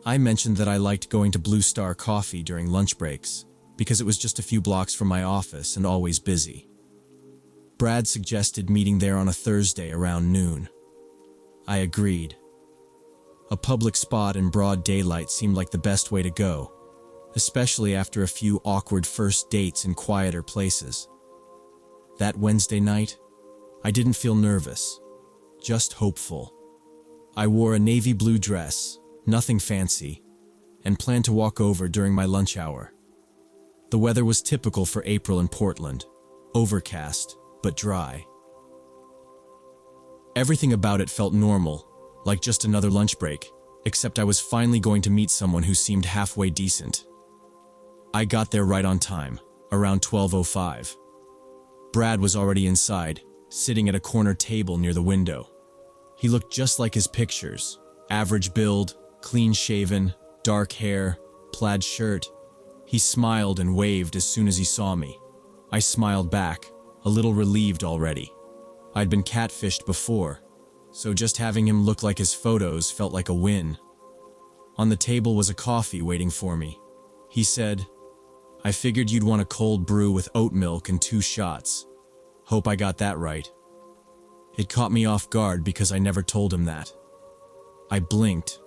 I mentioned that I liked going to Blue Star Coffee during lunch breaks, because it was just a few blocks from my office and always busy. Brad suggested meeting there on a Thursday around noon. I agreed. A public spot in broad daylight seemed like the best way to go, especially after a few awkward first dates in quieter places. That Wednesday night, I didn't feel nervous, just hopeful. I wore a navy blue dress, nothing fancy, and planned to walk over during my lunch hour. The weather was typical for April in Portland, overcast, but dry. Everything about it felt normal, like just another lunch break, except I was finally going to meet someone who seemed halfway decent. I got there right on time, around 12:05. Brad was already inside, sitting at a corner table near the window. He looked just like his pictures. Average build, clean-shaven, dark hair, plaid shirt. He smiled and waved as soon as he saw me. I smiled back, a little relieved already. I'd been catfished before, so just having him look like his photos felt like a win. On the table was a coffee waiting for me. He said, "I figured you'd want a cold brew with oat milk and 2 shots. Hope I got that right." It caught me off guard because I never told him that. I blinked,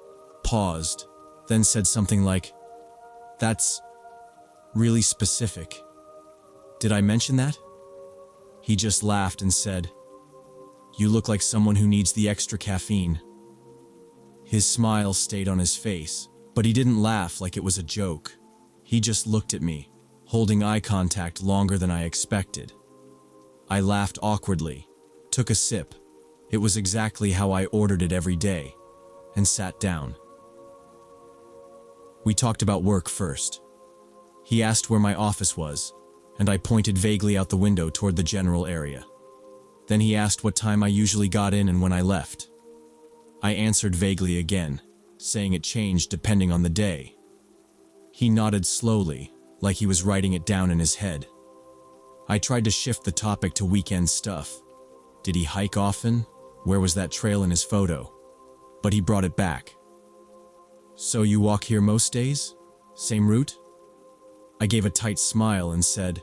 paused, then said something like, "That's really specific. Did I mention that?" He just laughed and said, "You look like someone who needs the extra caffeine." His smile stayed on his face, but he didn't laugh like it was a joke. He just looked at me, holding eye contact longer than I expected. I laughed awkwardly, took a sip. It was exactly how I ordered it every day, and sat down. We talked about work first. He asked where my office was, and I pointed vaguely out the window toward the general area. Then he asked what time I usually got in and when I left. I answered vaguely again, saying it changed depending on the day. He nodded slowly, like he was writing it down in his head. I tried to shift the topic to weekend stuff. Did he hike often? Where was that trail in his photo? But he brought it back. "So you walk here most days? Same route?" I gave a tight smile and said,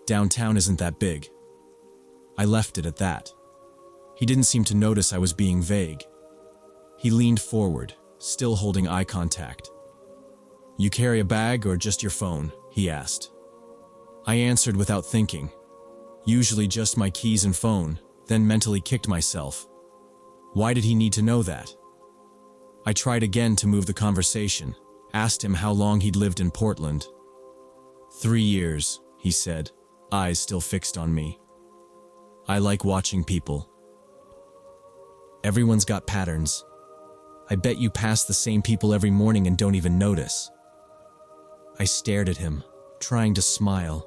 "Downtown isn't that big." I left it at that. He didn't seem to notice I was being vague. He leaned forward, still holding eye contact. "You carry a bag or just your phone?" he asked. I answered without thinking. Usually just my keys and phone, then mentally kicked myself. Why did he need to know that? I tried again to move the conversation, asked him how long he'd lived in Portland. 3 years, he said, eyes still fixed on me. I like watching people. Everyone's got patterns. I bet you pass the same people every morning and don't even notice. I stared at him, trying to smile,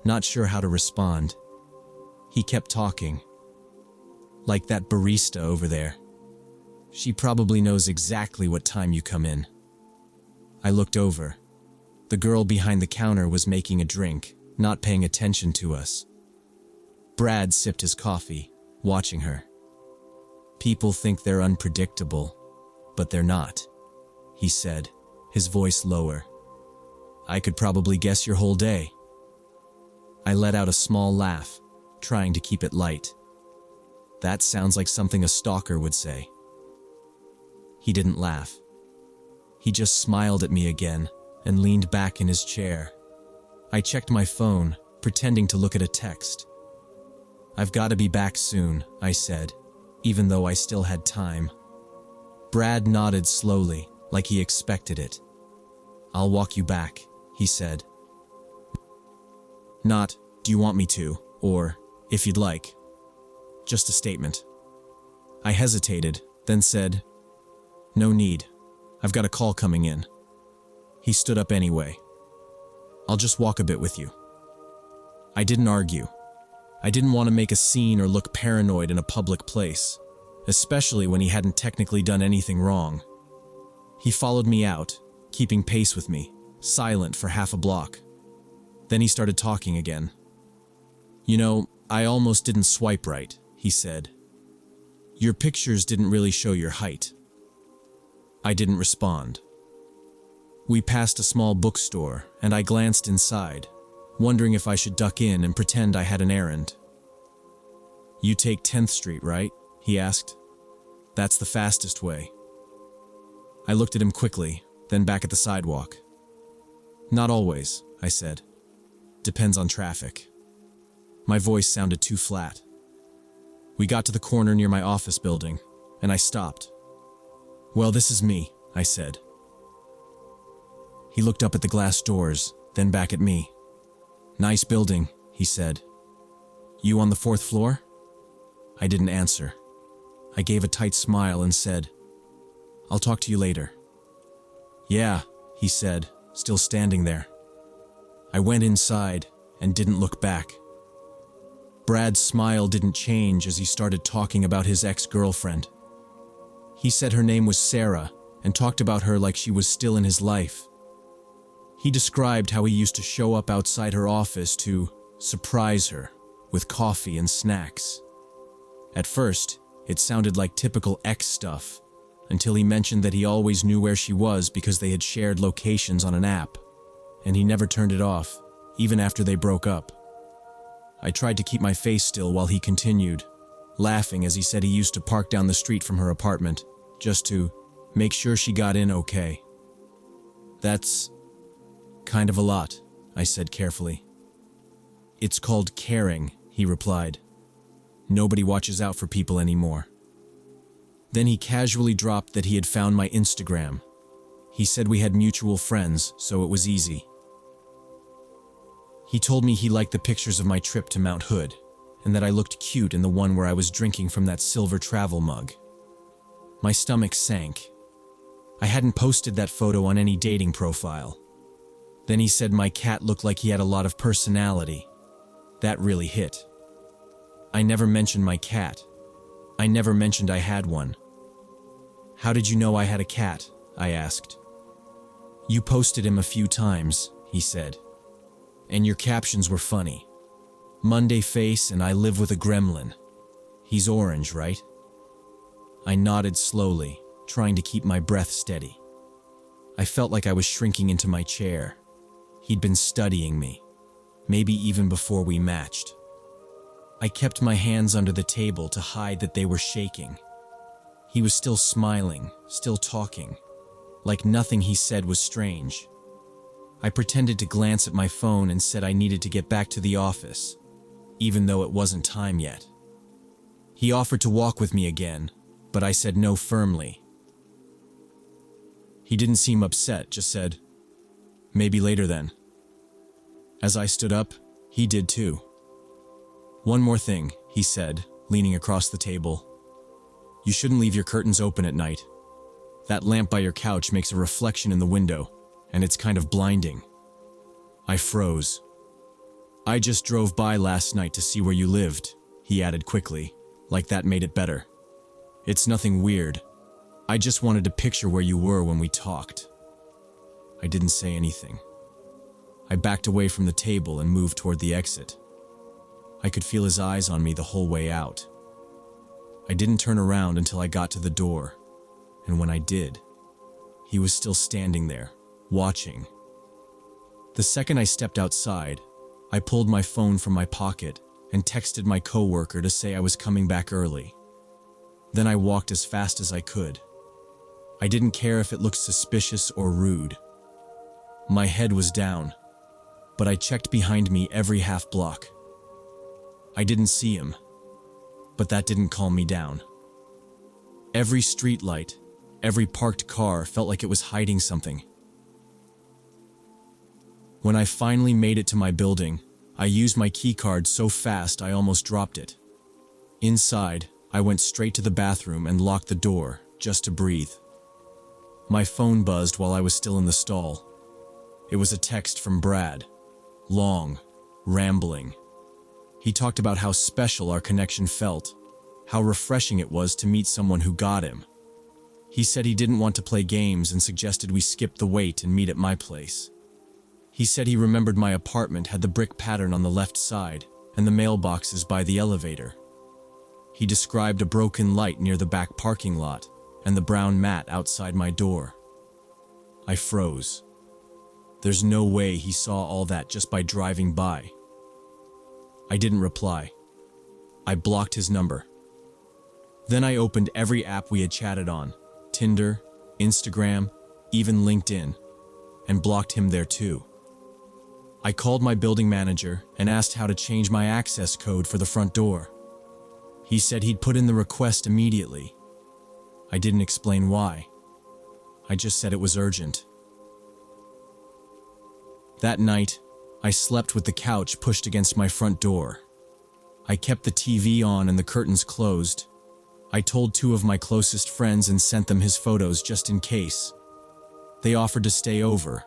not sure how to respond. He kept talking. Like that barista over there. She probably knows exactly what time you come in. I looked over. The girl behind the counter was making a drink, not paying attention to us. Brad sipped his coffee, watching her. People think they're unpredictable, but they're not, he said, his voice lower. I could probably guess your whole day. I let out a small laugh, trying to keep it light. That sounds like something a stalker would say. He didn't laugh. He just smiled at me again and leaned back in his chair. I checked my phone, pretending to look at a text. I've got to be back soon, I said, even though I still had time. Brad nodded slowly, like he expected it. I'll walk you back, he said. Not, do you want me to, or, if you'd like. Just a statement. I hesitated, then said, no need. I've got a call coming in. He stood up anyway. I'll just walk a bit with you. I didn't argue. I didn't want to make a scene or look paranoid in a public place, especially when he hadn't technically done anything wrong. He followed me out, keeping pace with me, silent for half a block. Then he started talking again. You know, I almost didn't swipe right, he said. Your pictures didn't really show your height. I didn't respond. We passed a small bookstore, and I glanced inside, wondering if I should duck in and pretend I had an errand. You take 10th Street, right? He asked. That's the fastest way. I looked at him quickly, then back at the sidewalk. Not always, I said. Depends on traffic. My voice sounded too flat. We got to the corner near my office building, and I stopped. Well, this is me, I said. He looked up at the glass doors, then back at me. Nice building, he said. You on the 4th floor? I didn't answer. I gave a tight smile and said, I'll talk to you later. Yeah, he said, still standing there. I went inside and didn't look back. Brad's smile didn't change as he started talking about his ex-girlfriend. He said her name was Sarah and talked about her like she was still in his life. He described how he used to show up outside her office to surprise her with coffee and snacks. At first, it sounded like typical ex stuff, until he mentioned that he always knew where she was because they had shared locations on an app, and he never turned it off, even after they broke up. I tried to keep my face still while he continued, laughing as he said he used to park down the street from her apartment, just to make sure she got in okay. That's kind of a lot, I said carefully. It's called caring, he replied. Nobody watches out for people anymore. Then he casually dropped that he had found my Instagram. He said we had mutual friends, so it was easy. He told me he liked the pictures of my trip to Mount Hood, and that I looked cute in the one where I was drinking from that silver travel mug. My stomach sank. I hadn't posted that photo on any dating profile. Then he said my cat looked like he had a lot of personality. That really hit. I never mentioned my cat. I never mentioned I had one. How did you know I had a cat? I asked. You posted him a few times, he said. And your captions were funny. Monday face and I live with a gremlin. He's orange, right? I nodded slowly, trying to keep my breath steady. I felt like I was shrinking into my chair. He'd been studying me, maybe even before we matched. I kept my hands under the table to hide that they were shaking. He was still smiling, still talking, like nothing he said was strange. I pretended to glance at my phone and said I needed to get back to the office, even though it wasn't time yet. He offered to walk with me again, but I said no firmly. He didn't seem upset, just said, maybe later then. As I stood up, he did too. One more thing, he said, leaning across the table. You shouldn't leave your curtains open at night. That lamp by your couch makes a reflection in the window, and it's kind of blinding. I froze. I just drove by last night to see where you lived, he added quickly, like that made it better. It's nothing weird. I just wanted to picture where you were when we talked. I didn't say anything. I backed away from the table and moved toward the exit. I could feel his eyes on me the whole way out. I didn't turn around until I got to the door, and when I did, he was still standing there, watching. The second I stepped outside, I pulled my phone from my pocket and texted my coworker to say I was coming back early. Then I walked as fast as I could. I didn't care if it looked suspicious or rude. My head was down, but I checked behind me every half block. I didn't see him, but that didn't calm me down. Every streetlight, every parked car felt like it was hiding something. When I finally made it to my building, I used my keycard so fast I almost dropped it. Inside, I went straight to the bathroom and locked the door, just to breathe. My phone buzzed while I was still in the stall. It was a text from Brad. Long, rambling. He talked about how special our connection felt, how refreshing it was to meet someone who got him. He said he didn't want to play games and suggested we skip the wait and meet at my place. He said he remembered my apartment had the brick pattern on the left side and the mailboxes by the elevator. He described a broken light near the back parking lot and the brown mat outside my door. I froze. There's no way he saw all that just by driving by. I didn't reply. I blocked his number. Then I opened every app we had chatted on, Tinder, Instagram, even LinkedIn, and blocked him there too. I called my building manager and asked how to change my access code for the front door. He said he'd put in the request immediately. I didn't explain why. I just said it was urgent. That night, I slept with the couch pushed against my front door. I kept the TV on and the curtains closed. I told 2 of my closest friends and sent them his photos just in case. They offered to stay over,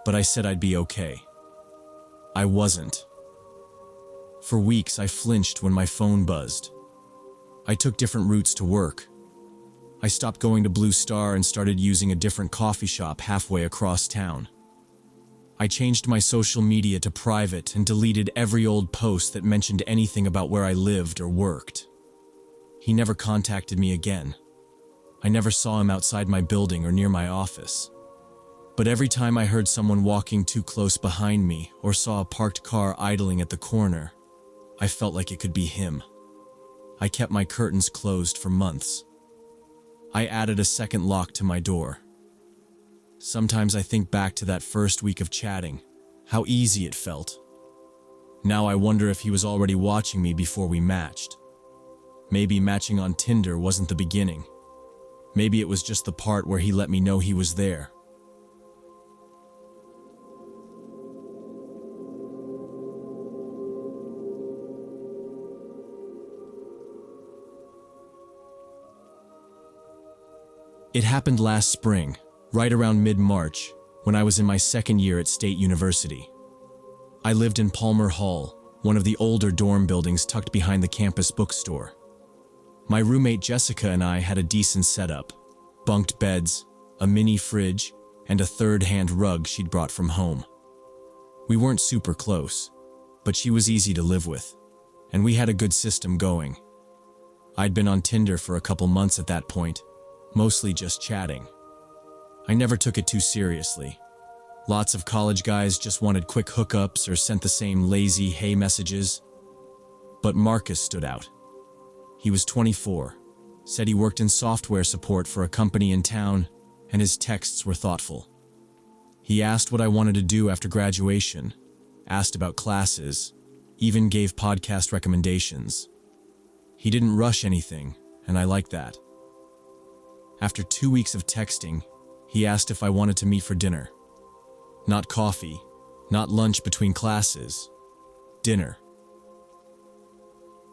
but I said I'd be okay. I wasn't. For weeks, I flinched when my phone buzzed. I took different routes to work. I stopped going to Blue Star and started using a different coffee shop halfway across town. I changed my social media to private and deleted every old post that mentioned anything about where I lived or worked. He never contacted me again. I never saw him outside my building or near my office. But every time I heard someone walking too close behind me or saw a parked car idling at the corner, I felt like it could be him. I kept my curtains closed for months. I added a second lock to my door. Sometimes I think back to that first week of chatting, how easy it felt. Now I wonder if he was already watching me before we matched. Maybe matching on Tinder wasn't the beginning. Maybe it was just the part where he let me know he was there. It happened last spring, right around mid-March, when I was in my second year at State University. I lived in Palmer Hall, one of the older dorm buildings tucked behind the campus bookstore. My roommate Jessica and I had a decent setup: bunked beds, a mini fridge, and a third-hand rug she'd brought from home. We weren't super close, but she was easy to live with, and we had a good system going. I'd been on Tinder for a couple months at that point, mostly just chatting. I never took it too seriously. Lots of college guys just wanted quick hookups or sent the same lazy hey messages. But Marcus stood out. He was 24, said he worked in software support for a company in town, and his texts were thoughtful. He asked what I wanted to do after graduation, asked about classes, even gave podcast recommendations. He didn't rush anything, and I liked that. After 2 weeks of texting, he asked if I wanted to meet for dinner. Not coffee, not lunch between classes, dinner.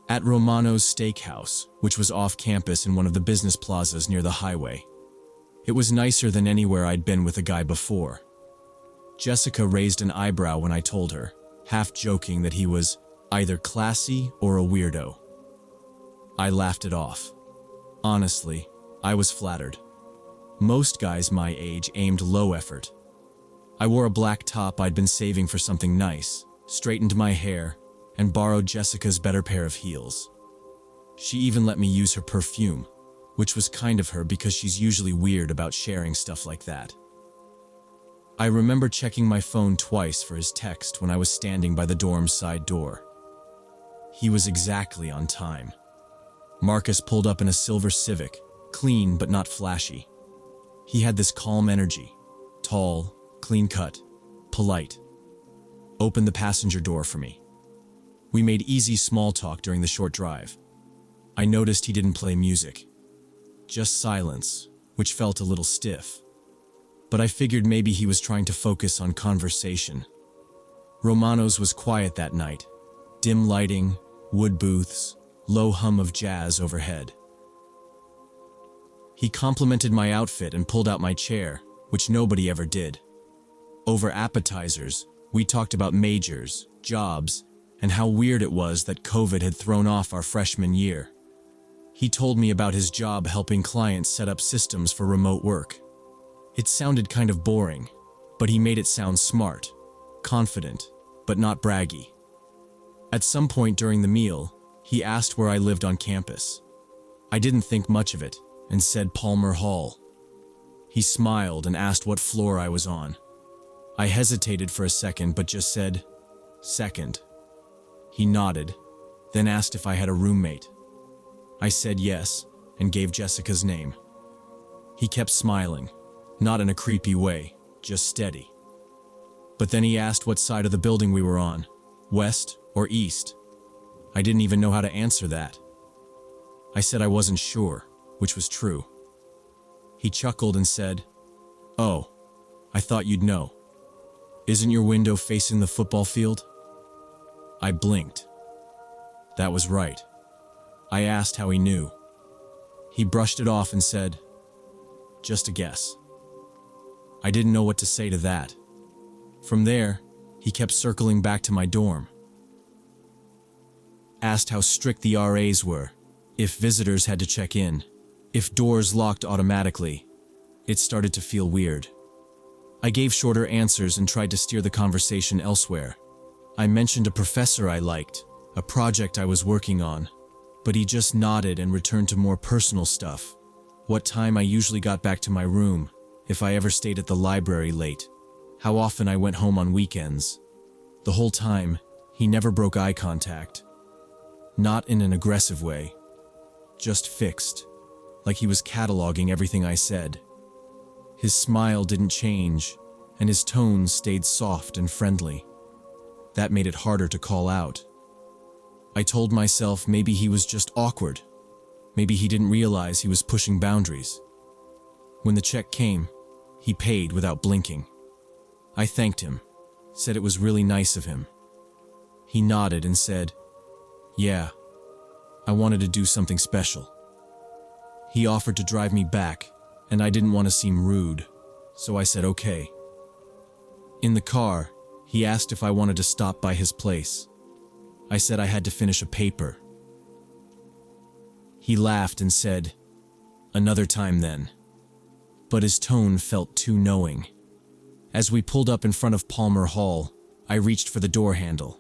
At Romano's Steakhouse, which was off campus in one of the business plazas near the highway. It was nicer than anywhere I'd been with a guy before. Jessica raised an eyebrow when I told her, half joking that he was either classy or a weirdo. I laughed it off. Honestly, I was flattered. Most guys my age aimed low effort. I wore a black top I'd been saving for something nice, straightened my hair, and borrowed Jessica's better pair of heels. She even let me use her perfume, which was kind of her because she's usually weird about sharing stuff like that. I remember checking my phone twice for his text when I was standing by the dorm's side door. He was exactly on time. Marcus pulled up in a silver Civic, clean but not flashy. He had this calm energy, tall, clean-cut, polite. Opened the passenger door for me. We made easy small talk during the short drive. I noticed he didn't play music. Just silence, which felt a little stiff. But I figured maybe he was trying to focus on conversation. Romano's was quiet that night. Dim lighting, wood booths, low hum of jazz overhead. He complimented my outfit and pulled out my chair, which nobody ever did. Over appetizers, we talked about majors, jobs, and how weird it was that COVID had thrown off our freshman year. He told me about his job helping clients set up systems for remote work. It sounded kind of boring, but he made it sound smart, confident, but not braggy. At some point during the meal, he asked where I lived on campus. I didn't think much of it and said Palmer Hall. He smiled and asked what floor I was on. I hesitated for a second but just said, "Second." He nodded, then asked if I had a roommate. I said yes and gave Jessica's name. He kept smiling, not in a creepy way, just steady. But then he asked what side of the building we were on, west or east. I didn't even know how to answer that. I said I wasn't sure, which was true. He chuckled and said, "Oh, I thought you'd know. Isn't your window facing the football field?" I blinked. That was right. I asked how he knew. He brushed it off and said, "Just a guess." I didn't know what to say to that. From there, he kept circling back to my dorm. asked how strict the RAs were, if visitors had to check in, if doors locked automatically. It started to feel weird. I gave shorter answers and tried to steer the conversation elsewhere. I mentioned a professor I liked, a project I was working on, but he just nodded and returned to more personal stuff. What time I usually got back to my room, if I ever stayed at the library late, how often I went home on weekends. The whole time, he never broke eye contact. Not in an aggressive way, just fixed, like he was cataloging everything I said. His smile didn't change, and his tone stayed soft and friendly. That made it harder to call out. I told myself maybe he was just awkward. Maybe he didn't realize he was pushing boundaries. When the check came, he paid without blinking. I thanked him, said it was really nice of him. He nodded and said, "Yeah, I wanted to do something special." He offered to drive me back, and I didn't want to seem rude, so I said okay. In the car, he asked if I wanted to stop by his place. I said I had to finish a paper. He laughed and said, "Another time then." But his tone felt too knowing. As we pulled up in front of Palmer Hall, I reached for the door handle.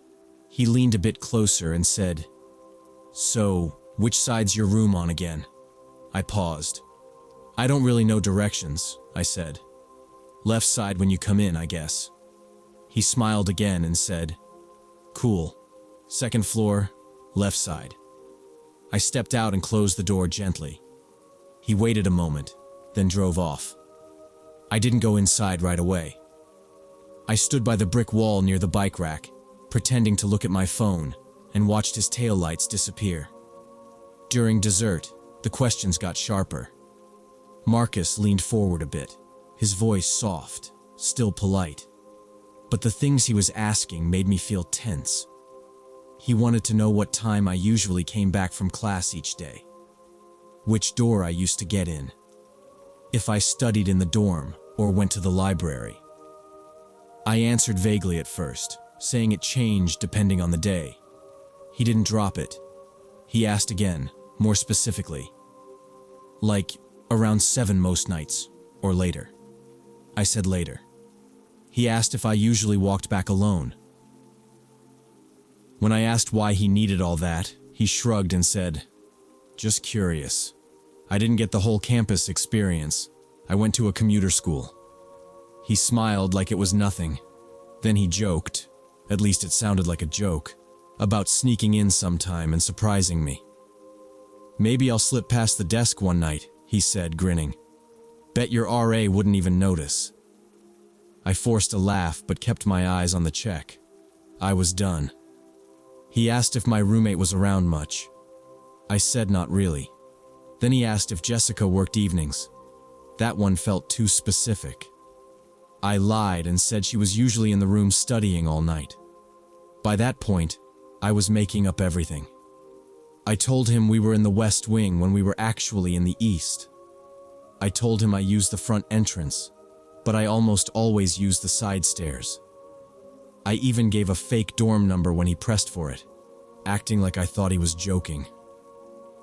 He leaned a bit closer and said, "So, which side's your room on again?" I paused. "I don't really know directions," I said. "Left side when you come in, I guess." He smiled again and said, "Cool. Second floor, left side." I stepped out and closed the door gently. He waited a moment, then drove off. I didn't go inside right away. I stood by the brick wall near the bike rack, pretending to look at my phone, and watched his taillights disappear. During dessert, the questions got sharper. Marcus leaned forward a bit, his voice soft, still polite. But the things he was asking made me feel tense. He wanted to know what time I usually came back from class each day, which door I used to get in, if I studied in the dorm or went to the library. I answered vaguely at first, saying it changed depending on the day. He didn't drop it. He asked again, more specifically. Like, around 7 most nights, or later. I said later. He asked if I usually walked back alone. When I asked why he needed all that, he shrugged and said, "Just curious. I didn't get the whole campus experience. I went to a commuter school." He smiled like it was nothing. Then he joked, at least it sounded like a joke, about sneaking in sometime and surprising me. "Maybe I'll slip past the desk one night," he said, grinning. "Bet your RA wouldn't even notice." I forced a laugh but kept my eyes on the check. I was done. He asked if my roommate was around much. I said not really. Then he asked if Jessica worked evenings. That one felt too specific. I lied and said she was usually in the room studying all night. By that point, I was making up everything. I told him we were in the West Wing when we were actually in the East. I told him I used the front entrance, but I almost always used the side stairs. I even gave a fake dorm number when he pressed for it, acting like I thought he was joking.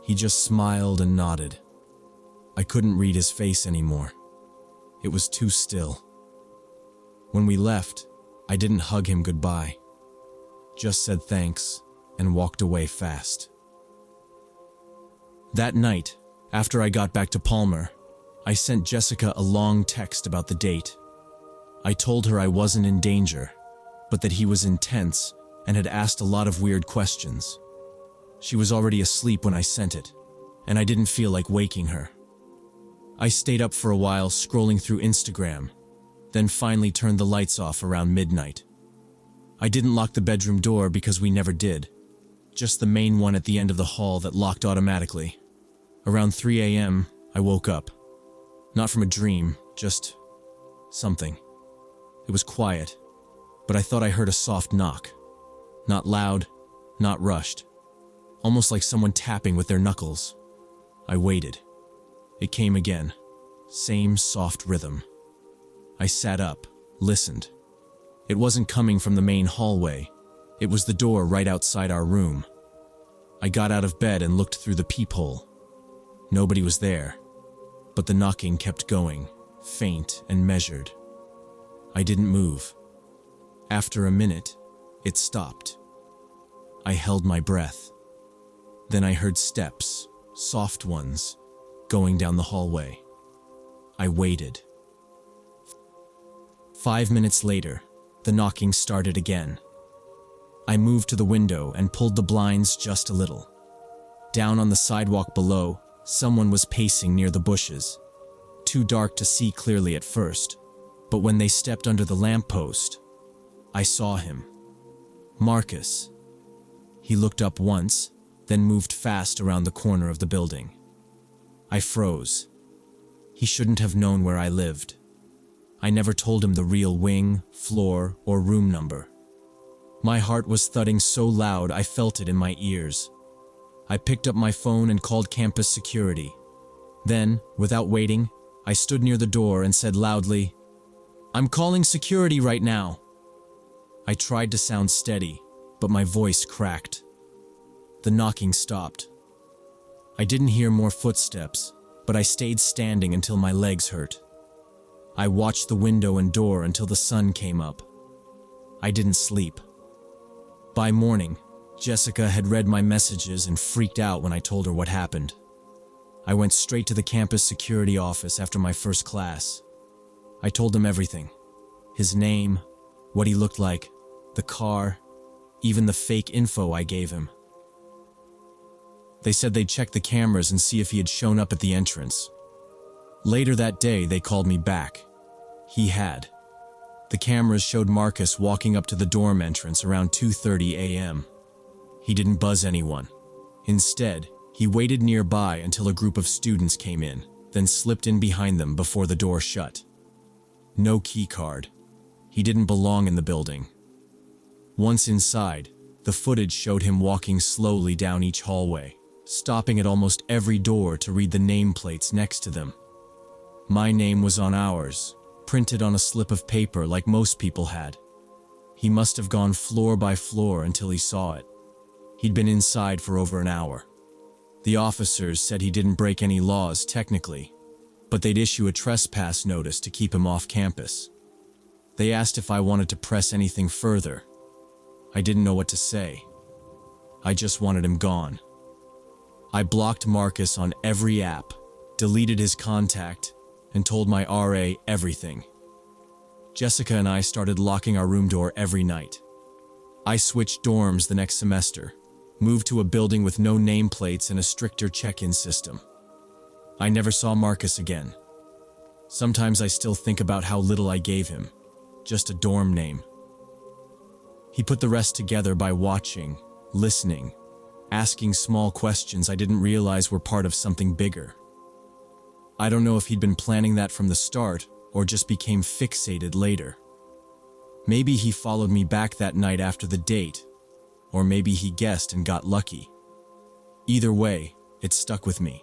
He just smiled and nodded. I couldn't read his face anymore. It was too still. When we left, I didn't hug him goodbye. Just said thanks and walked away fast. That night, after I got back to Palmer, I sent Jessica a long text about the date. I told her I wasn't in danger, but that he was intense and had asked a lot of weird questions. She was already asleep when I sent it, and I didn't feel like waking her. I stayed up for a while scrolling through Instagram, then finally turned the lights off around midnight. I didn't lock the bedroom door because we never did, just the main one at the end of the hall that locked automatically. Around 3 a.m., I woke up. Not from a dream, just something. It was quiet, but I thought I heard a soft knock. Not loud, not rushed. Almost like someone tapping with their knuckles. I waited. It came again. Same soft rhythm. I sat up, listened. It wasn't coming from the main hallway. It was the door right outside our room. I got out of bed and looked through the peephole. Nobody was there, but the knocking kept going, faint and measured. I didn't move. After a minute, it stopped. I held my breath. Then I heard steps, soft ones, going down the hallway. I waited. 5 minutes later, the knocking started again. I moved to the window and pulled the blinds just a little. Down on the sidewalk below, someone was pacing near the bushes. Too dark to see clearly at first, but when they stepped under the lamppost, I saw him. Marcus. He looked up once, then moved fast around the corner of the building. I froze. He shouldn't have known where I lived. I never told him the real wing, floor, or room number. My heart was thudding so loud I felt it in my ears. I picked up my phone and called campus security. Then, without waiting, I stood near the door and said loudly, "I'm calling security right now." I tried to sound steady, but my voice cracked. The knocking stopped. I didn't hear more footsteps, but I stayed standing until my legs hurt. I watched the window and door until the sun came up. I didn't sleep. By morning, Jessica had read my messages and freaked out when I told her what happened. I went straight to the campus security office after my first class. I told them everything. His name, what he looked like, the car, even the fake info I gave him. They said they'd check the cameras and see if he had shown up at the entrance. Later that day, they called me back. He had. The cameras showed Marcus walking up to the dorm entrance around 2:30 a.m. He didn't buzz anyone. Instead, he waited nearby until a group of students came in, then slipped in behind them before the door shut. No key card. He didn't belong in the building. Once inside, the footage showed him walking slowly down each hallway, stopping at almost every door to read the nameplates next to them. My name was on ours, printed on a slip of paper like most people had. He must have gone floor by floor until he saw it. He'd been inside for over an hour. The officers said he didn't break any laws technically, but they'd issue a trespass notice to keep him off campus. They asked if I wanted to press anything further. I didn't know what to say. I just wanted him gone. I blocked Marcus on every app, deleted his contact, and told my RA everything. Jessica and I started locking our room door every night. I switched dorms the next semester, moved to a building with no nameplates and a stricter check-in system. I never saw Marcus again. Sometimes I still think about how little I gave him, just a dorm name. He put the rest together by watching, listening, asking small questions I didn't realize were part of something bigger. I don't know if he'd been planning that from the start or just became fixated later. Maybe he followed me back that night after the date, or maybe he guessed and got lucky. Either way, it stuck with me.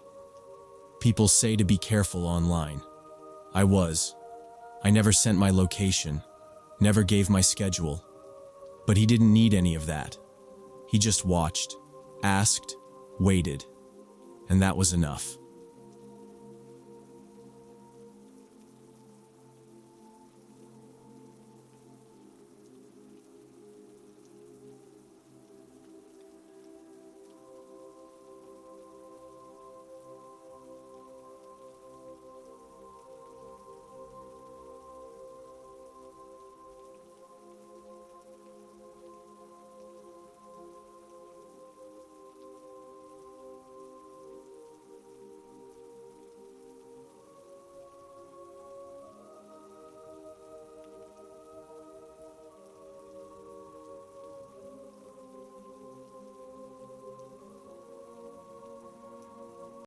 People say to be careful online. I was. I never sent my location, never gave my schedule. But he didn't need any of that. He just watched, asked, waited, and that was enough.